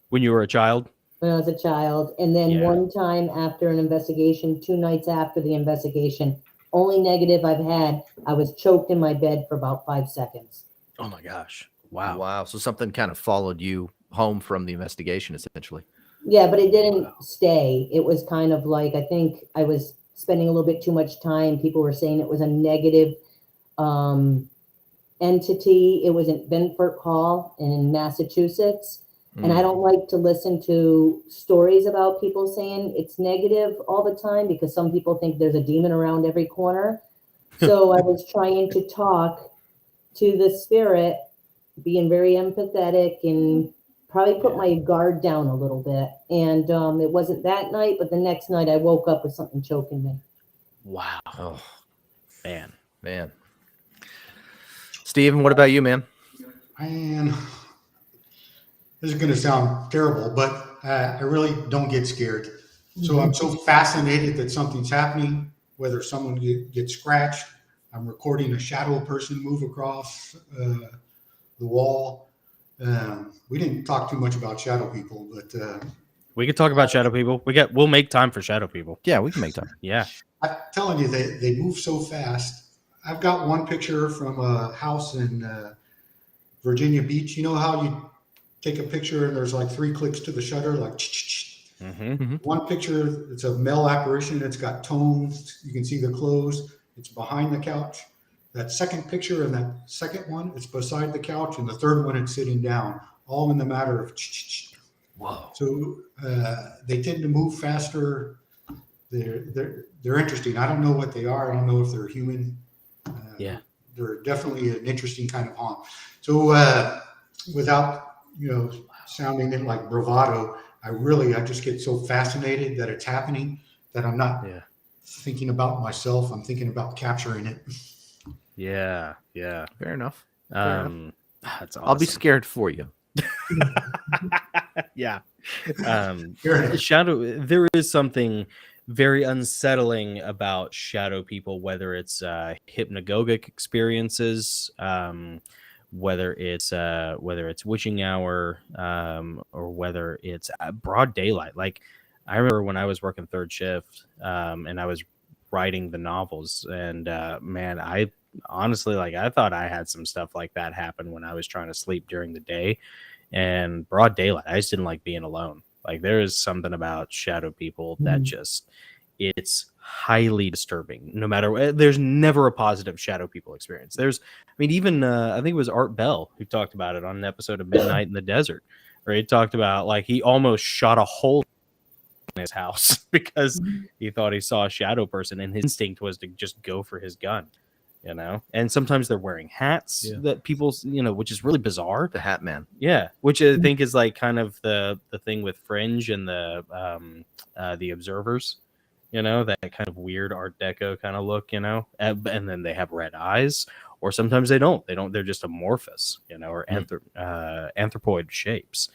When you were a child?
when I was a child. And then one time after an investigation, 2 nights after the investigation, only negative I've had, I was choked in my bed for about 5 seconds.
Oh my gosh.
Wow. So something kind of followed you home from the investigation, essentially.
Yeah, but it didn't stay. It was kind of like, I think I was spending a little bit too much time. People were saying it was a negative entity. It was in Benford Hall in Massachusetts. And I don't like to listen to stories about people saying it's negative all the time, because some people think there's a demon around every corner. So I was trying to talk to the spirit, being very empathetic, and probably put my guard down a little bit. And it wasn't that night, but the next night I woke up with something choking me.
Wow.
Oh,
Man.
Steven, what about you, man?
Man, this is going to sound terrible, but I really don't get scared. So I'm so fascinated that something's happening, whether someone gets scratched, I'm recording a shadow person move across the wall. We didn't talk too much about shadow people, but
We could talk about shadow people. We'll make time for shadow people.
Yeah, we can make time.
Yeah.
I'm telling you, they move so fast. I've got one picture from a house in Virginia Beach. You know how you take a picture and there's like 3 clicks to the shutter, like one picture, it's a male apparition. It's got tones. You can see the clothes. It's behind the couch. That second picture and that second one, it's beside the couch, and the third one, it's sitting down. All in the matter of.
Whoa.
So they tend to move faster. They're interesting. I don't know what they are. I don't know if they're human.
Yeah.
They're definitely an interesting kind of haunt. So without sounding it like bravado, I just get so fascinated that it's happening that I'm not thinking about myself. I'm thinking about capturing it.
Yeah. Yeah.
Fair enough.
That's awesome.
I'll be scared for you.
Yeah.
Sure.
Shadow. There is something very unsettling about shadow people, whether it's hypnagogic experiences, whether it's witching hour, or whether it's broad daylight. Like I remember when I was working third shift, and I was writing the novels, and man, I honestly, like, I thought I had some stuff like that happen when I was trying to sleep during the day, and broad daylight. I just didn't like being alone. Like there is something about shadow people that just, it's highly disturbing. No matter, there's never a positive shadow people experience. Even I think it was Art Bell who talked about it on an episode of Midnight in the Desert, where he talked about like he almost shot a hole in his house because he thought he saw a shadow person, and his instinct was to just go for his gun. And sometimes they're wearing hats that people, which is really bizarre.
The Hat Man.
Yeah, which I think is like kind of the thing with Fringe and the Observers, that kind of weird Art Deco kind of look, and then they have red eyes, or sometimes they don't. They're just amorphous, or anthropoid shapes.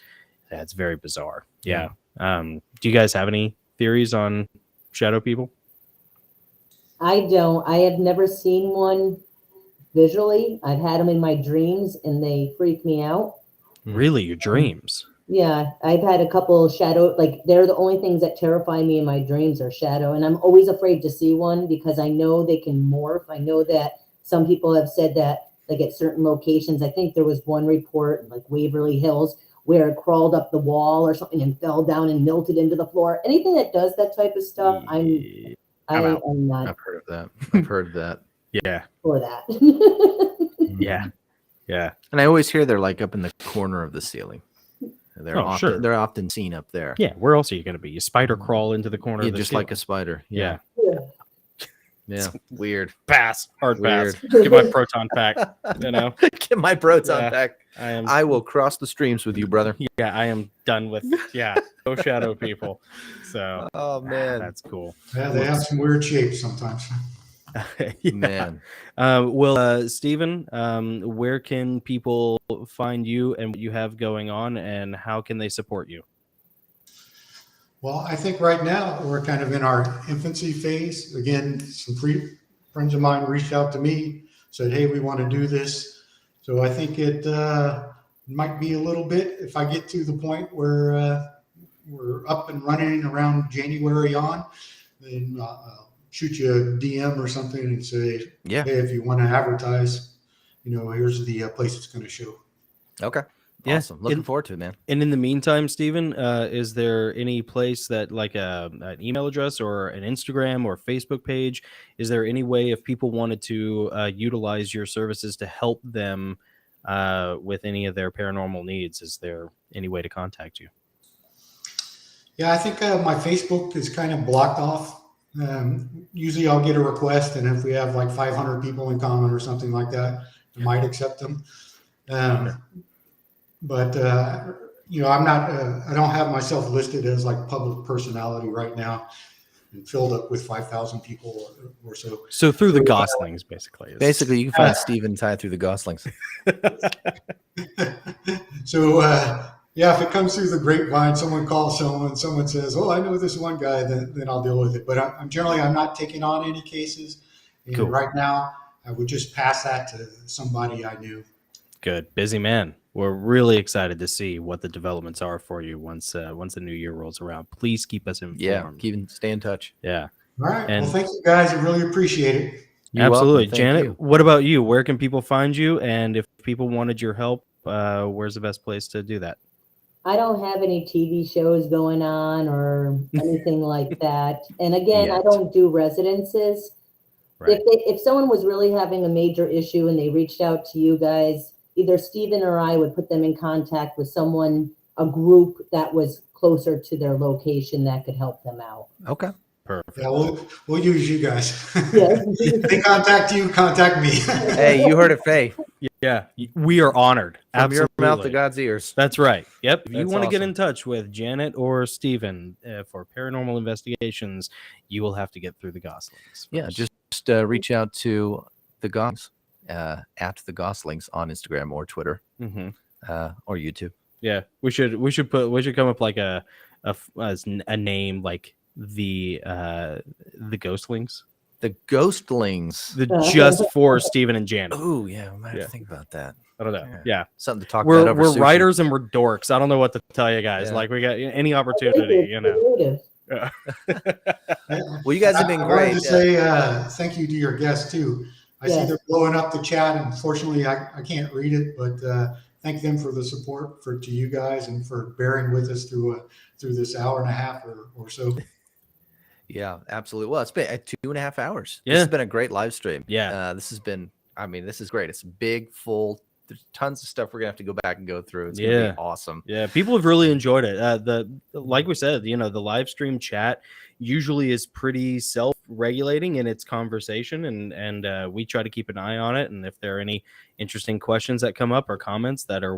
That's very bizarre. Yeah. Do you guys have any theories on shadow people?
I don't. I have never seen one visually. I've had them in my dreams, and they freak me out.
Really, your dreams?
Yeah, I've had a couple of shadow, like they're the only things that terrify me in my dreams are shadow. And I'm always afraid to see one because I know they can morph. I know that some people have said that like at certain locations, I think there was one report like Waverly Hills where it crawled up the wall or something and fell down and melted into the floor. Anything that does that type of stuff, I'm not.
I've heard of that. I've heard that.
Yeah.
For that.
Yeah. Yeah.
And I always hear they're like up in the corner of the ceiling. They're
sure.
They're often seen up there.
Yeah. Where else are you going to be? You spider crawl into the corner of the
just
ceiling.
like a spider.
Yeah.
Yeah. Weird.
Pass. Hard
Weird.
pass. Get my proton pack.
Get my proton pack.
I
I will cross the streams with you, brother.
Yeah, I am done with no shadow people. So
Oh man.
that's cool.
Yeah, they have some weird shapes sometimes.
Man.
Well, Stephen, where can people find you and what you have going on, and how can they support you?
Well, I think right now we're kind of in our infancy phase. Again, some friends of mine reached out to me, said, hey, we want to do this. So I think it might be a little bit, if I get to the point where we're up and running around January on, then I'll shoot you a DM or something and say, hey, if you want to advertise, here's the place it's going to show.
Okay.
Yeah.
Awesome. Looking forward to it, man.
And in the meantime, Stephen, is there any place that like an email address or an Instagram or Facebook page? Is there any way if people wanted to utilize your services to help them with any of their paranormal needs? Is there any way to contact you?
Yeah, I think my Facebook is kind of blocked off. Usually I'll get a request, and if we have like 500 people in common or something like that, I might accept them. But I'm not. I don't have myself listed as like public personality right now, and filled up with 5,000 people or so.
So through the Goslings, basically.
Basically, you can find Stephen tied through the Goslings.
So Yeah, if it comes through the grapevine, someone calls someone says, "Oh, I know this one guy," then I'll deal with it. But I'm not taking on any cases, and
Cool.
right now I would just pass that to somebody I knew.
Good. Busy man. We're really excited to see what the developments are for you once the new year rolls around. Please keep us informed.
Stay in touch.
Yeah.
All right.
And
Well, thank you guys. I really appreciate it.
You're
absolutely.
welcome. Thank
Janet,
you.
what about you? Where can people find you? And if people wanted your help, where's the best place to do that?
I don't have any TV shows going on or anything like that. And again, I
Yet.
don't do residences.
Right.
If someone was really having a major issue and they reached out to you guys, either Stephen or I would put them in contact with someone, a group that was closer to their location that could help them out.
Okay.
Perfect.
Yeah, we'll use you guys.
Yes.
They contact you, contact me.
Hey, you heard it, Faye.
Yeah. We are honored.
From
Absolutely.
your mouth to God's ears.
That's right. Yep. If you
That's
want to get
awesome.
in touch with Janet or Stephen for paranormal investigations, you will have to get through the Gosslings.
Yeah,
first.
just reach out to the Goslings at the Goslings on Instagram or Twitter
Mhm.
or YouTube.
Yeah. We should come up like a name like the Ghostlings.
The Ghostlings.
Just for Stephen and Janet.
Oh yeah, I might have
Yeah.
to think about that.
I don't know. Yeah.
Something to talk about
We're
over sushi.
writers and we're dorks. I don't know what to tell you guys.
Yeah.
Like we got any opportunity, you know.
Creative.
Well, you guys have been
I wanted
great.
to say thank you to your guests too. I see
Yes.
they're blowing up the chat. Unfortunately, I can't read it, but thank them for the support to you guys and for bearing with us through this hour and a half or so.
Yeah, absolutely. Well, it's been 2.5 hours.
Yeah.
This has been a great live stream.
Yeah.
This has been, this is great. It's big, full. There's tons of stuff we're gonna have to go back and go through. It's gonna be awesome.
Yeah, people have really enjoyed it. Like we said, you know, the live stream chat usually is pretty self-regulating in its conversation, and we try to keep an eye on it. And if there are any interesting questions that come up or comments that are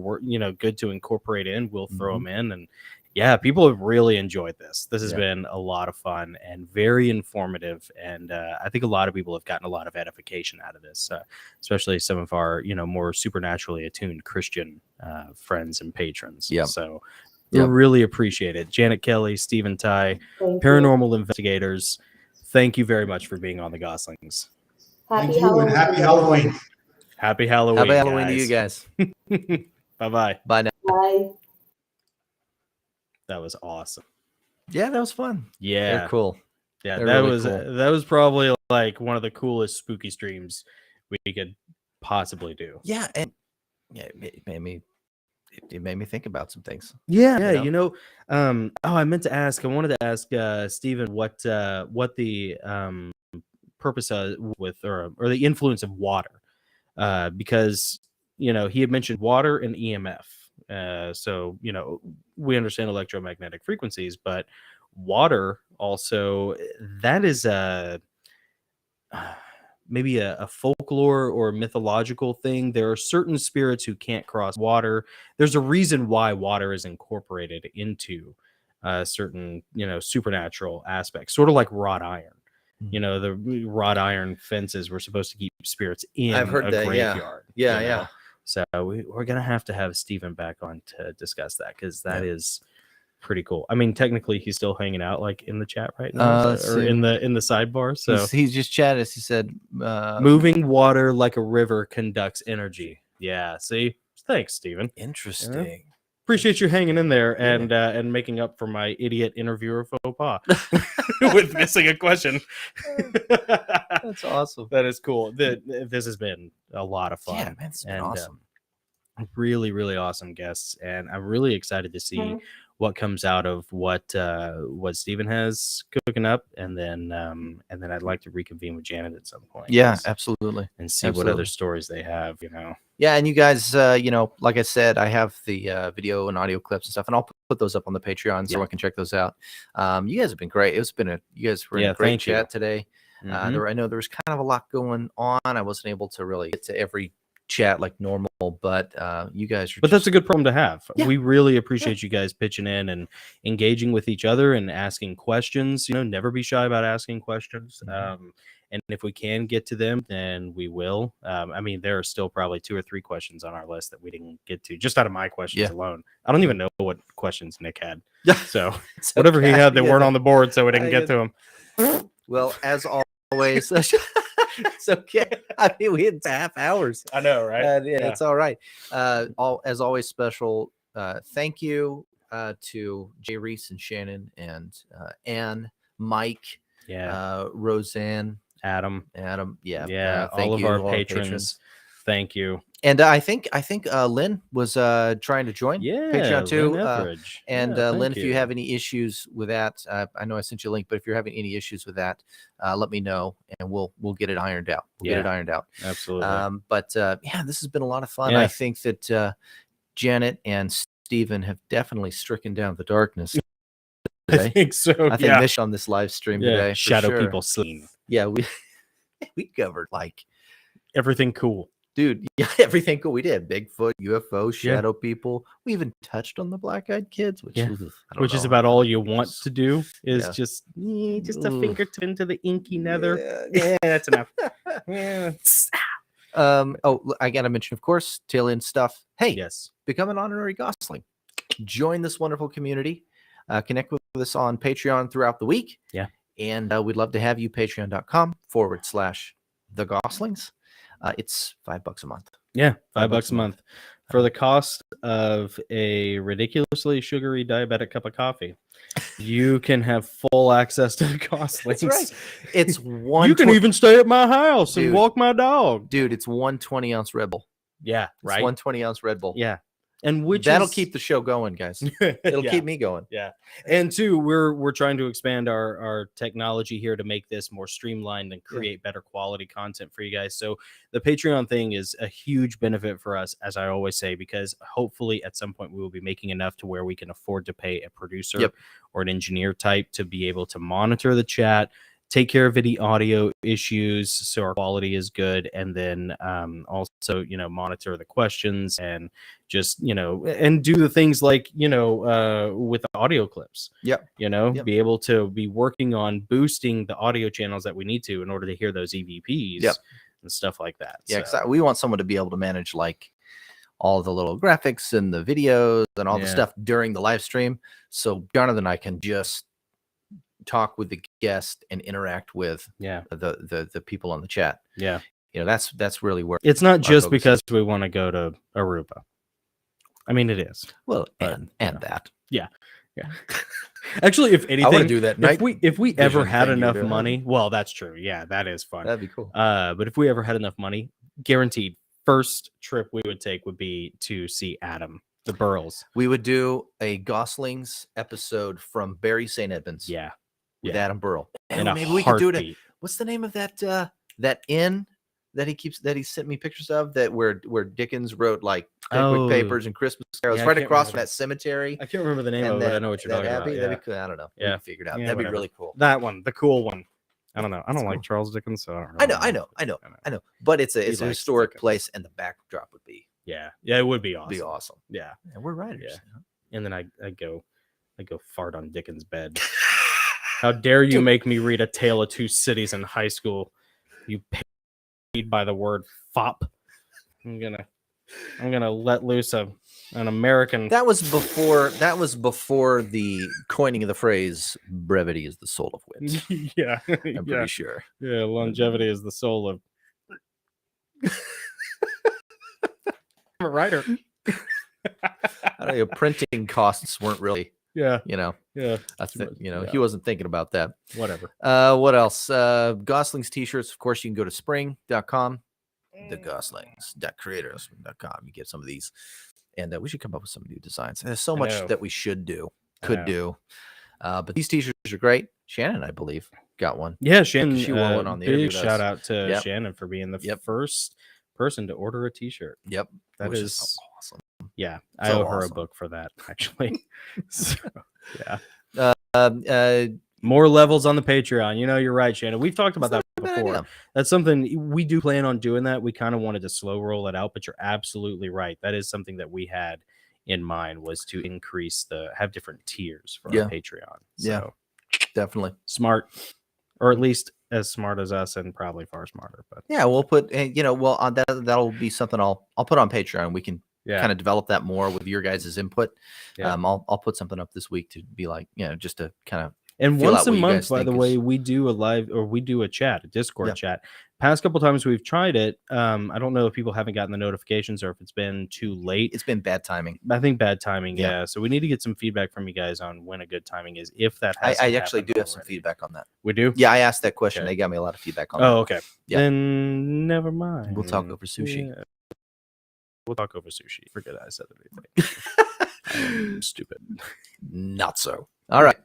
good to incorporate in, we'll throw them in. And yeah, people have really enjoyed this. This has been a lot of fun and very informative. And I think a lot of people have gotten a lot of edification out of this, especially some of our, more supernaturally attuned Christian friends and patrons.
Yep.
So we really appreciate it. Janet Kelly, Stephen Tighe, paranormal investigators. Thank you very much for being on the Goslings.
Thank you and happy Halloween.
Happy Halloween.
Happy Halloween to you guys.
Bye-bye.
Bye now.
Bye.
That was awesome.
Yeah, that was fun.
Yeah.
They're cool.
Yeah,
They're
that
really
was
cool.
that was probably like one of the coolest spooky streams we could possibly do.
Yeah, and it made me think about some things.
Yeah, I meant to ask. I wanted to ask Stephen what the purpose with or the influence of water, because he had mentioned water and EMF. So we understand electromagnetic frequencies, but water also, that is maybe a folklore or mythological thing. There are certain spirits who can't cross water. There's a reason why water is incorporated into certain supernatural aspects, sort of like wrought iron. The wrought iron fences were supposed to keep spirits in.
I've heard that.
graveyard.
Yeah.
So we're gonna have to have Stephen back on to discuss that, because that is pretty cool. I mean, technically he's still hanging out like in the chat right now, or in the sidebar. So
he's just chatted. He said,
moving water like a river conducts energy. Yeah. See, thanks, Stephen.
Interesting.
Appreciate you hanging in there and making up for my idiot interviewer faux pas with missing a question.
That's awesome.
That is cool. This has been a lot of fun.
Yeah, man, it's been awesome.
Really, really awesome guests, and I'm really excited to see what comes out of what Stephen has cooking up, and then I'd like to reconvene with Janet at some point.
Yeah, absolutely.
And see what other stories they have.
Yeah, and you guys, like I said, I have the video and audio clips and stuff, and I'll put those up on the Patreon so everyone can check those out. You guys have been great. You guys were in a great chat today. I know there was kind of a lot going on. I wasn't able to really get to every chat like normal, but you guys are
that's a good problem to have.
Yeah.
We really appreciate you guys pitching in and engaging with each other and asking questions. Never be shy about asking questions. And if we can get to them, then we will. I mean, there are still probably 2 or 3 questions on our list that we didn't get to, just out of my questions alone. I don't even know what questions Nick had. So whatever he had that weren't on the board, so we didn't get to them.
Well, as always, it's okay. I mean, we had half hours.
I know, right?
Yeah, it's all right. As always, special thank you to Jay Reese and Shannon and Ann, Mike, Roseanne,
Adam,
yeah,
all of our patrons. Thank you.
And I think Lynn was trying to join Patreon too. Lynn, if you have any issues with that, I know I sent you a link, but if you're having any issues with that, let me know and we'll get it ironed out. Get it ironed out.
Absolutely.
This has been a lot of fun.
Yeah.
I think that Janet and Stephen have definitely stricken down the darkness today.
I think so.
I think Mish on this live stream today.
Shadow people sleep.
Yeah, we covered like
everything cool.
Dude, yeah, everything cool. We did Bigfoot, UFO, shadow people. We even touched on the black-eyed kids, which
is about all you want to do is just a fingertip into the inky nether. Yeah, that's enough.
I gotta mention, of course, tail-end stuff. Hey, become an honorary Gosling. Join this wonderful community. Connect with us on Patreon throughout the week.
Yeah,
and we'd love to have you. Patreon.com/the Goslings. It's $5 a month.
Yeah, $5 a month for the cost of a ridiculously sugary diabetic cup of coffee. You can have full access to the Goslings.
That's right. It's one.
You can even stay at my house and walk my dog,
dude. It's 1 20-ounce Red Bull.
Yeah, right.
1 20-ounce Red Bull.
Yeah. And
that'll keep the show going, guys. It'll keep me going.
Yeah. And two, we're trying to expand our technology here to make this more streamlined and create better quality content for you guys. So the Patreon thing is a huge benefit for us, as I always say, because hopefully at some point we will be making enough to where we can afford to pay a producer or an engineer type to be able to monitor the chat, take care of any audio issues so our quality is good, and then also monitor the questions and just and do the things like with the audio clips. Be able to be working on boosting the audio channels that we need to in order to hear those EVPs and stuff like that.
Because we want someone to be able to manage like all the little graphics and the videos and all the stuff during the live stream, so Jonathan and I can just talk with the guest and interact with the people on the chat. That's really where
it's not just because we want to go to Aruba. I mean, it is
and that
actually, if anything,
I want to do that
if we ever had enough money, well, that's true. Yeah, that is fun.
That'd be cool.
But if we ever had enough money, guaranteed first trip we would take would be to see Adam the Burls.
We would do a Goslings episode from Barry St. Edmunds. With Adam Burrell.
And
maybe we could do it. What's the name of that inn that he sent me pictures of, that where Dickens wrote like Pickwick Papers and Christmas carols right across from that cemetery?
I can't remember the name of it. I know what you're talking about.
That'd be cool. I don't know.
Yeah,
figured out. That'd be really cool.
That one, the cool one. I don't know. I don't like Charles Dickens, so I don't know.
I know. But it's a historic place, and the backdrop would be
it would be awesome.
Be awesome.
Yeah,
and we're writers.
And then I go fart on Dickens' bed. How dare you make me read A Tale of Two Cities in high school? You paid by the word fop. I'm gonna let loose an American.
That was before the coining of the phrase "brevity is the soul of wit." I'm pretty sure.
Yeah, longevity is the soul of. I'm a writer.
I don't know. Printing costs weren't really. He wasn't thinking about that.
Whatever.
What else? Goslings t-shirts. Of course, you can go to spring.com, thegoslings.creators.com. You get some of these, and we should come up with some new designs. There's so much that we could do. But these t-shirts are great. Shannon, I believe, got one.
Yeah, Shannon.
She won one on the
big shout out to Shannon for being the first person to order a t-shirt.
Yep.
That is
so awesome.
Yeah, I owe her a book for that, actually. More levels on the Patreon. You're right, Shannon. We've talked about that before. That's something we do plan on doing. That we kind of wanted to slow roll it out, but you're absolutely right. That is something that we had in mind, was to have different tiers for our Patreon. So,
definitely
smart, or at least as smart as us and probably far smarter. But
Yeah, we'll put, well, on that'll be something I'll put on Patreon. We can
yeah,
kind of develop that more with your guys' input.
Yeah.
I'll put something up this week to be like, just to kind of
and
feel
once
out
a
what you
month,
guys
by
think
the
is-
way, we do a chat, a Discord
Yeah.
chat. Past couple times we've tried it. I don't know if people haven't gotten the notifications or if it's been too late.
it's been bad timing.
I think bad timing.
Yeah.
Yeah. So we need to get some feedback from you guys on when a good timing is, if that has.
I actually do have some feedback on that.
We do.
Yeah, I asked that question.
Okay.
They got me a lot of feedback on that.
Oh, okay.
Yeah.
Then never mind.
We'll talk over sushi.
Yeah. We'll talk over sushi. Forget I said anything. I'm stupid.
Not so. All right.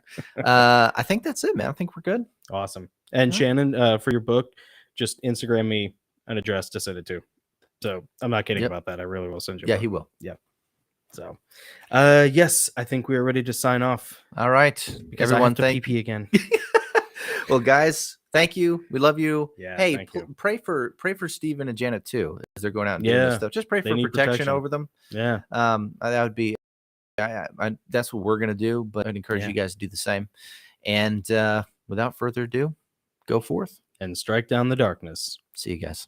I think that's it, man. I think we're good.
Awesome. And
Yeah.
Shannon, for your book, just Instagram me an address to send it to. So I'm not kidding
Yep.
about that. I really will send you.
Yeah,
one.
he will.
So, yes, I think we are ready to sign off.
All right.
Because
Everyone,
I have to
thank
PP again.
Well, guys, thank you. We love you.
Yeah,
Hey,
thank you.
pray for Stephen and Janet too as they're going out and doing this
Yeah,
stuff. Just pray
they
for
need
protection
protection.
over them.
Yeah.
That would be. That's what we're gonna do. But I'd encourage
Yeah.
you guys to do the same. And without further ado, go forth.
And strike down the darkness.
See you guys.